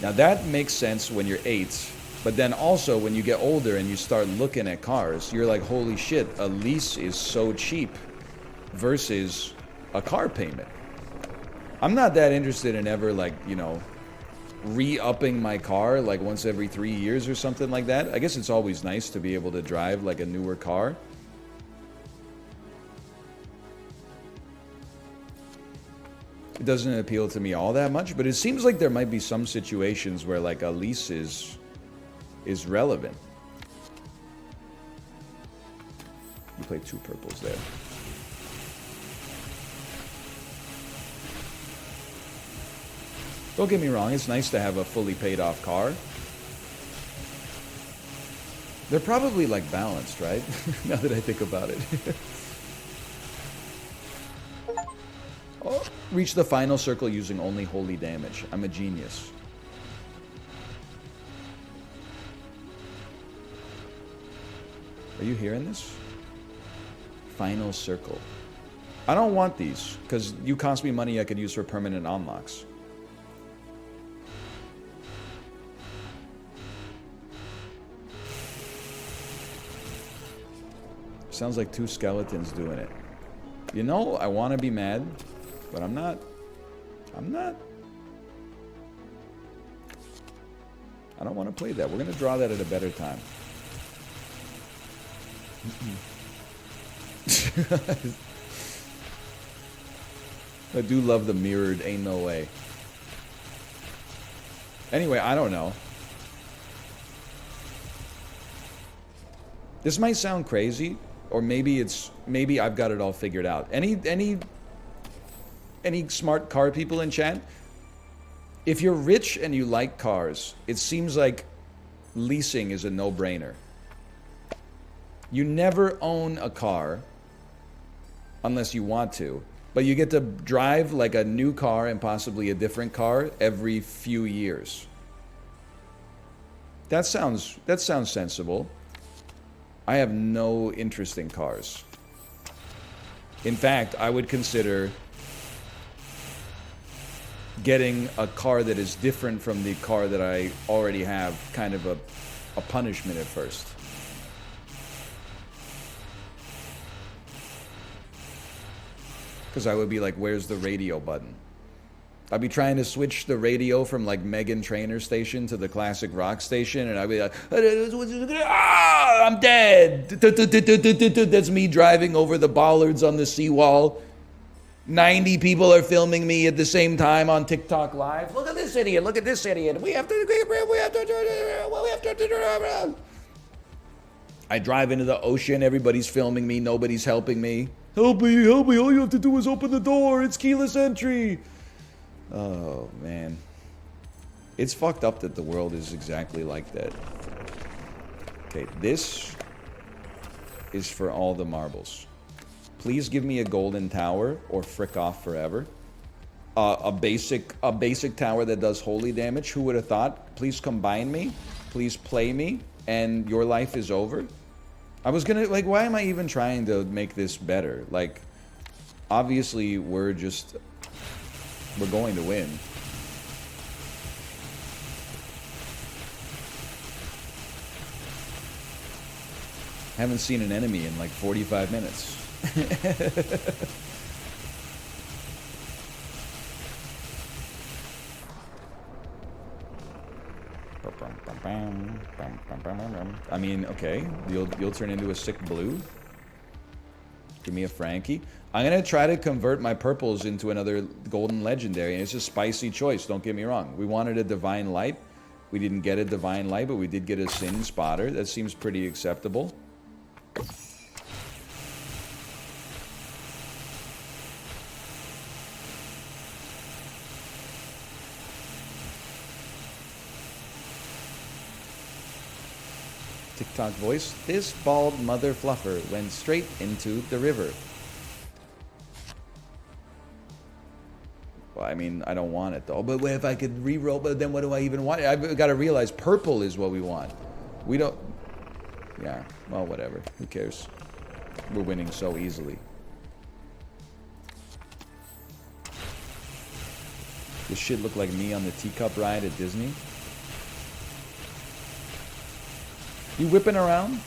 Now that makes sense when you're 8, but then also when you get older and you start looking at cars, you're like, holy shit, a lease is so cheap versus a car payment. I'm not that interested in ever, like, you know, re-upping my car like once every 3 years or something like that. I guess it's always nice to be able to drive like a newer car. It doesn't appeal to me all that much, but it seems like there might be some situations where like a lease is relevant. You play 2 purples there. Don't get me wrong, it's nice to have a fully paid off car. They're probably like balanced, right? Now that I think about it. Oh, reach the final circle using only holy damage. I'm a genius. Are you hearing this? Final circle. I don't want these, because you cost me money I could use for permanent unlocks. Sounds like 2 skeletons doing it. You know, I want to be mad, but I'm not. I don't want to play that. We're going to draw that at a better time. I do love the mirrored ain't no way. Anyway, I don't know. This might sound crazy, or maybe I've got it all figured out. Any smart car people in chat? If you're rich and you like cars, it seems like leasing is a no-brainer. You never own a car unless you want to, but you get to drive like a new car and possibly a different car every few years. That sounds sensible. I have no interest in cars. In fact, I would consider getting a car that is different from the car that I already have kind of a punishment at first. Because I would be like, where's the radio button? I'd be trying to switch the radio from like Meghan Trainor station to the classic rock station, and I'd be like, ah, I'm dead. That's me driving over the bollards on the seawall. 90 people are filming me at the same time on TikTok Live. Look at this idiot. Look at this idiot. We have to. I drive into the ocean. Everybody's filming me. Nobody's helping me. Help me, help me. All you have to do is open the door. It's keyless entry. Oh, man. It's fucked up that the world is exactly like that. Okay, this is for all the marbles. Please give me a golden tower or frick off forever. A basic tower that does holy damage. Who would have thought? Please combine me. Please play me. And your life is over. I was gonna, like, why am I even trying to make this better? Like, obviously, we're going to win. Haven't seen an enemy in like 45 minutes. I mean, okay, you'll turn into a sick blue. Give me a Frankie. I'm gonna try to convert my purples into another golden legendary, and it's a spicy choice, don't get me wrong. We wanted a divine light. We didn't get a divine light, but we did get a sin spotter. That seems pretty acceptable. TikTok voice. This bald mother fluffer went straight into the river. Well, I mean, I don't want it though. But if I could re-roll, but then what do I even want? I've got to realize purple is what we want. We don't... Yeah, well, whatever. Who cares? We're winning so easily. This shit look like me on the teacup ride at Disney. You whipping around?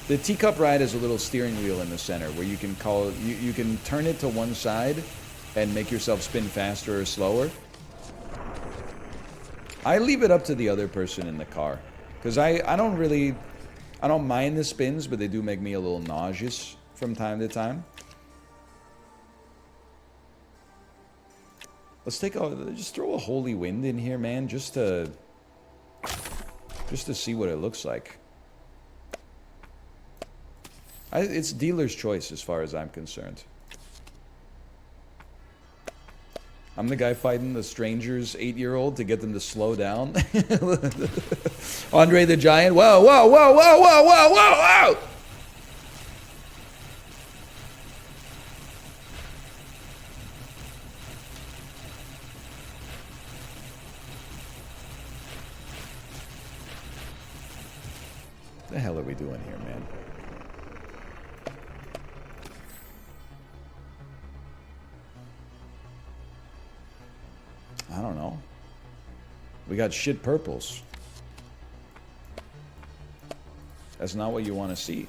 The teacup ride is a little steering wheel in the center where you can you can turn it to one side and make yourself spin faster or slower. I leave it up to the other person in the car because I don't mind the spins, but they do make me a little nauseous from time to time. Let's just throw a holy wind in here, man, just to see what it looks like. It's dealer's choice as far as I'm concerned. I'm the guy fighting the stranger's 8-year-old to get them to slow down. Andre the Giant. Whoa, whoa, whoa, whoa, whoa, whoa, whoa, whoa! What the hell are we doing here, man? I don't know. We got shit purples. That's not what you want to see.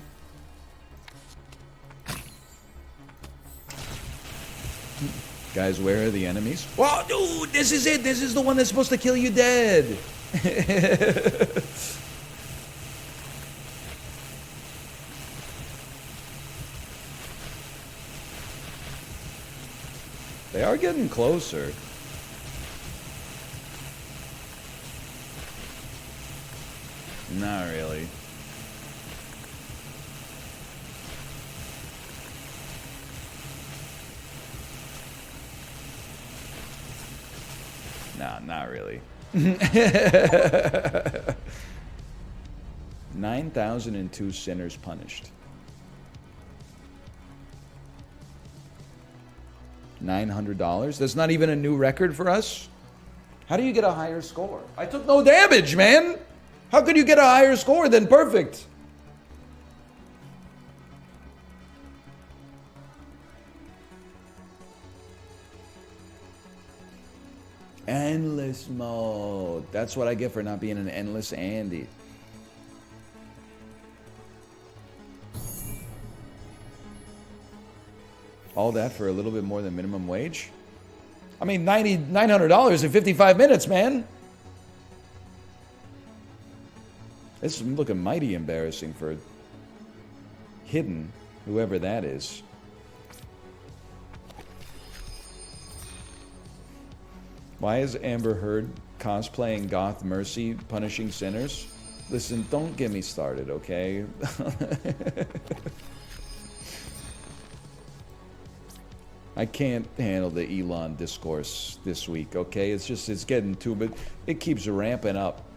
Guys, where are the enemies? Whoa, dude, this is it. This is the one that's supposed to kill you dead. They are getting closer. Not really. No, not really. 9,002 sinners punished. $900? That's not even a new record for us? How do you get a higher score? I took no damage, man! How could you get a higher score than perfect? Endless mode. That's what I get for not being an endless Andy. All that for a little bit more than minimum wage? I mean, $900 in 55 minutes, man. This is looking mighty embarrassing for Hidden, whoever that is. Why is Amber Heard cosplaying Goth Mercy punishing sinners? Listen, don't get me started, okay? I can't handle the Elon discourse this week, okay? It's getting too, but it keeps ramping up.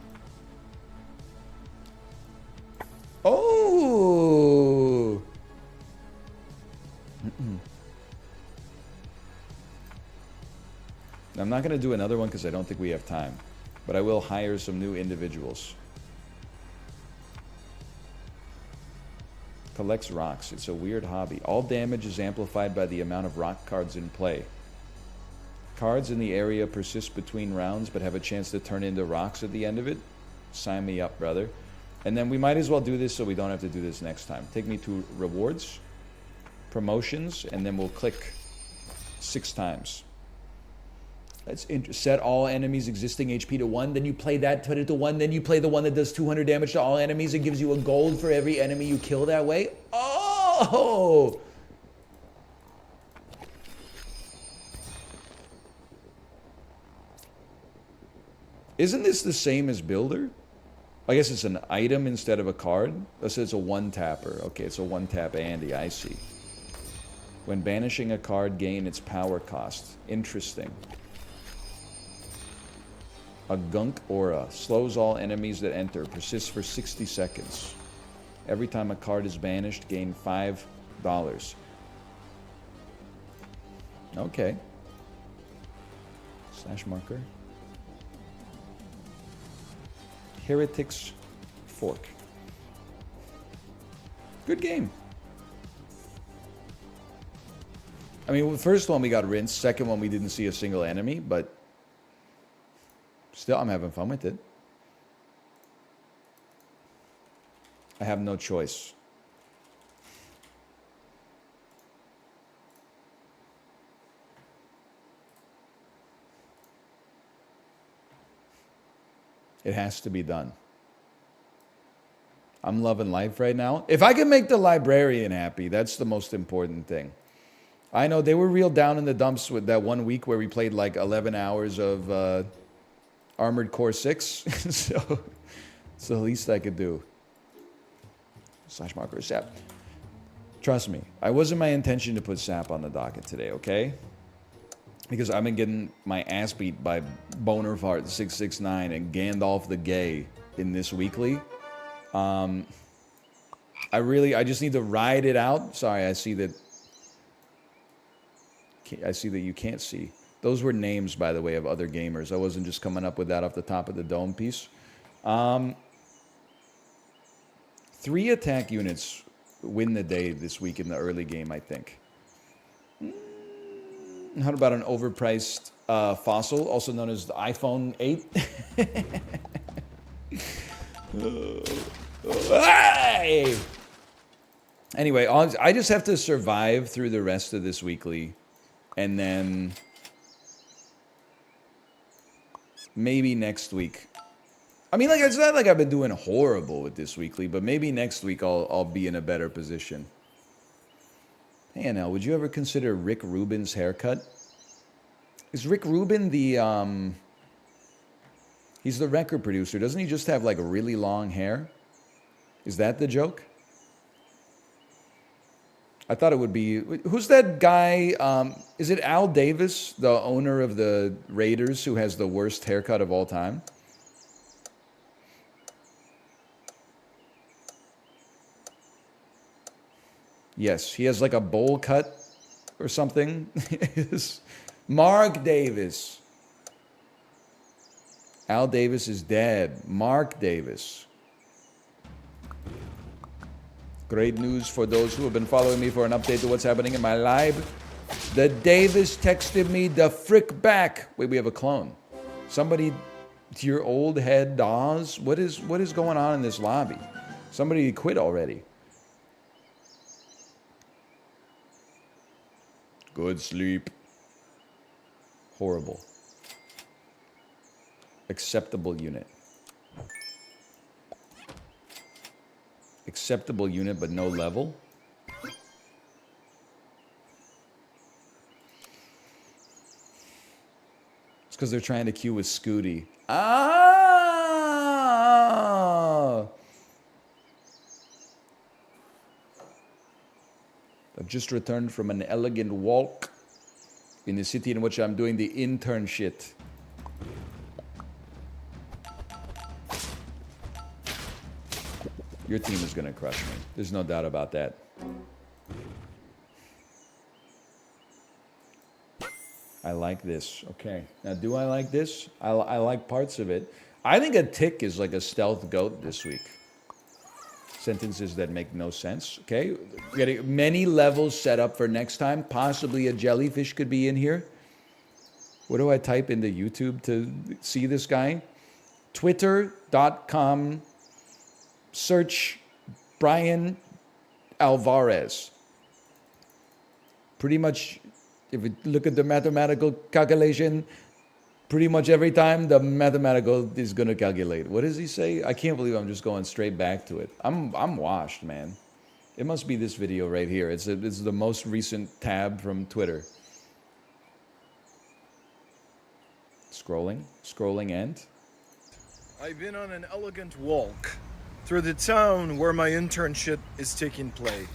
Oh! I'm not going to do another one because I don't think we have time. But I will hire some new individuals. Collects rocks. It's a weird hobby. All damage is amplified by the amount of rock cards in play. Cards in the area persist between rounds but have a chance to turn into rocks at the end of it. Sign me up, brother. And then we might as well do this so we don't have to do this next time. Take me to rewards, promotions, and then we'll click 6 times. That's set all enemies existing HP to 1. Then you play that, put it to 1. Then you play the one that does 200 damage to all enemies. It gives you a gold for every enemy you kill that way. Oh! Isn't this the same as Builder? I guess it's an item instead of a card. This is a one-tapper. Okay, it's a one-tap Andy, I see. When banishing a card, gain its power cost. Interesting. A gunk aura. Slows all enemies that enter. Persists for 60 seconds. Every time a card is banished, gain $5. Okay. Slash marker. Heretic's Fork. Good game. I mean, the first one we got rinsed. Second one we didn't see a single enemy, but still I'm having fun with it. I have no choice. It has to be done. I'm loving life right now. If I can make the librarian happy, that's the most important thing. I know they were real down in the dumps with that 1 week where we played like 11 hours of Armored Core 6. So it's the least I could do. Slash marker SAP. Trust me, it wasn't my intention to put SAP on the docket today, okay? Because I've been getting my ass beat by Bonerfart 669 and Gandalf the Gay in this weekly. I just need to ride it out. Sorry, I see that you can't see. Those were names, by the way, of other gamers. I wasn't just coming up with that off the top of the dome piece. 3 attack units win the day this week in the early game, I think. How about an overpriced fossil, also known as the iPhone 8? Hey! Anyway, I just have to survive through the rest of this weekly. And then maybe next week. I mean, like, it's not like I've been doing horrible with this weekly, but maybe next week I'll be in a better position. Hey, Anel, would you ever consider Rick Rubin's haircut? Is Rick Rubin the, he's the record producer. Doesn't he just have, like, really long hair? Is that the joke? I thought it would be... Who's that guy? Is it Al Davis, the owner of the Raiders, who has the worst haircut of all time? Yes, he has like a bowl cut or something. Mark Davis. Al Davis is dead. Mark Davis. Great news for those who have been following me for an update to what's happening in my live. The Davis texted me the frick back. Wait, we have a clone. Somebody to your old head, Dawes. What is going on in this lobby? Somebody quit already. Good sleep. Horrible. Acceptable unit. Acceptable unit, but no level. It's because they're trying to queue with Scooty. Ah! I've just returned from an elegant walk in the city in which I'm doing the internship. Your team is going to crush me. There's no doubt about that. I like this. Okay. Now, do I like this? I like parts of it. I think a tick is like a stealth goat this week. Sentences that make no sense. Okay. We're getting many levels set up for next time. Possibly a jellyfish could be in here. What do I type into YouTube to see this guy? Twitter.com. Search Brian Alvarez. Pretty much, if you look at the mathematical calculation, pretty much every time the mathematical is going to calculate. What does he say? I can't believe I'm just going straight back to it. I'm washed, man. It must be this video right here. It's the most recent tab from Twitter. Scrolling and... I've been on an elegant walk through the town where my internship is taking place.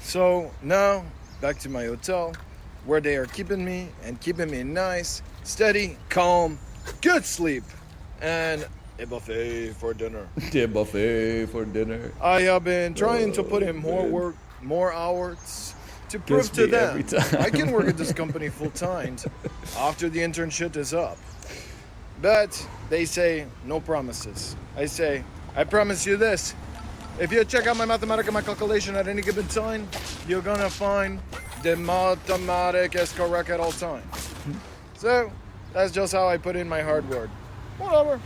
So now, back to my hotel, where they are keeping me nice, steady, calm, good sleep, and a buffet for dinner. Yeah, buffet for dinner. I have been trying to put in more man. work, more hours, to prove Gets to me every them time. I can work at this company full time after the internship is up. But they say no promises. I say, I promise you this. If you check out my mathematical calculation at any given time, you're gonna find the mathematic is correct at all times. So that's just how I put in my hard work. Whatever.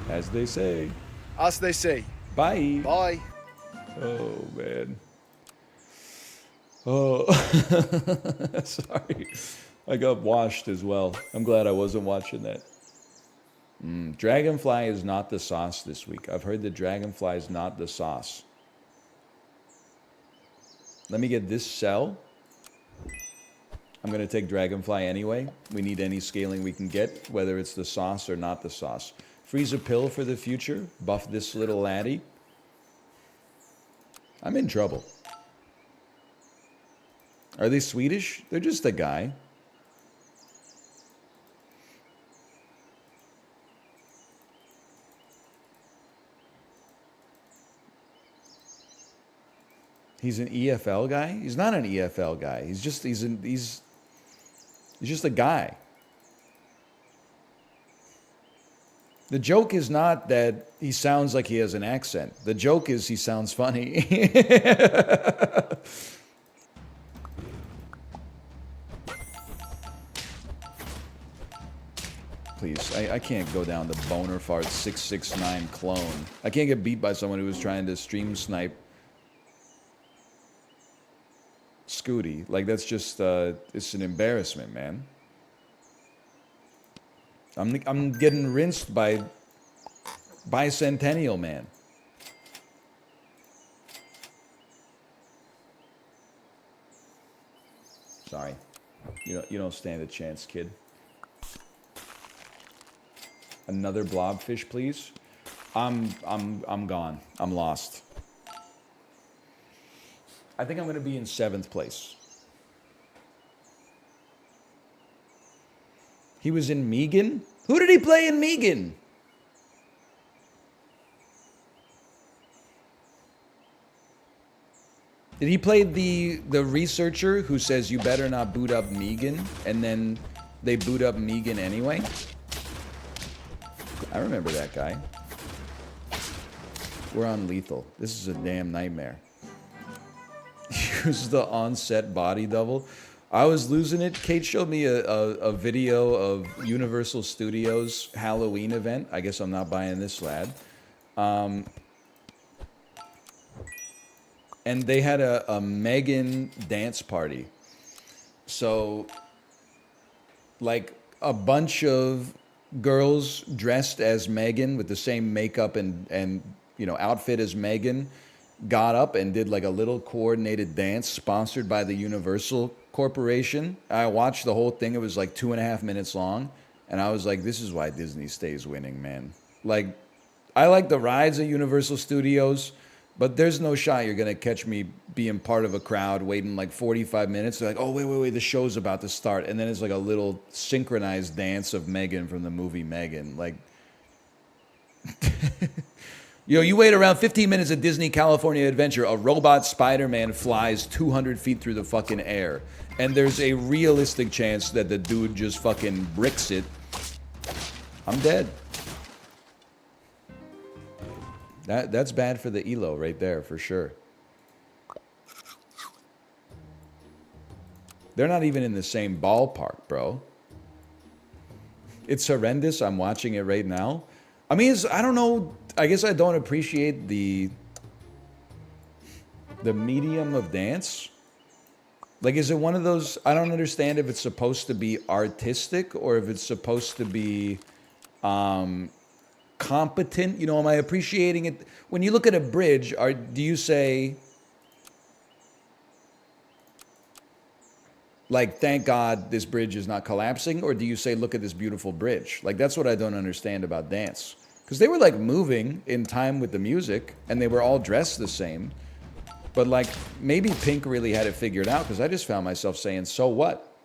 As they say. As they say. Bye. Bye. Oh, man. Oh. Sorry. I got washed as well. I'm glad I wasn't watching that. Dragonfly is not the sauce this week. I've heard that Dragonfly is not the sauce. Let me get this cell. I'm going to take Dragonfly anyway. We need any scaling we can get, whether it's the sauce or not the sauce. Freeze a pill for the future. Buff this little laddie. I'm in trouble. Are they Swedish? They're just a guy. He's an EFL guy? He's not an EFL guy. He's just a guy. The joke is not that he sounds like he has an accent. The joke is he sounds funny. Please, I can't go down the boner fart 669 clone. I can't get beat by someone who was trying to stream snipe Scooty. Like, that's just, it's an embarrassment, man. I'm getting rinsed by Bicentennial Man. Sorry. You don't stand a chance, kid. Another blobfish, please. I'm gone. I'm lost. I think I'm going to be in 7th place. He was in Megan? Who did he play in Megan? Did he play the researcher who says you better not boot up Megan, and then they boot up Megan anyway? I remember that guy. We're on lethal. This is a damn nightmare. Use the on-set body double. I was losing it. Kate showed me a video of Universal Studios Halloween event. I guess I'm not buying this, lad. And they had a Megan dance party. So, like, a bunch of girls dressed as Megan with the same makeup and you know, outfit as Megan got up and did like a little coordinated dance sponsored by the Universal Corporation. I watched the whole thing. It was like 2.5 minutes long. And I was like, this is why Disney stays winning, man. Like, I like the rides at Universal Studios, but there's no shot you're going to catch me being part of a crowd waiting like 45 minutes. They're like, oh, wait, the show's about to start. And then it's like a little synchronized dance of Megan from the movie Megan. Like, you wait around 15 minutes at Disney California Adventure, a robot Spider-Man flies 200 feet through the fucking air. And there's a realistic chance that the dude just fucking bricks it. I'm dead. That's bad for the ELO right there, for sure. They're not even in the same ballpark, bro. It's horrendous. I'm watching it right now. I mean, I don't know. I guess I don't appreciate the medium of dance. Like, is it one of those... I don't understand if it's supposed to be artistic or if it's supposed to be... competent. You know, am I appreciating it? When you look at a bridge, do you say, like, thank God this bridge is not collapsing? Or do you say, look at this beautiful bridge? Like, that's what I don't understand about dance. Because they were, like, moving in time with the music, and they were all dressed the same. But, like, maybe Pink really had it figured out, because I just found myself saying, so what?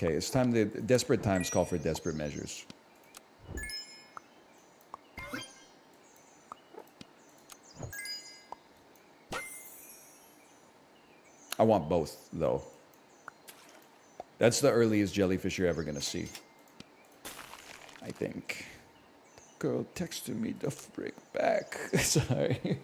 Okay, it's time to... Desperate times call for desperate measures. I want both, though. That's the earliest jellyfish you're ever going to see. I think. Girl texted me the frick back. Sorry.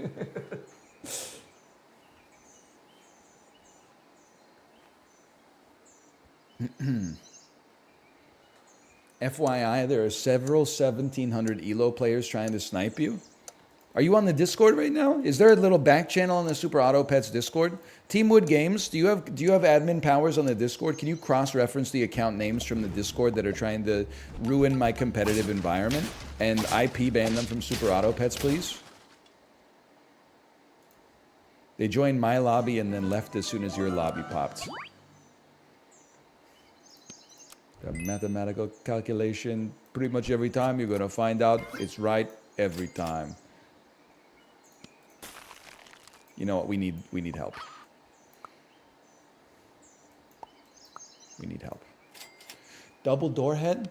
FYI, there are several 1700 ELO players trying to snipe you. Are you on the Discord right now? Is there a little back channel on the Super Auto Pets Discord? Teamwood Games, do you have admin powers on the Discord? Can you cross-reference the account names from the Discord that are trying to ruin my competitive environment and IP ban them from Super Auto Pets, please? They joined my lobby and then left as soon as your lobby popped. The mathematical calculation, pretty much every time you're going to find out it's right every time. You know what? We need help. We need help. Double door head?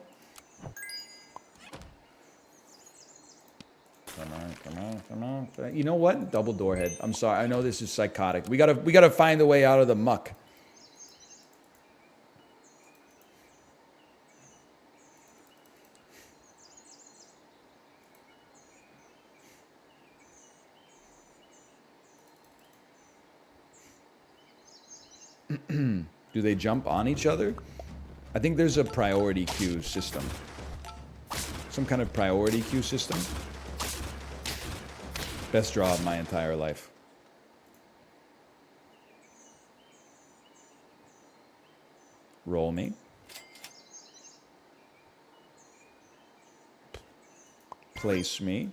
Come on. You know what? Double door head. I'm sorry. I know this is psychotic. We gotta find a way out of the muck. Do they jump on each other? I think there's a priority queue system. Some kind of priority queue system. Best draw of my entire life. Roll me. Place me.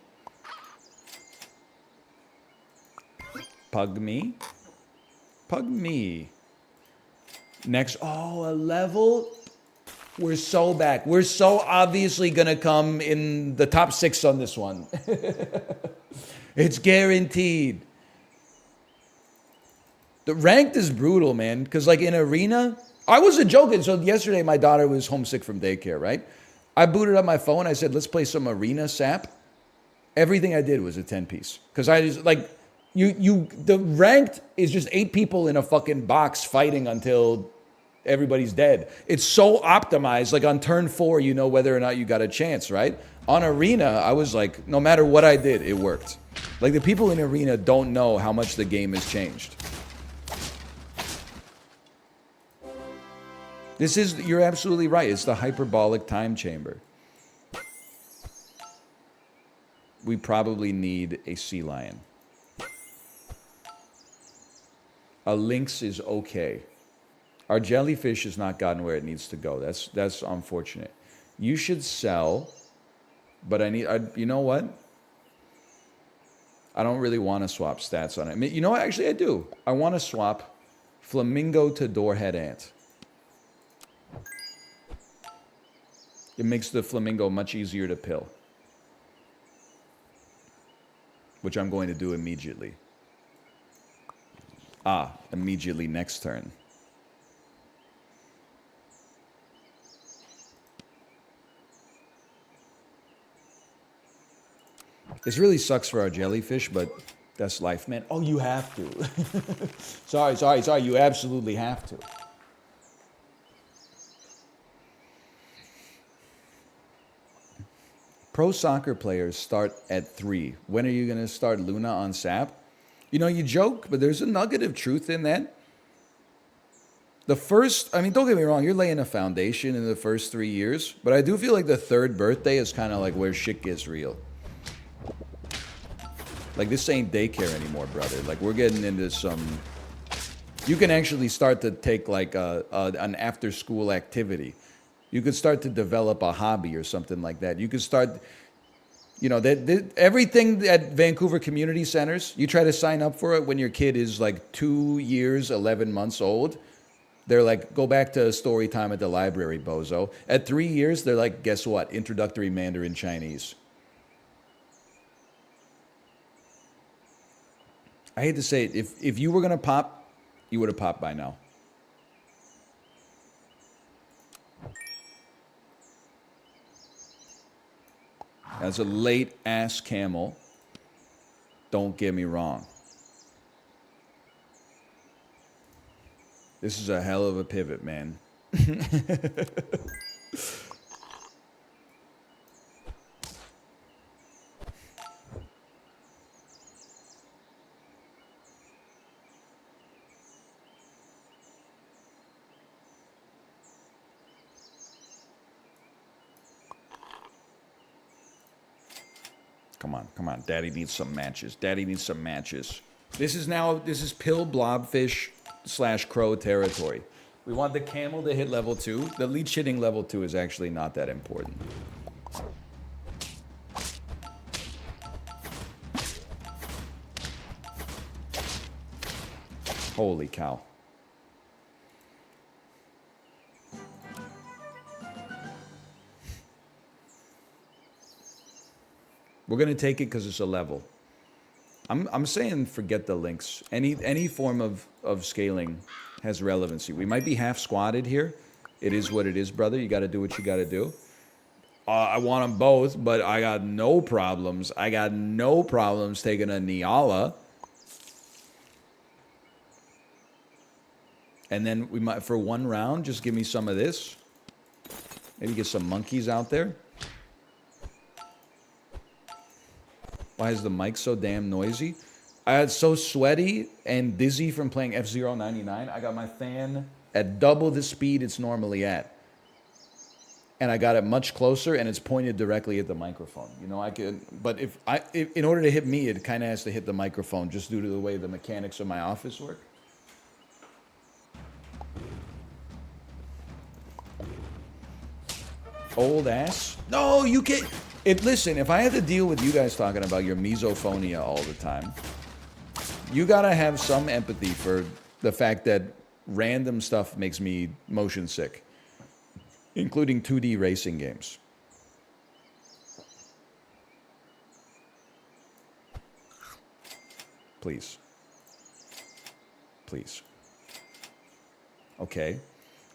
Pug me. Pug me. Next, oh, a level. We're so back. We're so obviously going to come in the top 6 on this one. It's guaranteed. The ranked is brutal, man. Because like in arena, I wasn't joking. So yesterday my daughter was homesick from daycare, right? I booted up my phone. I said, let's play some arena SAP. Everything I did was a 10-piece. Because I just like, the ranked is just 8 people in a fucking box fighting until everybody's dead. It's so optimized. Like on turn 4, you know whether or not you got a chance, right? On arena, I was like, no matter what I did, it worked. Like the people in arena don't know how much the game has changed. You're absolutely right. It's the hyperbolic time chamber. We probably need a sea lion. A lynx is okay. Our jellyfish has not gotten where it needs to go. That's unfortunate. You should sell, but you know what? I don't really want to swap stats on it. I mean, you know what? Actually, I do. I want to swap flamingo to doorhead ant. It makes the flamingo much easier to pill, which I'm going to do immediately. Immediately next turn. This really sucks for our jellyfish, but that's life, man. Oh, you have to. Sorry. You absolutely have to. Pro soccer players start at 3. When are you going to start Luna on SAP? You know, you joke, but there's a nugget of truth in that. Don't get me wrong, you're laying a foundation in the first 3 years, but I do feel like the 3rd birthday is kind of like where shit gets real. Like, this ain't daycare anymore, brother. Like, we're getting into some... You can actually start to take, like, an after-school activity. You could start to develop a hobby or something like that. You could start... You know, everything at Vancouver community centers, you try to sign up for it when your kid is, like, 2 years, 11 months old. They're like, go back to story time at the library, bozo. At 3 years, they're like, guess what? Introductory Mandarin Chinese. I hate to say it, if you were going to pop, you would have popped by now. That's a late ass camel. Don't get me wrong. This is a hell of a pivot, man. Come on, come on. Daddy needs some matches. Daddy needs some matches. This is pill blobfish / crow territory. We want the camel to hit level 2. The leech hitting level 2 is actually not that important. Holy cow. We're going to take it because it's a level. I'm saying forget the links. Any form of scaling has relevancy. We might be half squatted here. It is what it is, brother. You got to do what you got to do. I want them both, but I got no problems. I got no problems taking a Niala. And then we might, for one round, just give me some of this. Maybe get some monkeys out there. Why is the mic so damn noisy? I got so sweaty and dizzy from playing F-Zero 99. I got my fan at double the speed it's normally at. And I got it much closer, and it's pointed directly at the microphone. You know, I could, but if in order to hit me, it kind of has to hit the microphone just due to the way the mechanics of my office work. Old ass? No, you can't. Listen, if I had to deal with you guys talking about your misophonia all the time, you gotta have some empathy for the fact that random stuff makes me motion sick, including 2D racing games. Please. Please. Okay,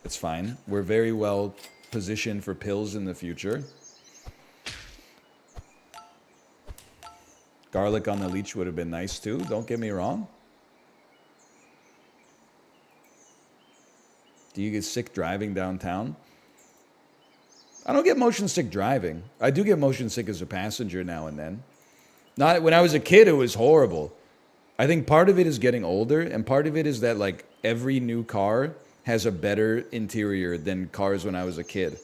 it's fine. We're very well positioned for pills in the future. Garlic on the leech would have been nice too, don't get me wrong. Do you get sick driving downtown? I don't get motion sick driving. I do get motion sick as a passenger now and then. Not when I was a kid, it was horrible. I think part of it is getting older, and part of it is that like every new car has a better interior than cars when I was a kid.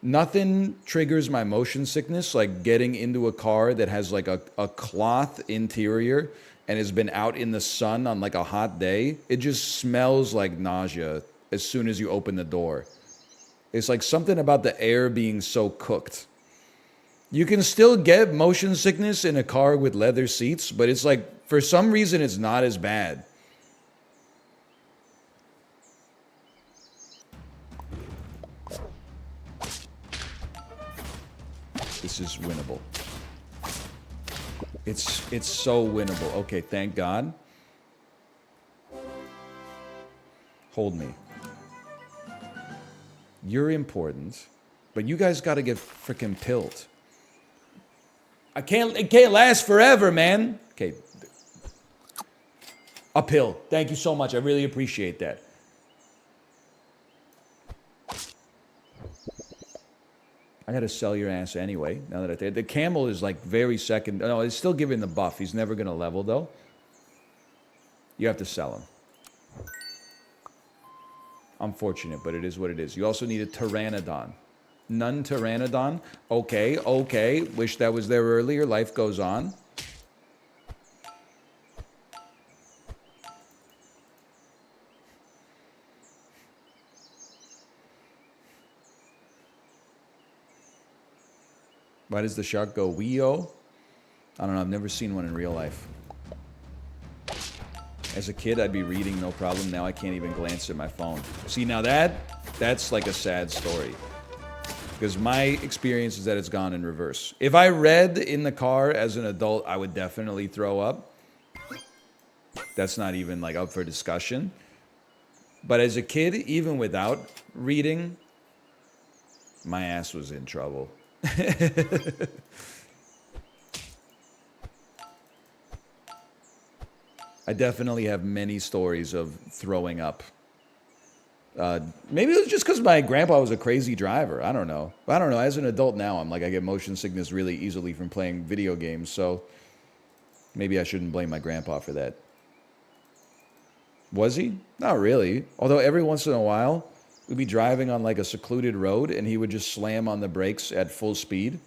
Nothing triggers my motion sickness like getting into a car that has like a cloth interior and has been out in the sun on like a hot day. It just smells like nausea as soon as you open the door. It's like something about the air being so cooked. You can still get motion sickness in a car with leather seats, but it's like, for some reason, it's not as bad. This is winnable. It's so winnable. Okay, thank God. Hold me. You're important, but you guys got to get freaking pilled. It can't last forever, man. Okay. A pill. Thank you so much. I really appreciate that. I gotta sell your ass anyway. Now that the camel is like very second. No, it's still giving the buff. He's never gonna level though. You have to sell him. Unfortunate, but it is what it is. You also need a pteranodon. None pteranodon. Okay. Wish that was there earlier. Life goes on. Why does the shark go wee-o? I don't know. I've never seen one in real life. As a kid, I'd be reading no problem. Now I can't even glance at my phone. See, now that's like a sad story. Because my experience is that it's gone in reverse. If I read in the car as an adult, I would definitely throw up. That's not even like up for discussion. But as a kid, even without reading, my ass was in trouble. I definitely have many stories of throwing up. Maybe it was just because my grandpa was a crazy driver. I don't know. As an adult now, I'm like, I get motion sickness really easily from playing video games, so maybe I shouldn't blame my grandpa for that. Was he? Not really. Although every once in a while, we'd be driving on like a secluded road and he would just slam on the brakes at full speed.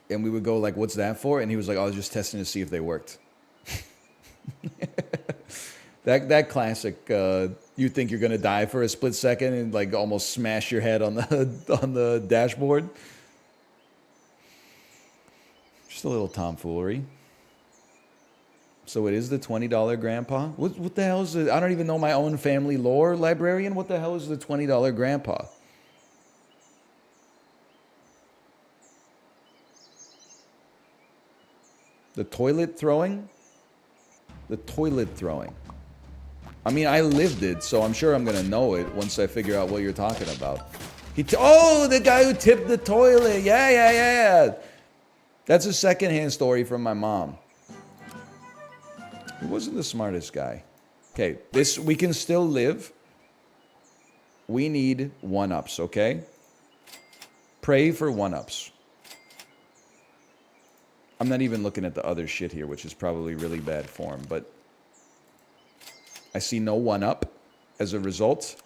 And we would go like, what's that for? And he was like, I was just testing to see if they worked. That classic, you think you're gonna die for a split second and like almost smash your head on the dashboard. Just a little tomfoolery. So it is the $20 grandpa? What the hell is it? I don't even know my own family lore, librarian. What the hell is the $20 grandpa? The toilet throwing? The toilet throwing. I mean, I lived it, so I'm sure I'm going to know it once I figure out what you're talking about. The guy who tipped the toilet. Yeah. That's a secondhand story from my mom. He wasn't the smartest guy. Okay, we can still live. We need one-ups, okay? Pray for one-ups. I'm not even looking at the other shit here, which is probably really bad form, but I see no one-up. As a result,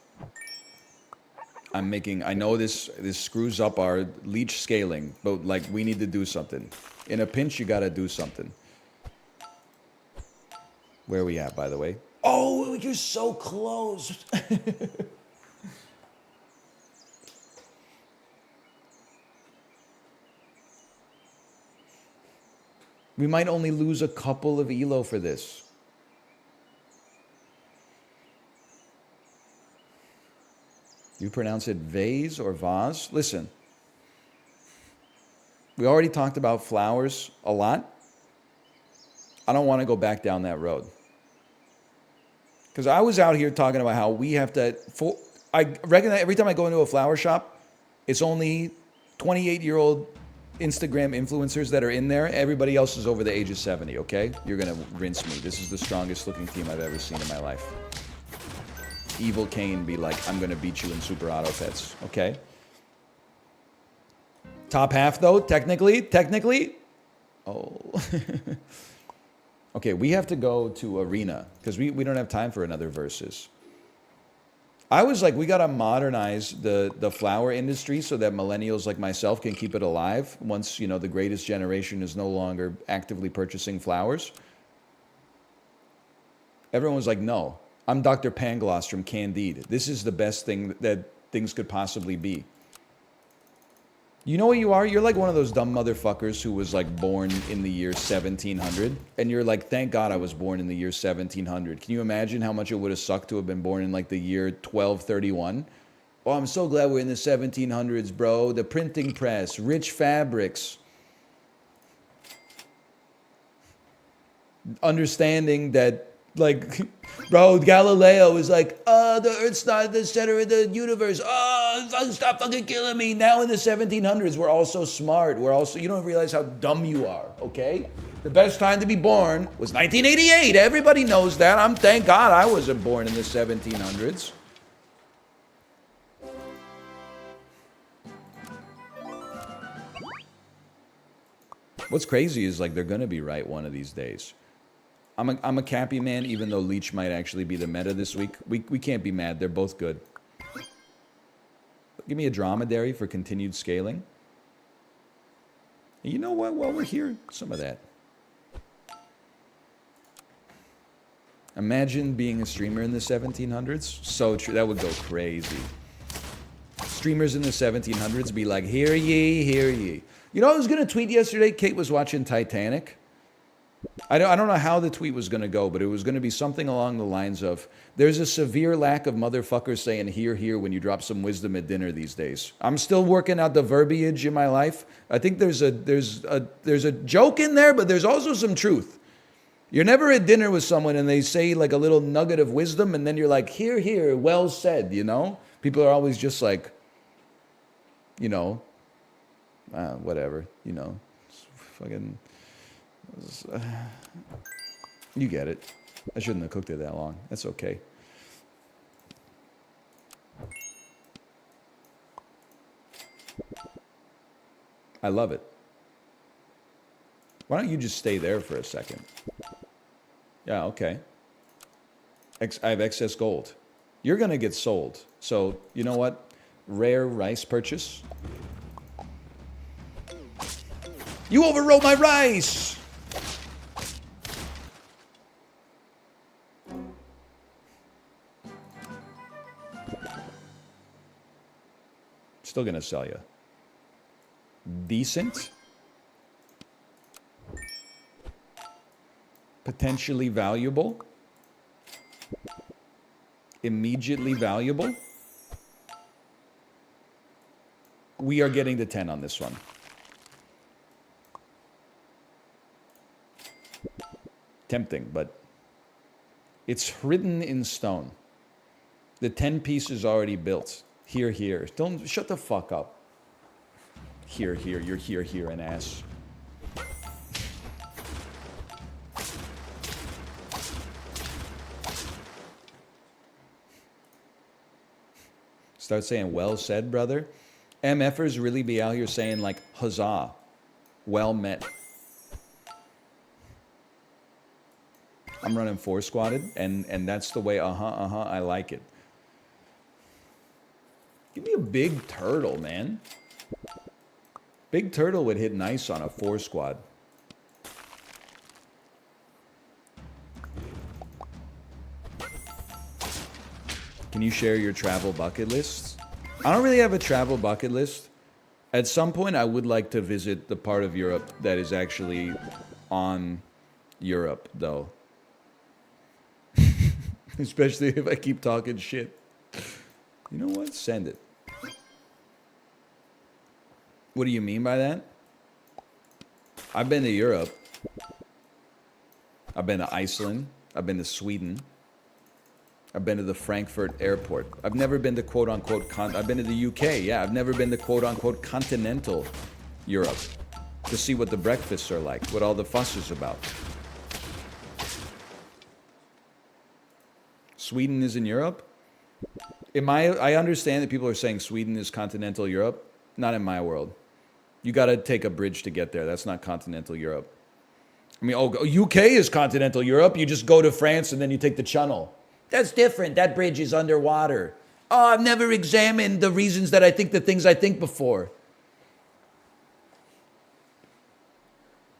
I know this screws up our leech scaling, but like we need to do something. In a pinch, you gotta do something. Where are we at, by the way? Oh, you're so close. We might only lose a couple of elo for this. You pronounce it vase or vase? Listen, we already talked about flowers a lot. I don't want to go back down that road. Because I was out here talking about how we have to... I reckon that every time I go into a flower shop, it's only 28-year-old Instagram influencers that are in there. Everybody else is over the age of 70, okay? You're going to rinse me. This is the strongest looking team I've ever seen in my life. Evil Kane be like, I'm going to beat you in Super Auto Pets, okay? Top half, though, technically. Oh. Okay, we have to go to Arena, because we don't have time for another Versus. I was like, we got to modernize the flower industry so that millennials like myself can keep it alive once, the greatest generation is no longer actively purchasing flowers. Everyone was like, no, I'm Dr. Pangloss from Candide. This is the best thing that things could possibly be. You know what you are? You're like one of those dumb motherfuckers who was like born in the year 1700. And you're like, thank God I was born in the year 1700. Can you imagine how much it would have sucked to have been born in like the year 1231? Oh, I'm so glad we're in the 1700s, bro. The printing press, rich fabrics. Understanding that, like, bro, Galileo is like, the Earth's not the center of the universe. Stop fucking killing me. Now in the 1700s, we're all so smart. You don't realize how dumb you are, okay? The best time to be born was 1988. Everybody knows that. Thank God I wasn't born in the 1700s. What's crazy is like they're gonna be right one of these days. I'm a Cappy man, even though Leech might actually be the meta this week. We can't be mad. They're both good. Give me a Dromedary for continued scaling. And you know what? While we're here, some of that. Imagine being a streamer in the 1700s. So true. That would go crazy. Streamers in the 1700s be like, hear ye, hear ye. You know, I was going to tweet yesterday. Kate was watching Titanic. I don't know how the tweet was going to go, but it was going to be something along the lines of, there's a severe lack of motherfuckers saying hear, hear when you drop some wisdom at dinner these days. I'm still working out the verbiage in my life. I think there's a joke in there, but there's also some truth. You're never at dinner with someone and they say like a little nugget of wisdom and then you're like, hear, hear, well said, you know? People are always just like, whatever, fucking... You get it. I shouldn't have cooked it that long. That's okay. I love it. Why don't you just stay there for a second? Yeah, okay. I have excess gold. You're going to get sold. So, you know what? Rare rice purchase. You overrode my rice! Still going to sell you. Decent. Potentially valuable. Immediately valuable. We are getting to 10 on this one. Tempting, but it's written in stone. The 10 piece is already built. Here, here. Don't shut the fuck up. Here, here. You're here, here, an ass. Start saying, well said, brother. MFers really be out here saying, like, huzzah. Well met. I'm running 4 squatted, and that's the way, I like it. Give me a big turtle, man. Big turtle would hit nice on a 4 squad. Can you share your travel bucket list? I don't really have a travel bucket list. At some point, I would like to visit the part of Europe that is actually on Europe, though. Especially if I keep talking shit. You know what? Send it. What do you mean by that? I've been to Europe. I've been to Iceland. I've been to Sweden. I've been to the Frankfurt airport. I've never been to quote-unquote... I've been to the UK, yeah. I've never been to quote-unquote continental Europe to see what the breakfasts are like, what all the fuss is about. Sweden is in Europe? I understand that people are saying Sweden is continental Europe. Not in my world. You got to take a bridge to get there. That's not continental Europe. I mean, UK is continental Europe. You just go to France and then you take the Channel. That's different. That bridge is underwater. Oh, I've never examined the reasons that I think the things I think before.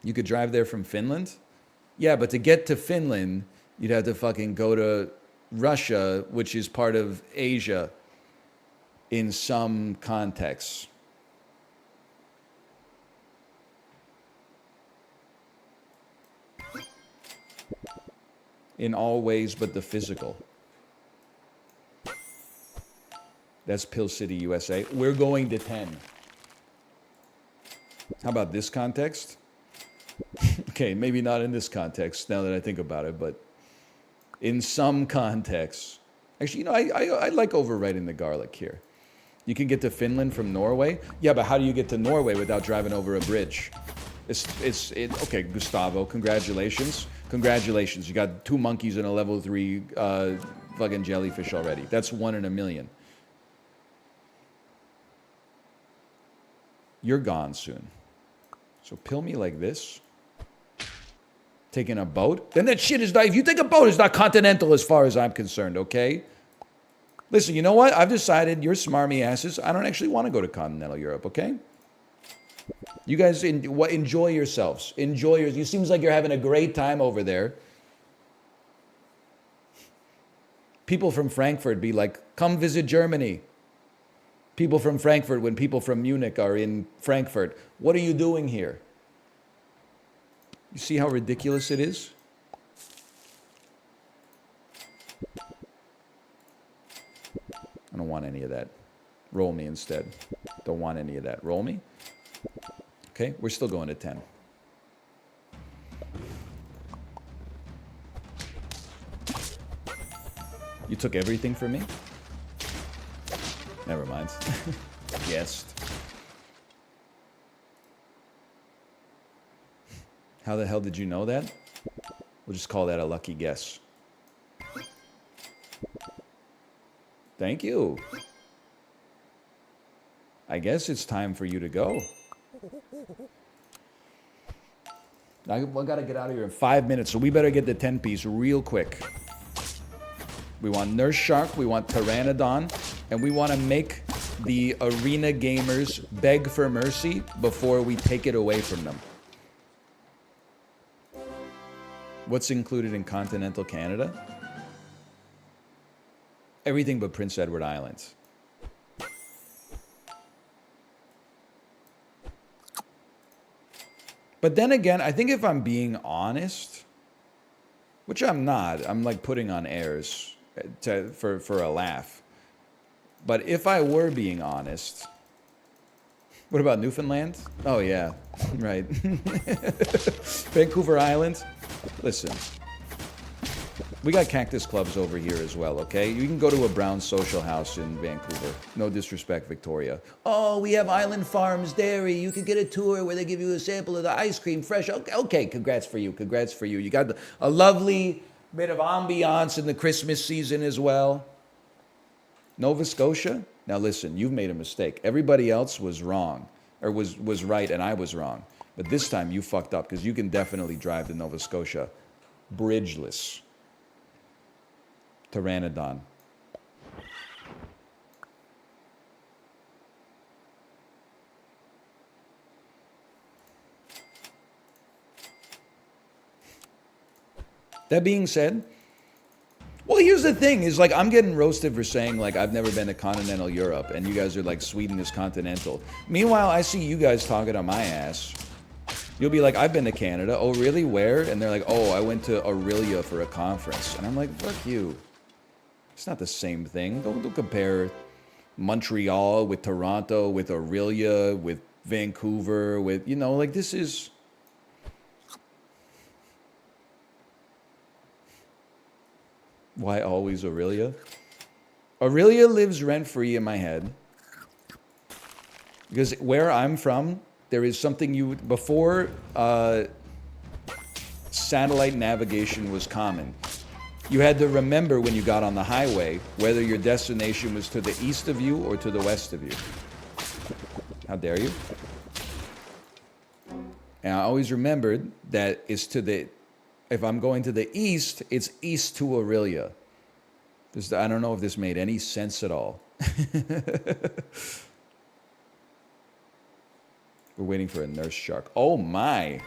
You could drive there from Finland? Yeah, but to get to Finland, you'd have to fucking go to Russia, which is part of Asia in some context. In all ways but the physical. That's Pill City, USA. We're going to 10. How about this context? Okay, maybe not in this context, now that I think about it, but in some context. Actually, you know, I like overwriting the garlic here. You can get to Finland from Norway. Yeah, but how do you get to Norway without driving over a bridge? Okay, Gustavo, congratulations. Congratulations, you got 2 monkeys and a level 3 fucking jellyfish already. That's 1 in a million. You're gone soon. So pill me like this. Taking a boat? Then that shit is not, if you take a boat, it's not continental as far as I'm concerned, okay? Listen, you know what? I've decided, you're smarmy asses, I don't actually want to go to continental Europe, okay? You guys enjoy yourselves. Enjoy yours. You seems like you're having a great time over there. People from Frankfurt be like, come visit Germany. People from Frankfurt, when people from Munich are in Frankfurt, what are you doing here? You see how ridiculous it is? I don't want any of that. Roll me instead. Don't want any of that. Roll me. Okay, we're still going to 10. You took everything from me? Never mind. Guessed. How the hell did you know that? We'll just call that a lucky guess. Thank you. I guess it's time for you to go. I gotta get out of here in 5 minutes, so we better get the 10-piece real quick. We want Nurse Shark, we want Pteranodon, and we want to make the arena gamers beg for mercy before we take it away from them. What's included in continental Canada? Everything but Prince Edward Islands. But then again, I think if I'm being honest, which I'm not, I'm like putting on airs for a laugh. But if I were being honest, what about Newfoundland? Oh yeah, right. Vancouver Island. Listen, we got cactus clubs over here as well, okay? You can go to a brown social house in Vancouver. No disrespect, Victoria. Oh, we have Island Farms Dairy. You can get a tour where they give you a sample of the ice cream fresh. Okay, congrats for you. Congrats for you. You got a lovely bit of ambiance in the Christmas season as well. Nova Scotia? Now listen, you've made a mistake. Everybody else was wrong, or was right and I was wrong. But this time you fucked up because you can definitely drive to Nova Scotia bridgeless. Pteranodon. That being said, well, here's the thing, is like I'm getting roasted for saying like I've never been to continental Europe and you guys are like Sweden is continental. Meanwhile, I see you guys talking on my ass. You'll be like, I've been to Canada. Oh, really? Where? And they're like, oh, I went to Aurelia for a conference. And I'm like, fuck you. It's not the same thing. Don't compare Montreal with Toronto, with Aurelia, with Vancouver, with, you know, like this is... Why always Aurelia? Aurelia lives rent-free in my head. Because where I'm from, there is something you... Before satellite navigation was common, you had to remember when you got on the highway whether your destination was to the east of you or to the west of you. How dare you? And I always remembered that it's to the... If I'm going to the east, it's east to Aurelia. I don't know if this made any sense at all. We're waiting for a nurse shark. Oh my!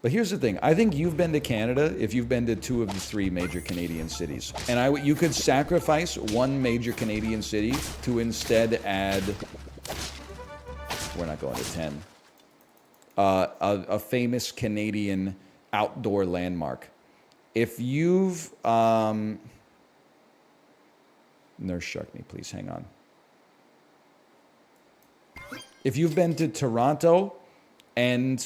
But here's the thing. I think you've been to Canada if you've been to 2 of the 3 major Canadian cities. And you could sacrifice 1 major Canadian city to instead add... We're not going to 10. A famous Canadian outdoor landmark. If you've... Nurse shark me, please. Hang on. If you've been to Toronto and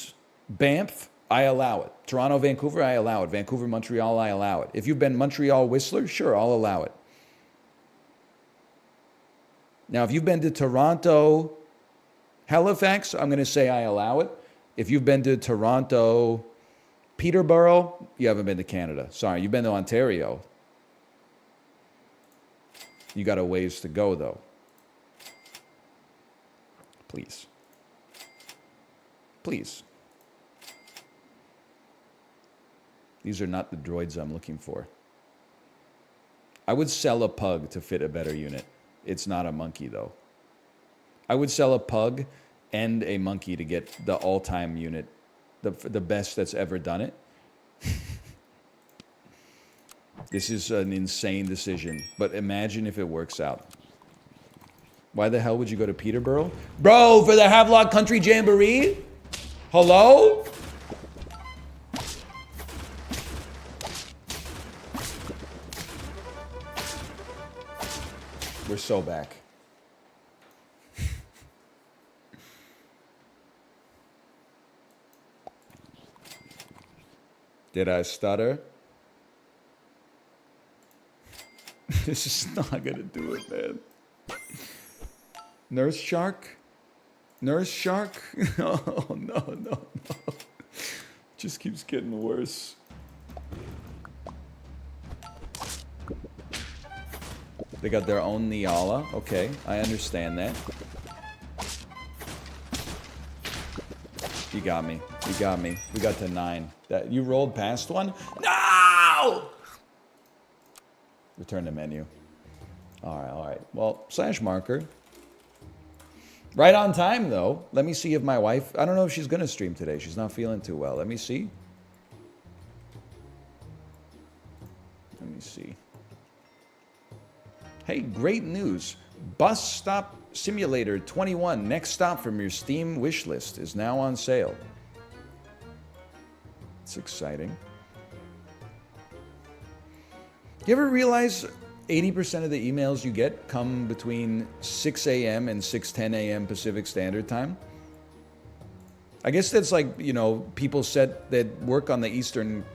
Banff... I allow it. Toronto, Vancouver, I allow it. Vancouver, Montreal, I allow it. If you've been Montreal, Whistler, sure, I'll allow it. Now, if you've been to Toronto, Halifax, I'm going to say I allow it. If you've been to Toronto, Peterborough, you haven't been to Canada. Sorry, you've been to Ontario. You got a ways to go, though. Please. Please. These are not the droids I'm looking for. I would sell a pug to fit a better unit. It's not a monkey, though. I would sell a pug and a monkey to get the all-time unit, the best that's ever done it. This is an insane decision, but imagine if it works out. Why the hell would you go to Peterborough? Bro, for the Havelock Country Jamboree? Hello? We're so back. Did I stutter? This is not gonna do it, man. Nurse Shark? Nurse Shark? Oh, no. Just keeps getting worse. They got their own Niala. Okay, I understand that. You got me. You got me. We got to 9. That you rolled past one? No! Return to menu. All right. Well, slash marker. Right on time, though. Let me see if my wife... I don't know if she's going to stream today. She's not feeling too well. Let me see. Let me see. Hey, great news. Bus Stop Simulator 21, next stop from your Steam wishlist, is now on sale. It's exciting. You ever realize 80% of the emails you get come between 6 a.m. and 6:10 a.m. Pacific Standard Time? I guess that's like, you know, people that work on the Eastern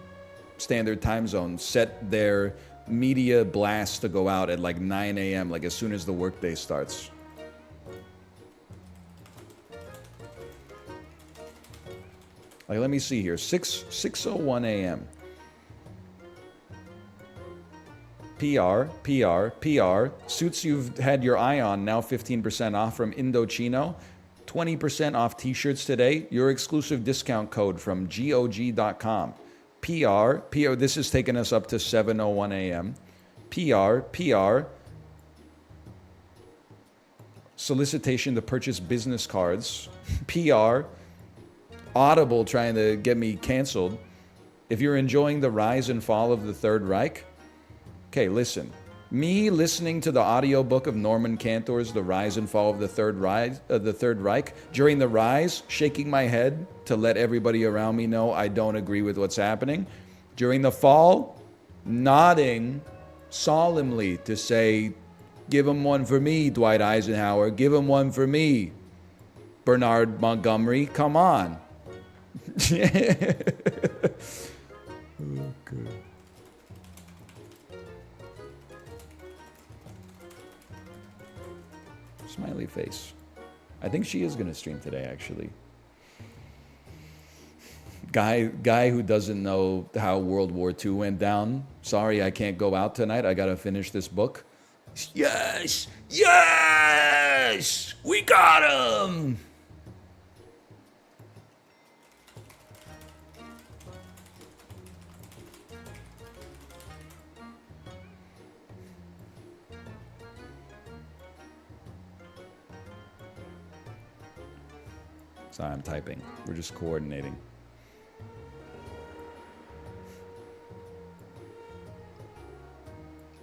Standard Time Zone set their media blast to go out at like 9 a.m., like as soon as the workday starts. Like, let me see here. 6:01 a.m. PR. Suits you've had your eye on, now 15% off from Indochino. 20% off t-shirts today. Your exclusive discount code from GOG.com. PR. This is taking us up to 7:01 a.m. PR. Solicitation to purchase business cards. PR. Audible trying to get me canceled. If you're enjoying the rise and fall of the Third Reich, okay, listen. Me listening to the audiobook of Norman Cantor's The Rise and Fall of the Third Reich, during the rise, shaking my head to let everybody around me know I don't agree with what's happening. During the fall, nodding solemnly to say, give him one for me, Dwight Eisenhower. Give him one for me, Bernard Montgomery. Come on. Okay. Smiley face. I think she is going to stream today, actually. Guy who doesn't know how World War II went down. Sorry, I can't go out tonight. I got to finish this book. Yes! Yes! We got him! Sorry, I'm typing. We're just coordinating.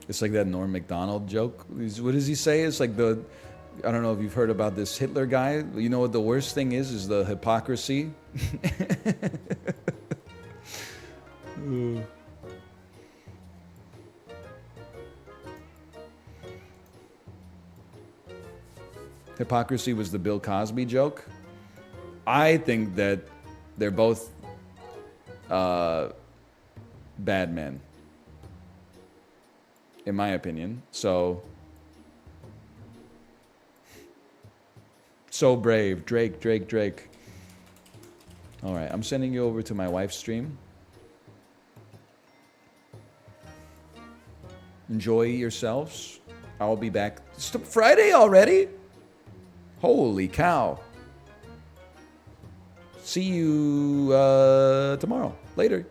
It's like that Norm Macdonald joke. What does he say? It's like I don't know if you've heard about this Hitler guy. You know what the worst thing is the hypocrisy. Hypocrisy was the Bill Cosby joke. I think that they're both bad men, in my opinion. So brave. Drake. All right, I'm sending you over to my wife's stream. Enjoy yourselves. I'll be back. It's Friday already? Holy cow. See you tomorrow. Later.